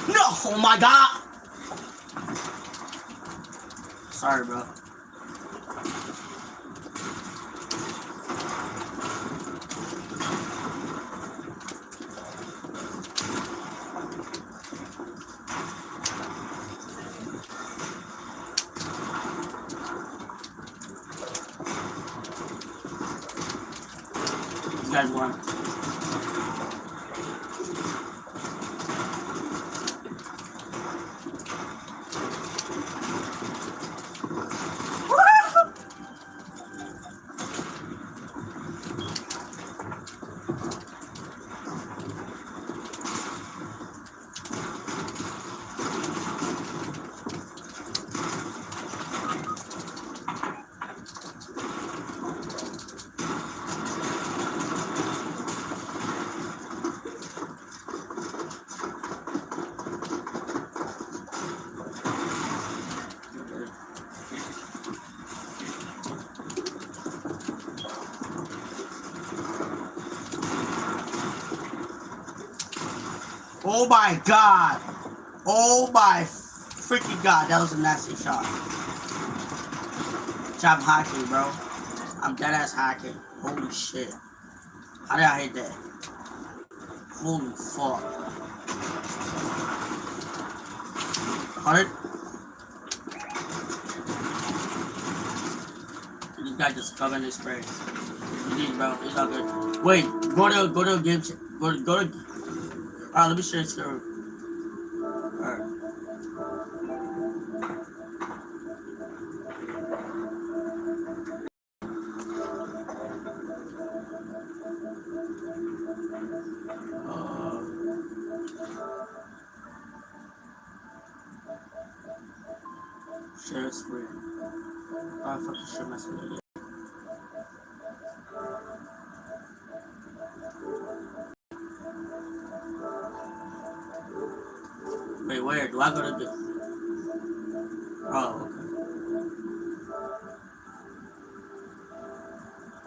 No! Oh my god! Sorry, bro. You guys won. Oh my god. Oh my freaking god. That was a nasty shot. I'm hacking, bro. I'm dead ass hacking. Holy shit. How did I hit that? Holy fuck. 100? This guy just covering his spray. Indeed, bro. It's all good. Wait, go to game chat. Go to. Alright, let me share screen. Alright. Share screen. Oh, I fucking share my screen. Wait, where? Do I go to the... Oh, okay.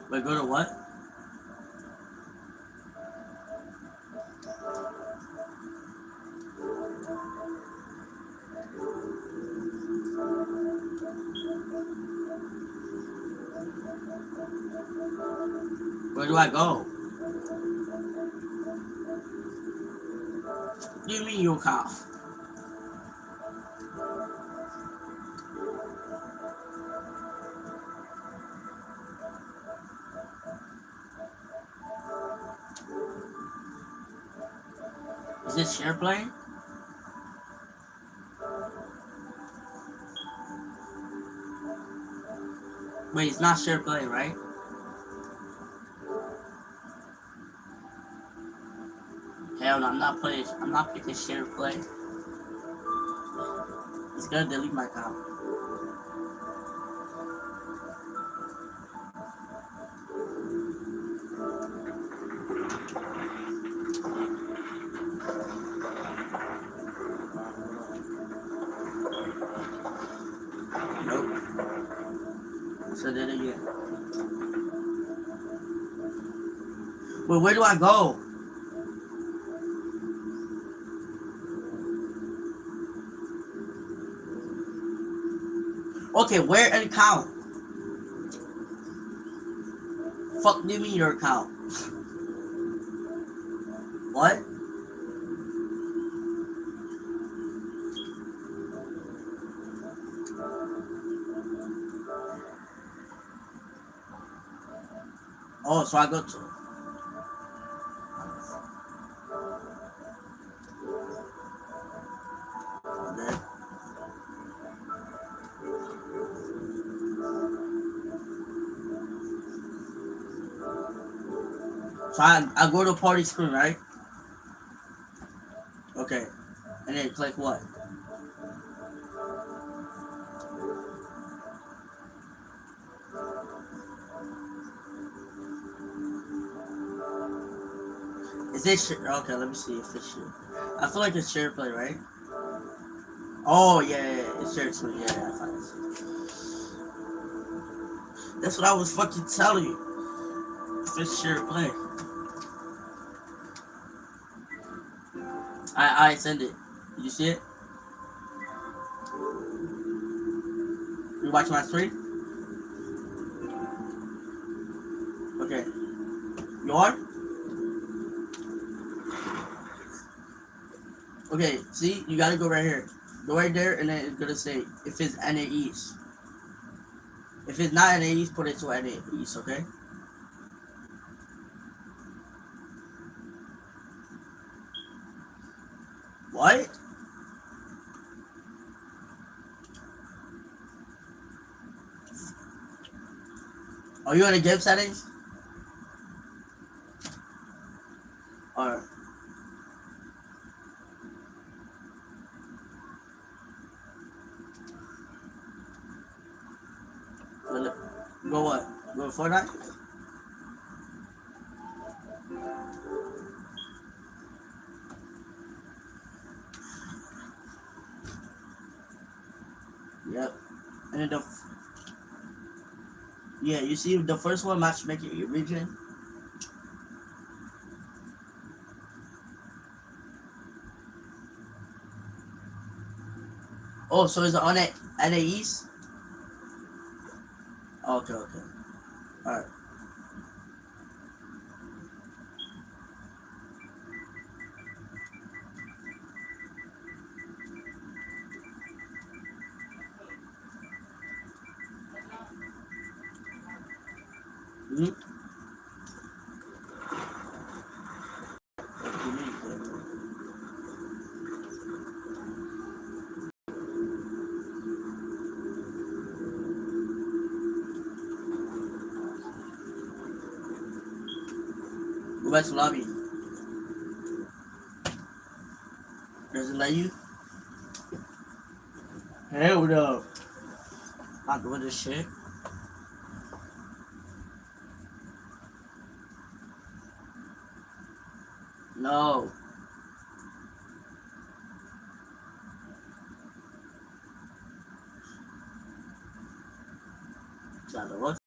Wait, go to what? Where do I go? What do you mean you cough? Is this share play? Wait, it's not share play, right? Hell no, I'm not playing. I'm not picking share play. It's gonna delete my account. Nope. So did it again. Well, where do I go? Okay, where an account? Fuck do you mean your account? What? Oh, so I go to... Okay. So I go to party screen, right? Okay. And then click what? Is this okay? Let me see if it's share. I feel like it's share play, right? Oh yeah, it's share screen. Yeah, I find it. That's what I was fucking telling you. If it's share play. I send it. Did you see it? You watch my screen? Okay. You on? Okay, see? You gotta go right here. Go right there and then it's gonna say if it's NAEs. If it's not NAEs, put it to NAEs, okay? What? Are you in the game settings? Or go what? Go Fortnite? Yep. And then yeah, you see the first one matchmaking your region. Oh, so is it on at the East? Okay. Alright. Mm-hmm. Go back to lobby. Does it let you? Hell no. Not doing this shit. No. Is that the what?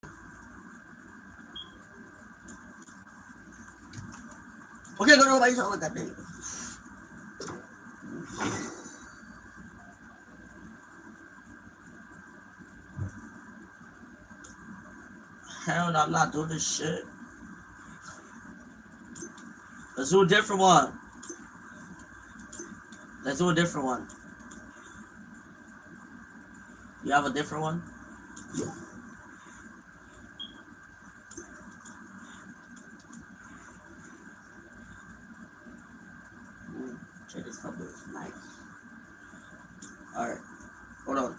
Okay, go to nobody's talking about that thing. Hell no, I'm not doing this shit. Let's do a different one. Let's do a different one. You have a different one? Check this out, it's nice. Alright, hold on.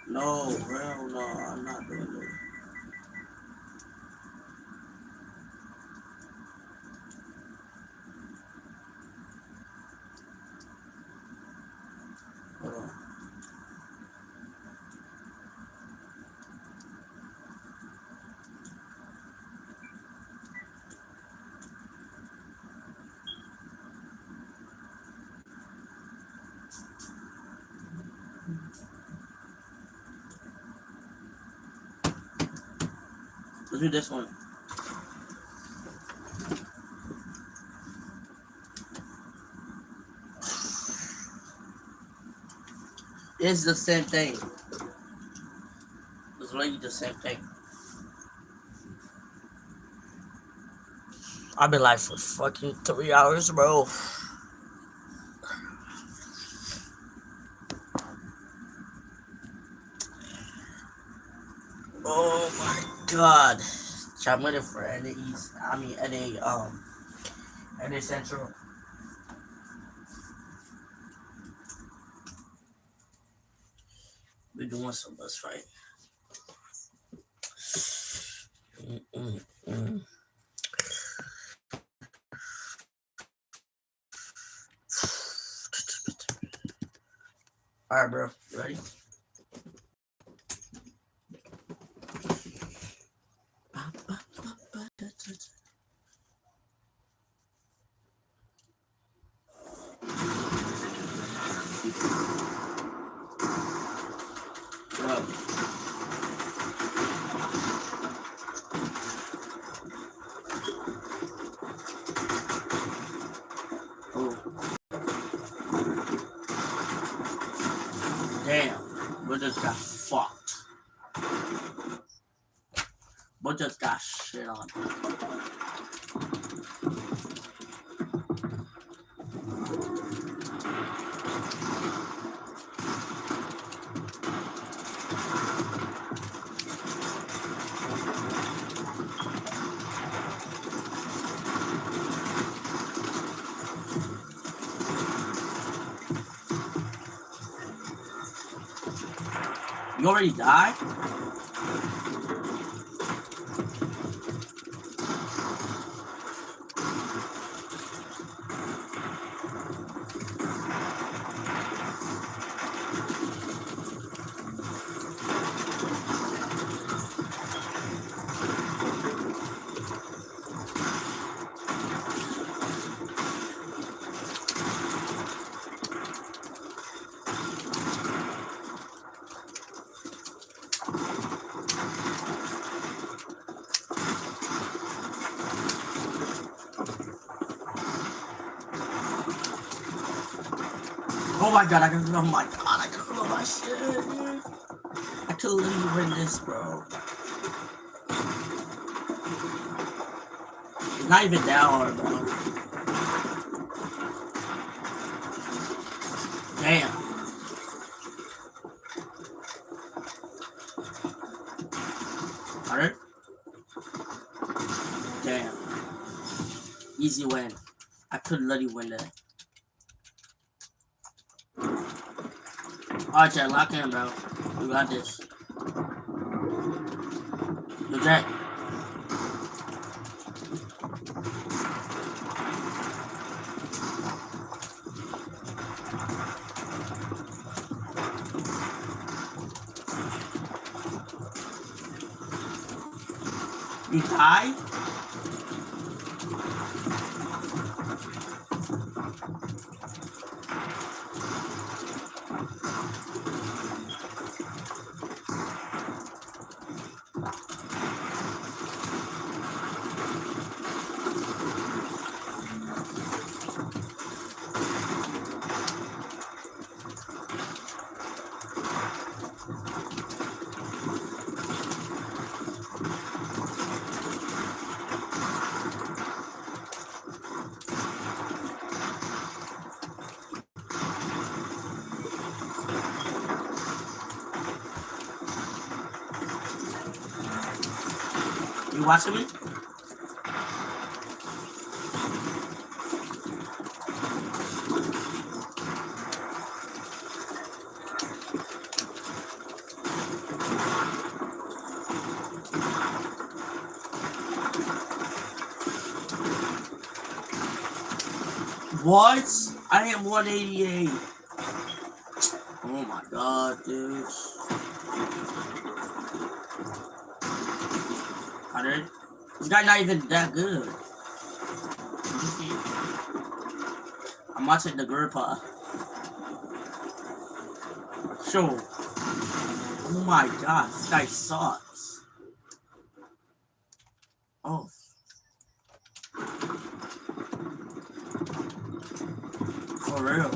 No, hell no, I'm not doing it. Hold on. Let's do this one. It's the same thing. It's literally the same thing. I've been live for fucking 3 hours, bro. Oh my god. I'm waiting for NA East. I mean NA Central. We're doing some bus fight. Alright, bro. You ready? Damn, we just got fucked. We just got shit on. You already died? Oh my god, I gotta remember my shit, dude. I could literally win this, bro. It's not even that hard, bro. Damn. Alright. Damn. Easy win. I could literally win that. Alright, Jack, lock in, bro. We got this. Yo, Jack. You die? You watching me? What? I am 188. Oh my god, dude. 100. This guy not even that good. I'm watching the grandpa. Sure. Oh my god, this guy sucks. Oh. For real.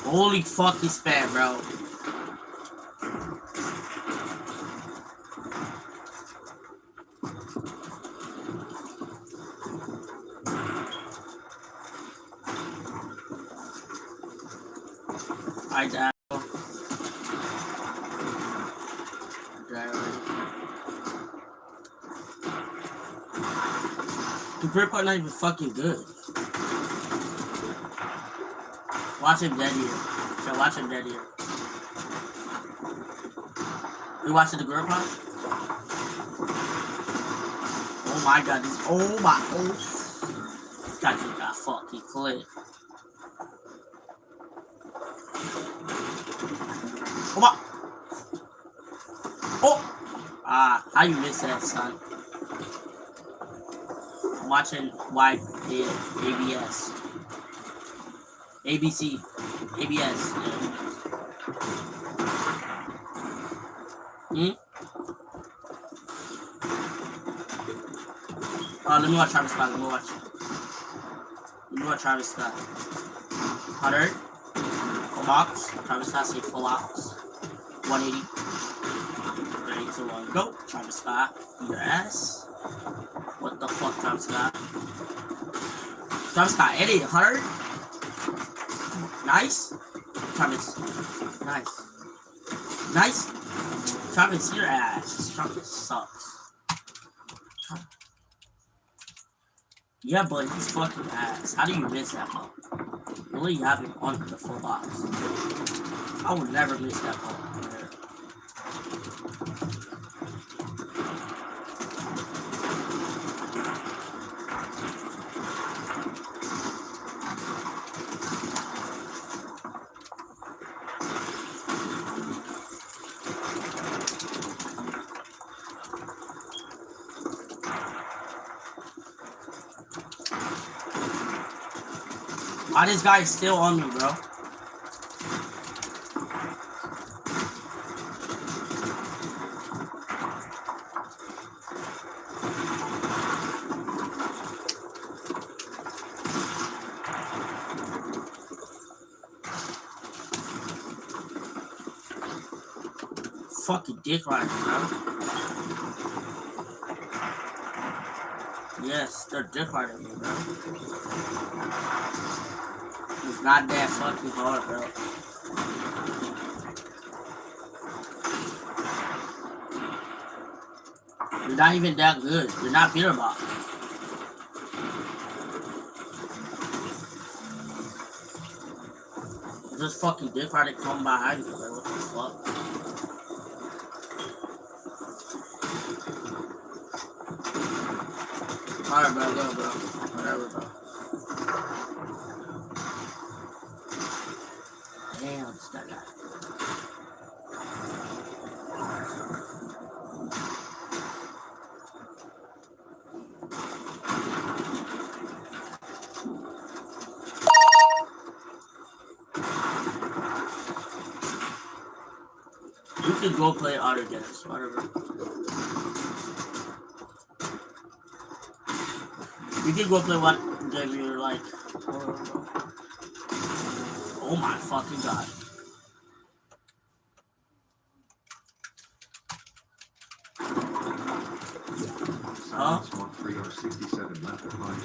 Holy fuck, he's bad, bro. I died. The grip are not even fucking good. Watch him dead here. So watch him dead here. You watching the girl pop? Oh my god, this this guy just got fucking clipped. Oh my how you miss that, son? I'm watching ABS. ABC. ABS. Let me watch Travis Scott. Let me watch Travis Scott. 100. Full box. Travis Scott say full box. 180. 3, 2, 1, go. Travis Scott. Your ass. What the fuck, Travis Scott? Travis Scott, idiot. 100. Nice. Travis. Nice. Nice. Travis, your ass. Travis sucks. Yeah, but he's fucking ass. How do you miss that ball? Really, you have him on the full box. I would never miss that ball. Why this guy is still on me, bro? Fucking dick riding, bro. Yes, they're dick riding me, bro. It's not that fucking hard, bro. You're not even that good. You're not Peter Box. Just fucking dick riding come behind you, bro. What the fuck? Alright, bro, go, bro. Whatever, bro. Damn, this guy got it. You can go play auto games, whatever. You can go play what game you're like. Oh my fucking god. Silence Mark 3R67 left the party.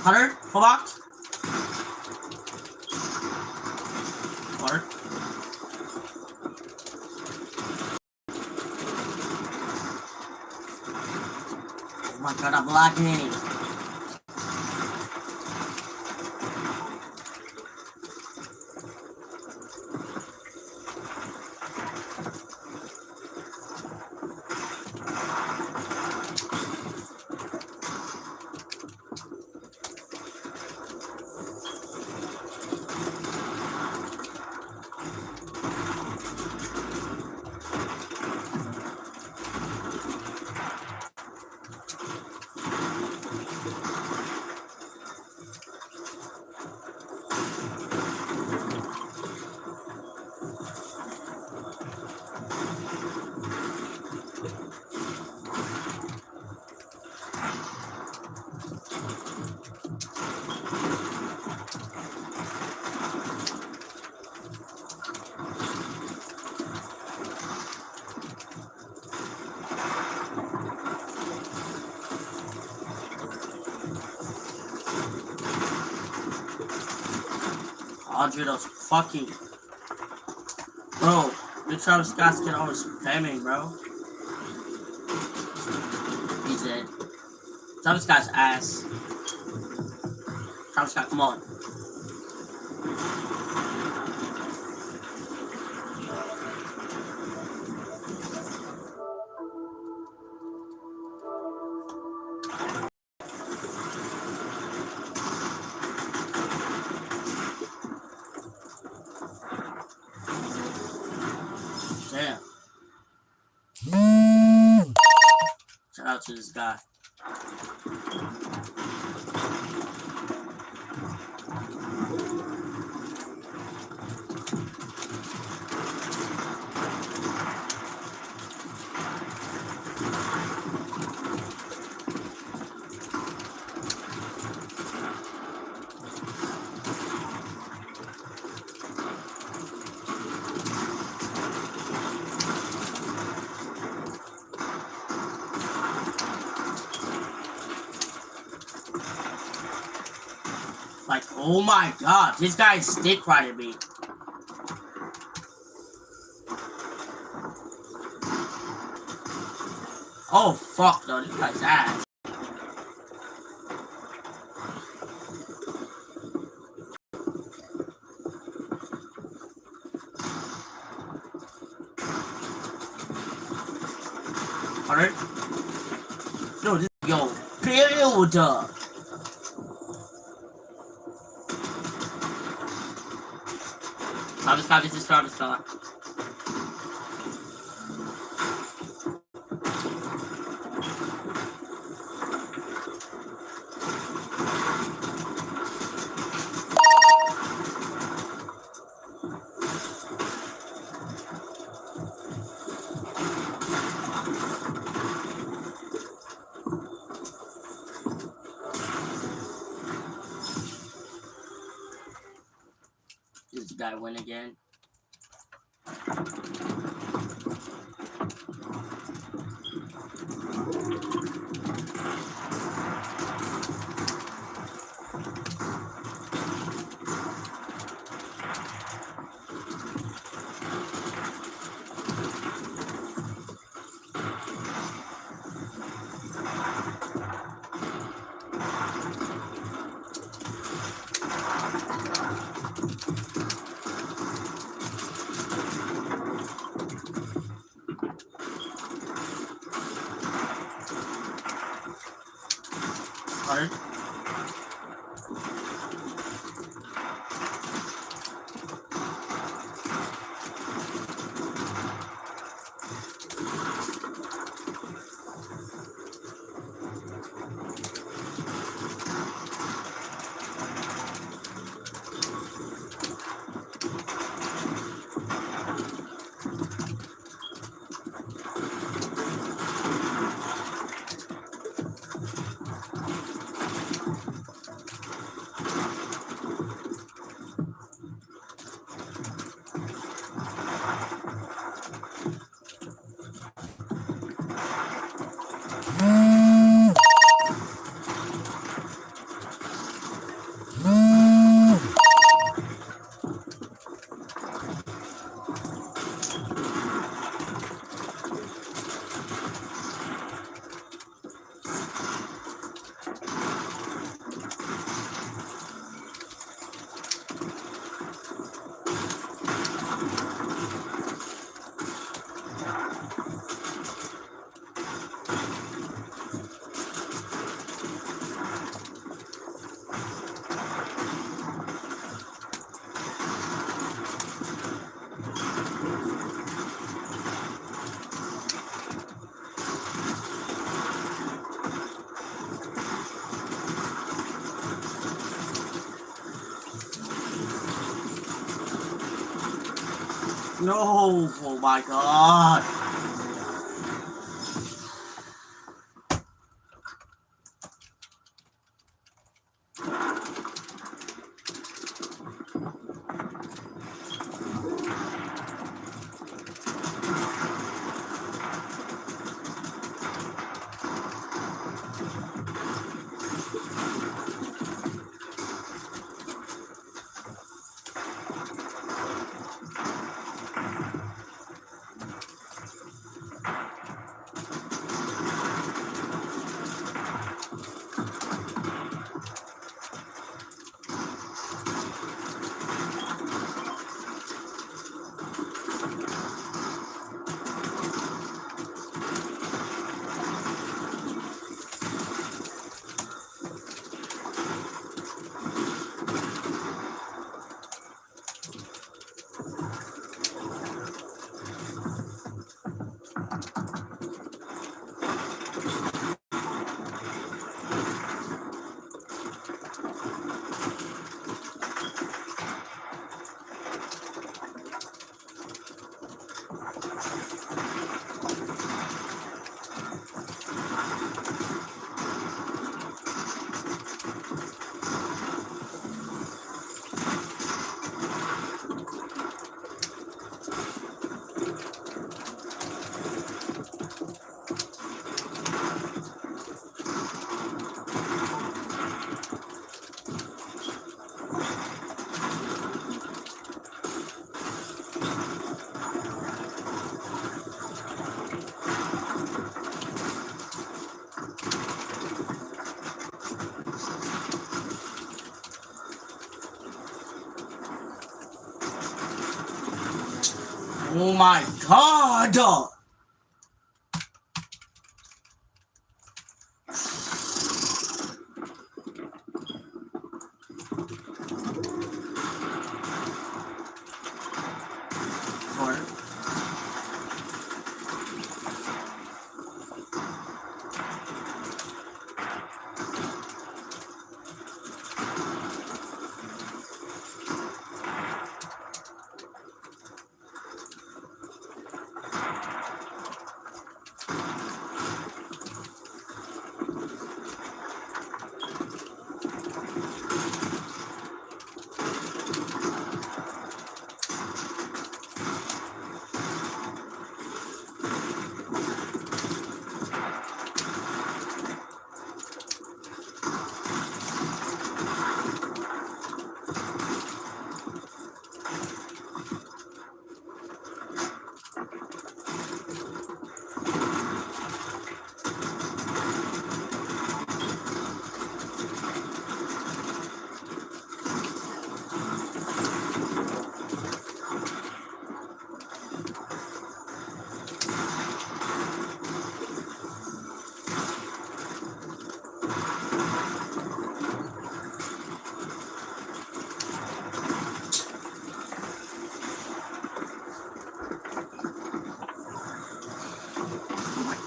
Hunter, pull box. Hunter. Oh my god, I'm blocking. Andre, those fucking... Bro, the Travis Scott's can always spamming, bro. He's dead. Travis Scott's ass. Travis Scott, come on. Damn. Shout out to this guy. Like, oh my god, this guy's stick riding me. Oh fuck no, this guy's ass. Alright? No, this yo, build up. Travis. This guy win again. Alright. No, oh my god. Oh my god!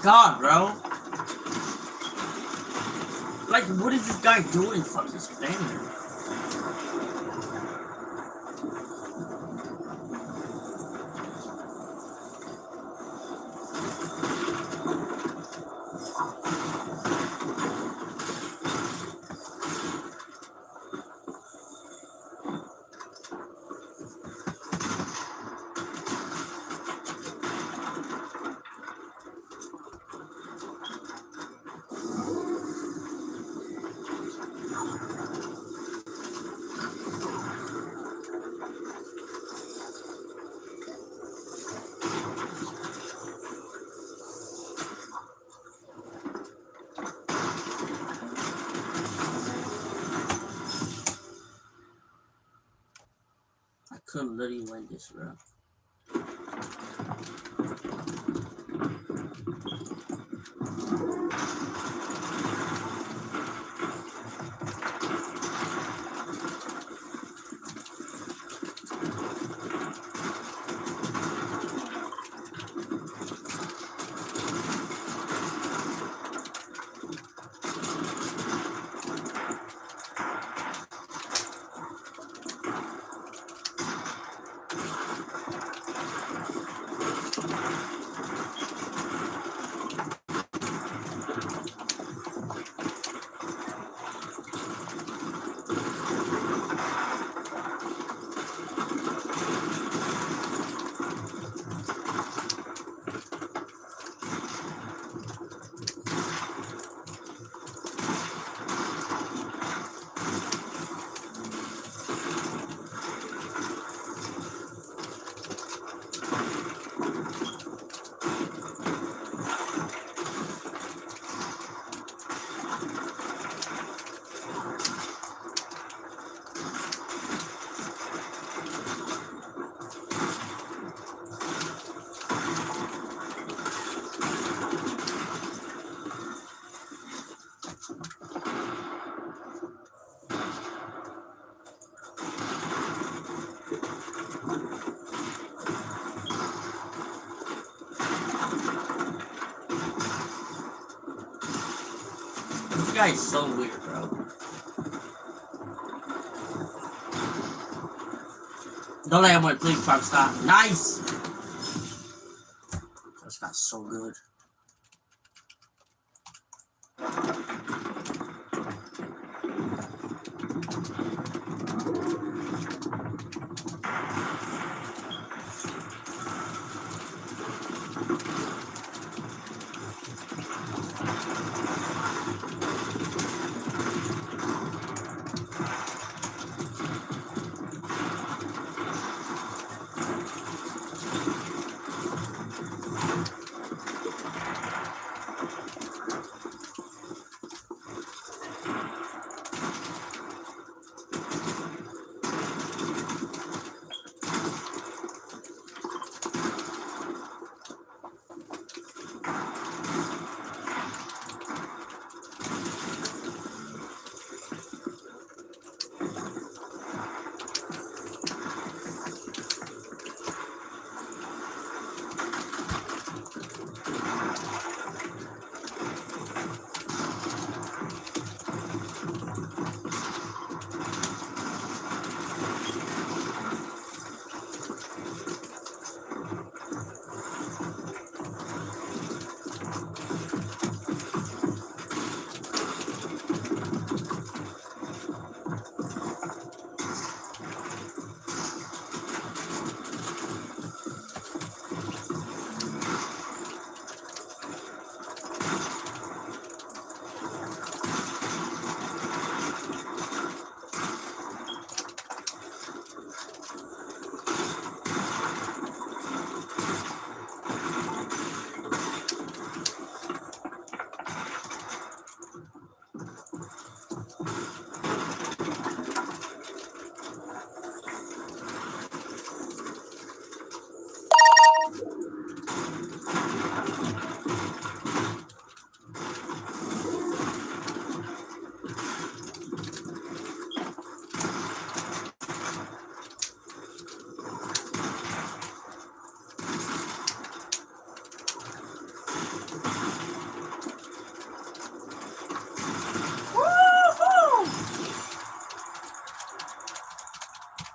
god, bro. Like, what is this guy doing? Fucking spamming. I couldn't literally win this round. This guy is so weird, bro. Don't let him win, please, try to stop. Nice! This guy's so good.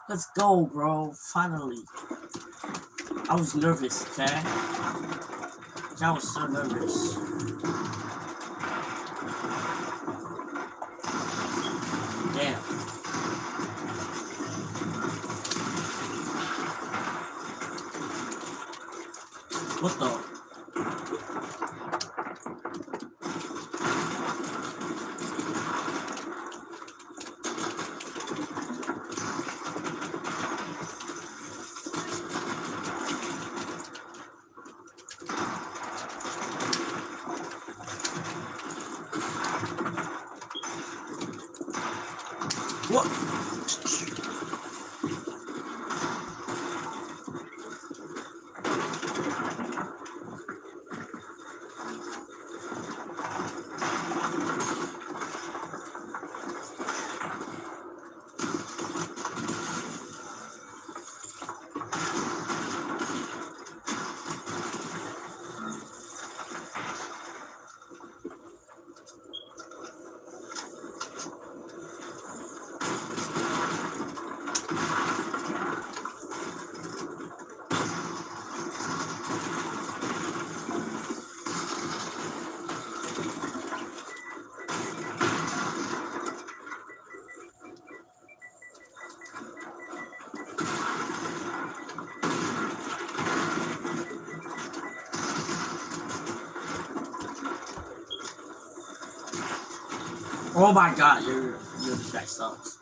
Let's go, bro. Finally. I was nervous, okay? I was so nervous. Damn. What the? What? Oh my god, this guy sucks.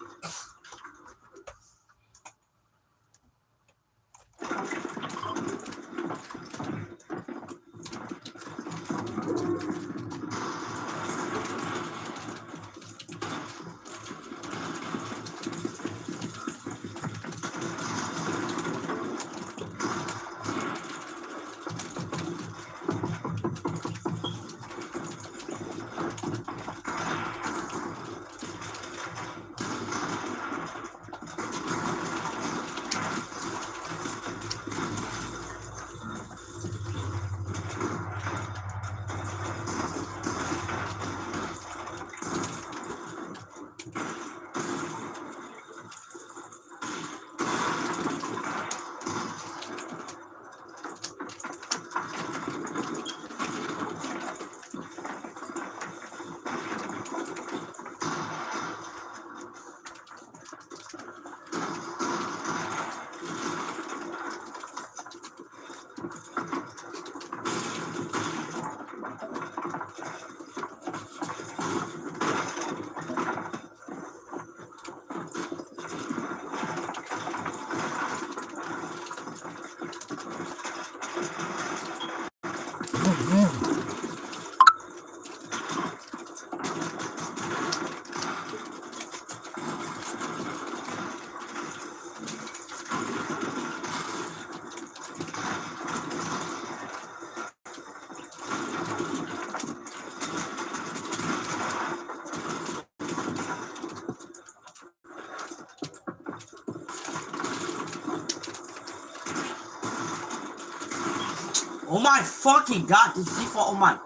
Oh my fucking god, this default, oh my.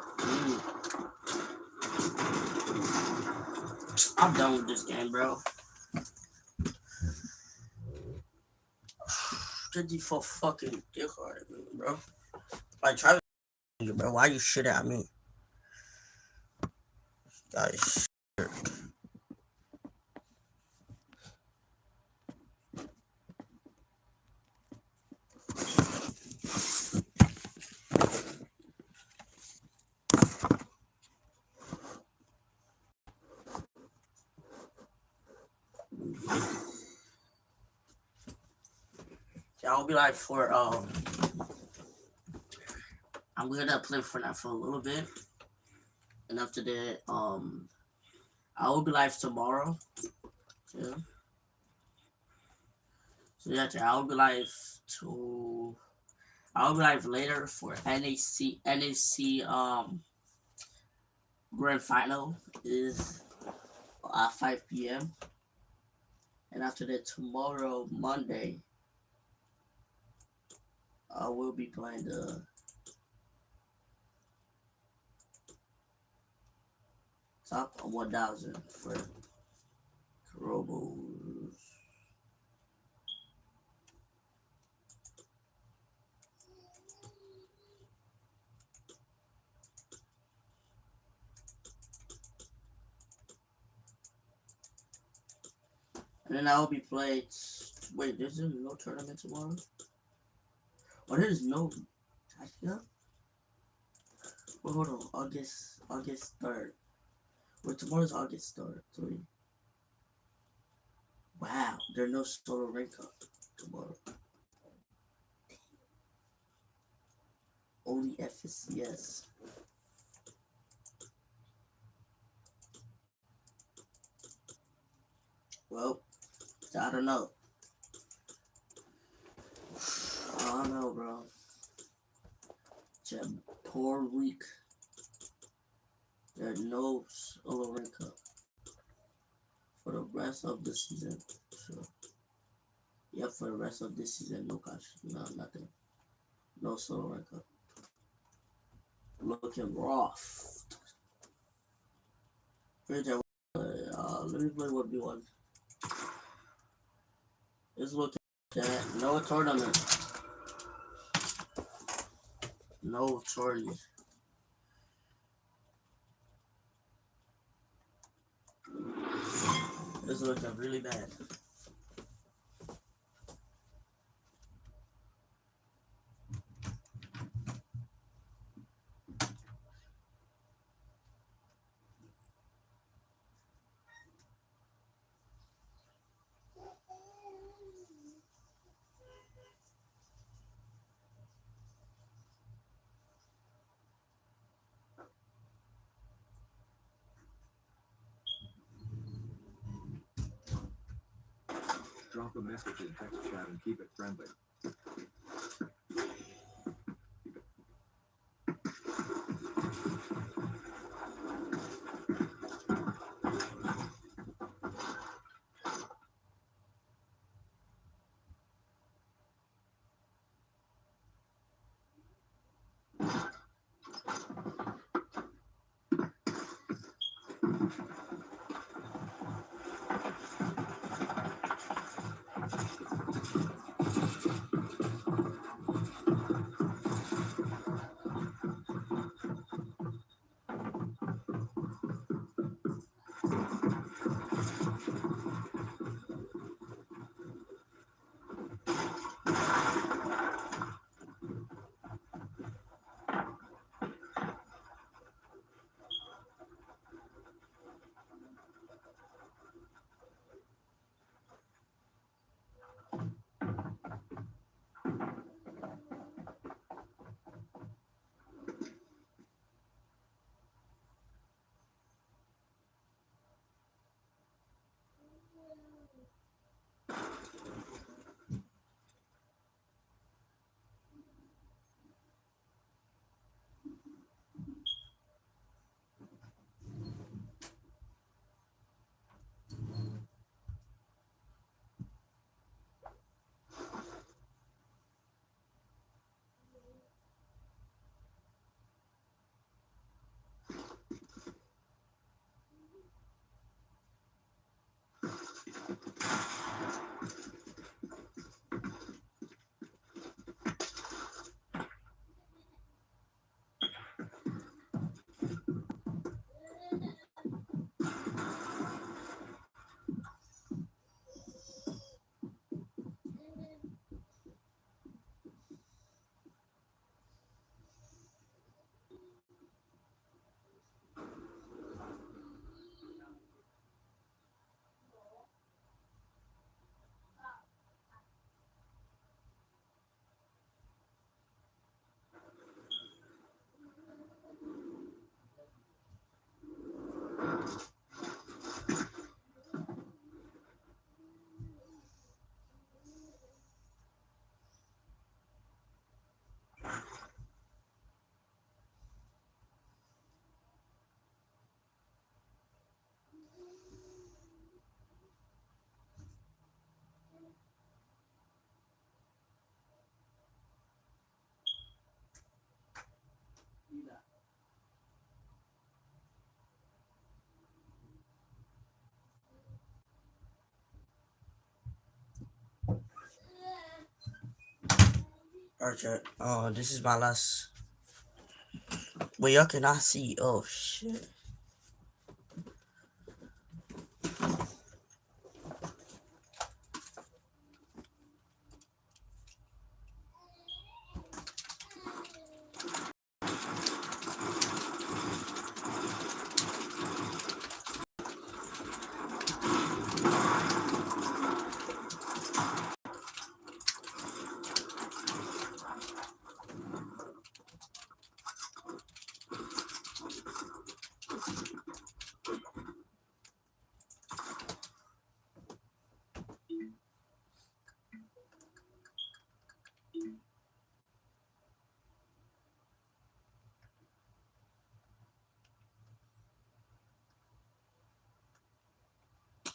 I'm done with this game, bro. The default fucking dick hard at me, bro. Like, try to, bro. Why you shit at me? Guys. Yeah, I'll be like for I'm gonna play Fortnite for a little bit, and after that I will be live tomorrow. Yeah. So yeah, I'll be live later for NAC grand final is at 5 p.m. and after that tomorrow Monday I will be playing the top 1,000 for Robos. And then I'll be playing. Wait, there's no tournament tomorrow? Or there's no. Yeah? Well, hold on. August 3rd. Wait, tomorrow's August 3rd. Wow, there's no solo rank up tomorrow. Only FSCS. Well, I don't know. I don't know, bro. It's a poor week. There's no solo rank up for the rest of the season. So, yeah, for the rest of this season, no cash, no nothing, no solo rank up. Looking rough. Let me play 1v1. Let's look at that. No tournament. No tournament. This looks really bad. Drop a message in text chat and keep it friendly. Alright, this is my last. Wait, y'all cannot see. Oh shit.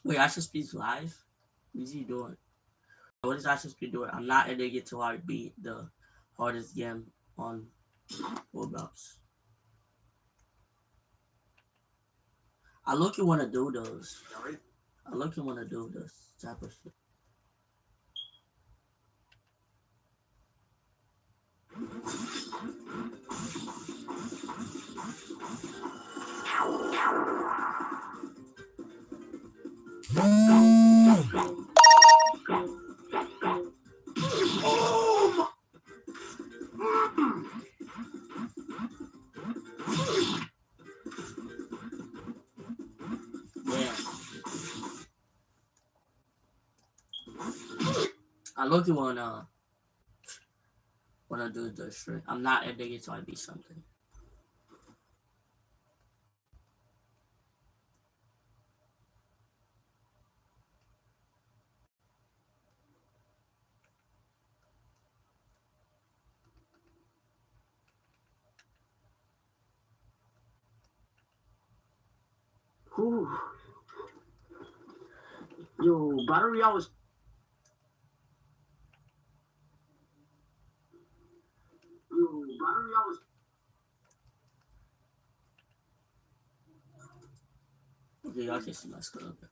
Wait, I should speak live? What is he doing? What is I should be doing? I'm not gonna get to hard beat the hardest game on Roblox. I look you wanna do those. I look you wanna do this type of shit. Yeah. I look you wanna do the shit. I'm not addicted to be something. Whew. Yo, battery hours. Okay, y'all can see my screen. Okay.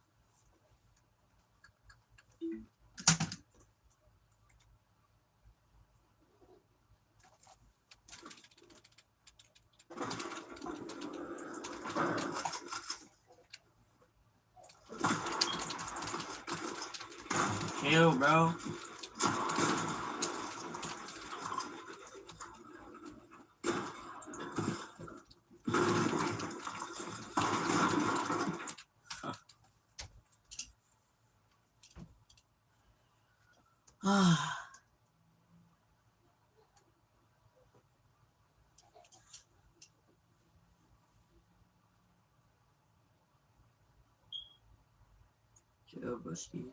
Chill, bro. Chill, broski.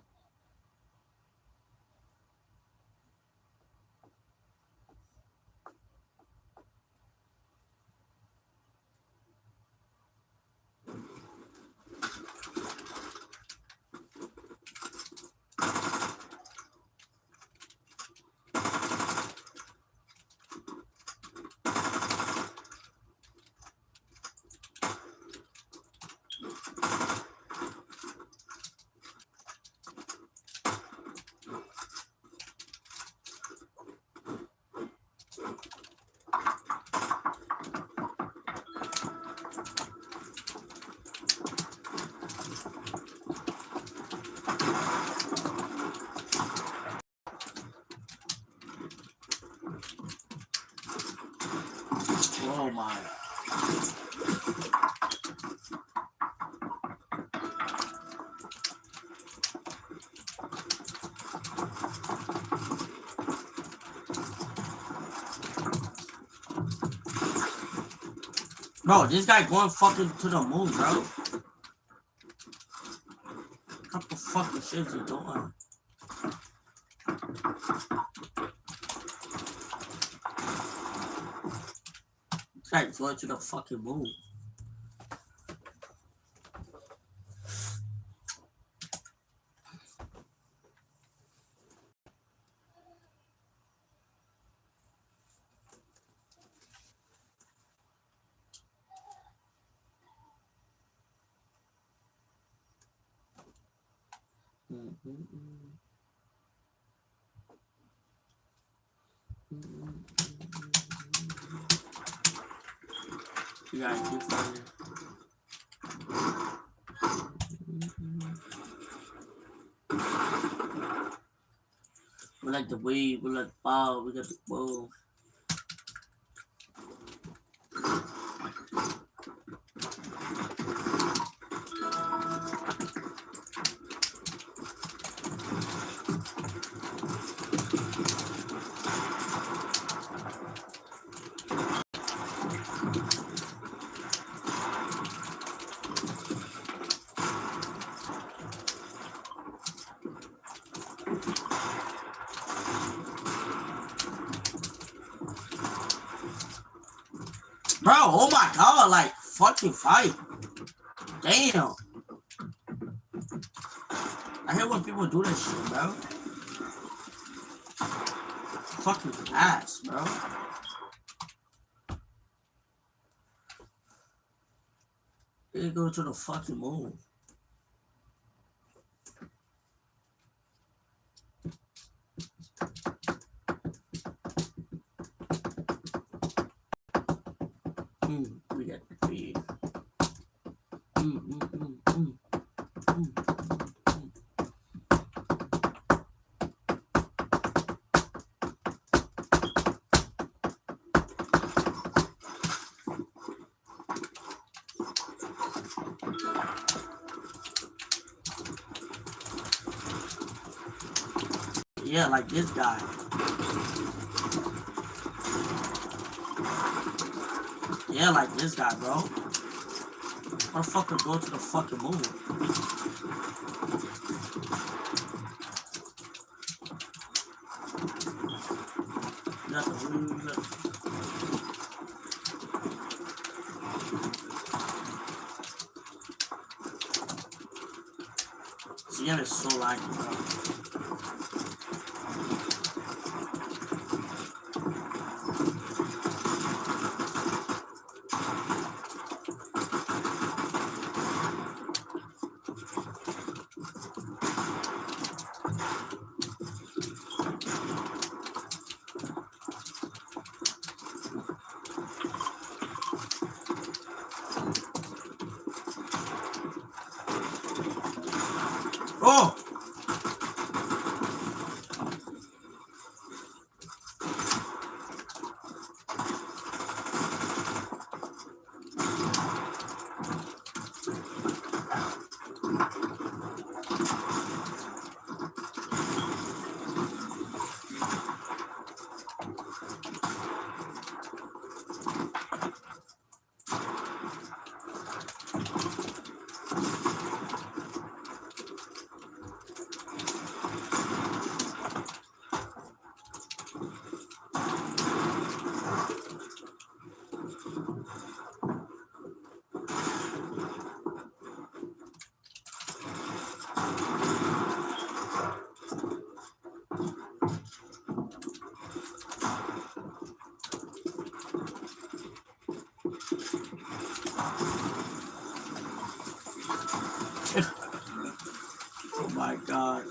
Oh my. Bro, this guy going fucking to the moon, bro. What the fucking shit is he doing? This guy's going to the fucking moon. Yeah, I keep finding. We like the wave, we like the ball, we got the ball. Bro, oh my god, like, fucking fight. Damn. I hate when people do this shit, bro. Fucking ass, bro. They go to the fucking moon. We got the feed. Yeah, like this guy. Yeah, like this guy, bro. Motherfucker go to the fucking moon. You got the moon, CM is so laggy, bro. Oh! Oh my god.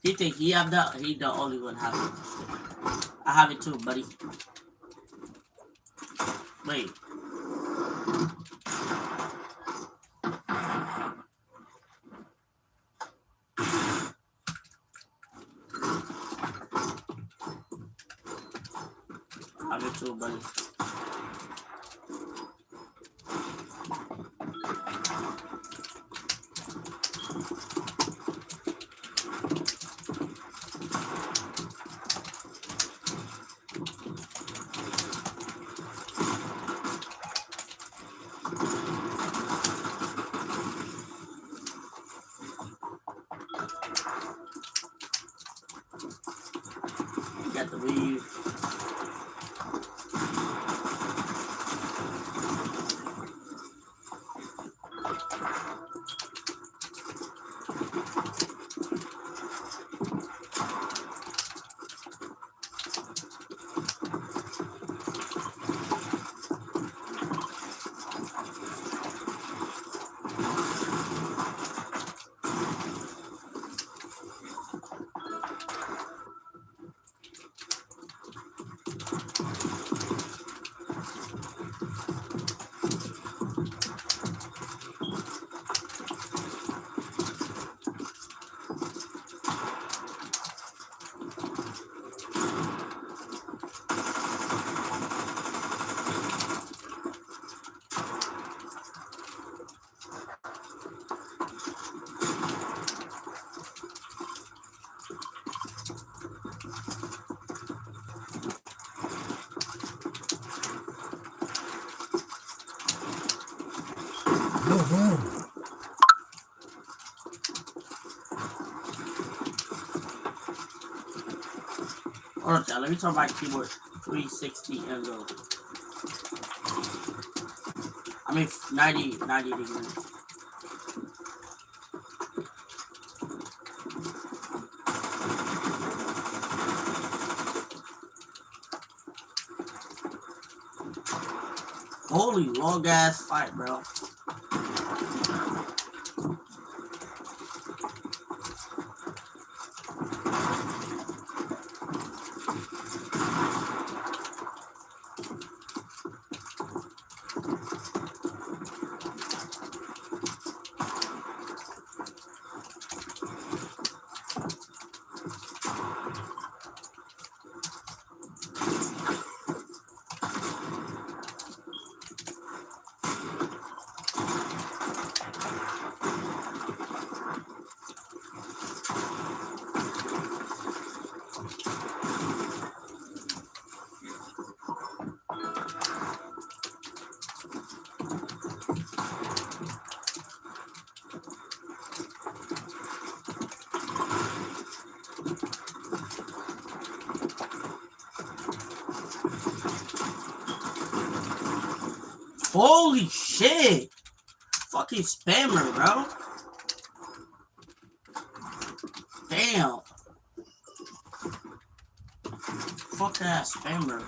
He think he the only one having it. I have it too, buddy. Wait. I have it too, buddy. Got the weave. Hold on, chat. Let me turn my keyboard 360 and go. I mean 90 degrees. Holy long ass fight, bro. Holy shit! Fucking spammer, bro. Damn. Fuck ass spammer.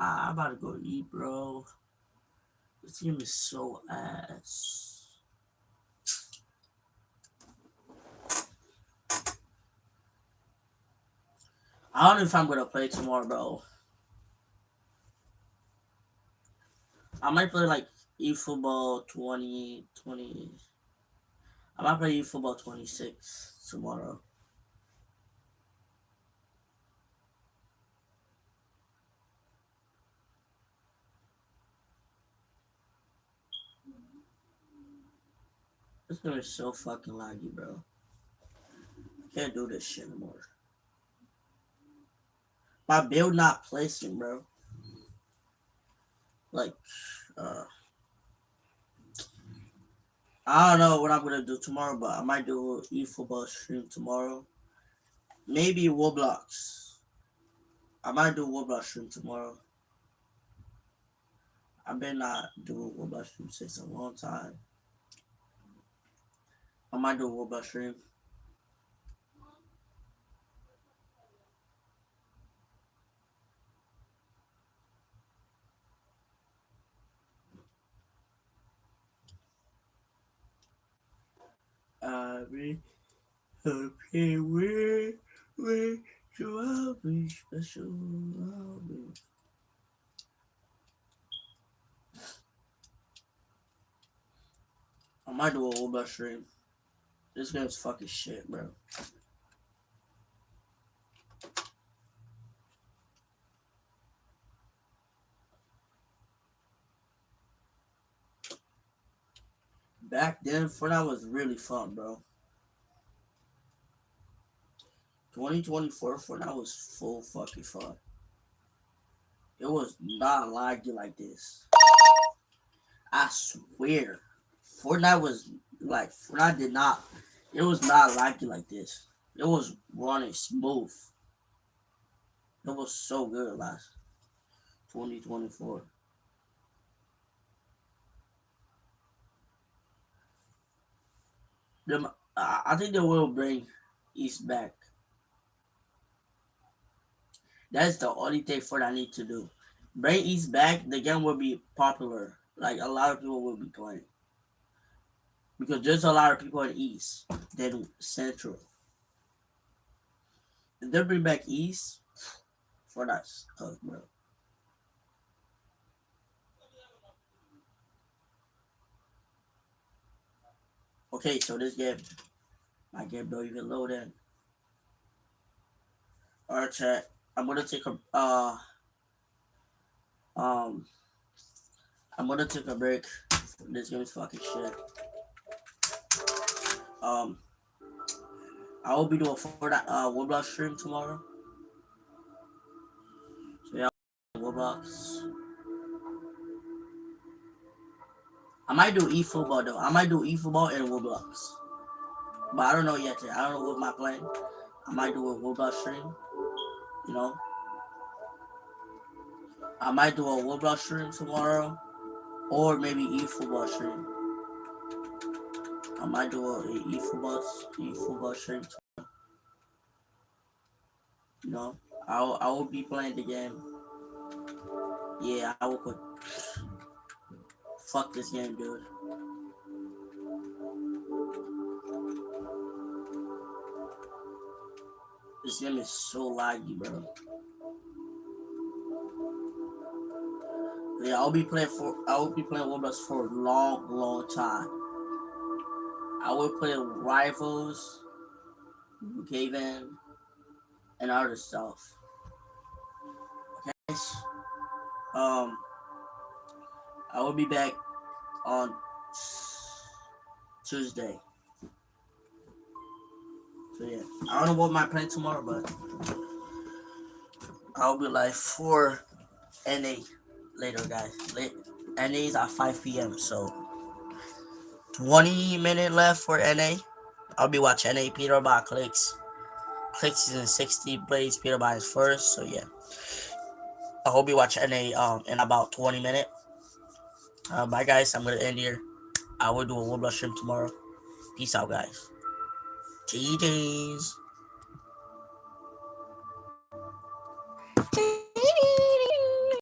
I'm about to go eat, bro. This game is so ass. I don't know if I'm gonna play tomorrow, bro. I might play like eFootball 2020. I might play eFootball 26 tomorrow. This game is so fucking laggy, bro. I can't do this shit anymore. My build not placing, bro. Like, I don't know what I'm gonna do tomorrow, but I might do eFootball stream tomorrow. Maybe Roblox. I might do Roblox stream tomorrow. I better not do Roblox stream since a long time. I might do Roblox stream. Okay, where so I'll be special. I'll be. I might do a Roblox stream. This game's fucking shit, bro. Back then, Fortnite was really fun, bro. 2024 Fortnite was full fucking fun. It was not laggy like this. I swear. Fortnite was like, Fortnite did not, it was not laggy like this. It was running smooth. It was so good last 2024. I think they will bring East back. That's the only thing for I need to do. Bring East back, the game will be popular. Like a lot of people will be playing. Because there's a lot of people in East than Central. If they bring back East, for that stuff, bro. Okay, so this game, my game don't even load in. Alright, chat. I'm gonna take a I'm gonna take a break. This game is fucking shit. I will be doing Fortnite Roblox stream tomorrow. So yeah, Roblox. I might do eFootball though. I might do eFootball and Roblox. But I don't know yet. I don't know what my plan. I might do a Roblox stream. You know. I might do a Roblox stream tomorrow. Or maybe eFootball stream. I might do a eFootball stream tomorrow. You know. I will be playing the game. Yeah, I will put. Fuck this game, dude. This game is so laggy, bro. Yeah, I will be playing Roblox for a long time. I will play Rivals, Gaven, and other stuff. Okay. I will be back on Tuesday. So yeah, I don't know what my plan tomorrow, but I'll be like for NA later, guys. NA's at 5 p.m. So 20 minutes left for NA. I'll be watching NA. Peterbot Clicks. Clicks is in 60 plays. Peterbot is first. So yeah, I hope you watch NA in about 20 minutes. Bye guys, I'm gonna end here. I will do a Roblox stream tomorrow. Peace out, guys. GG's.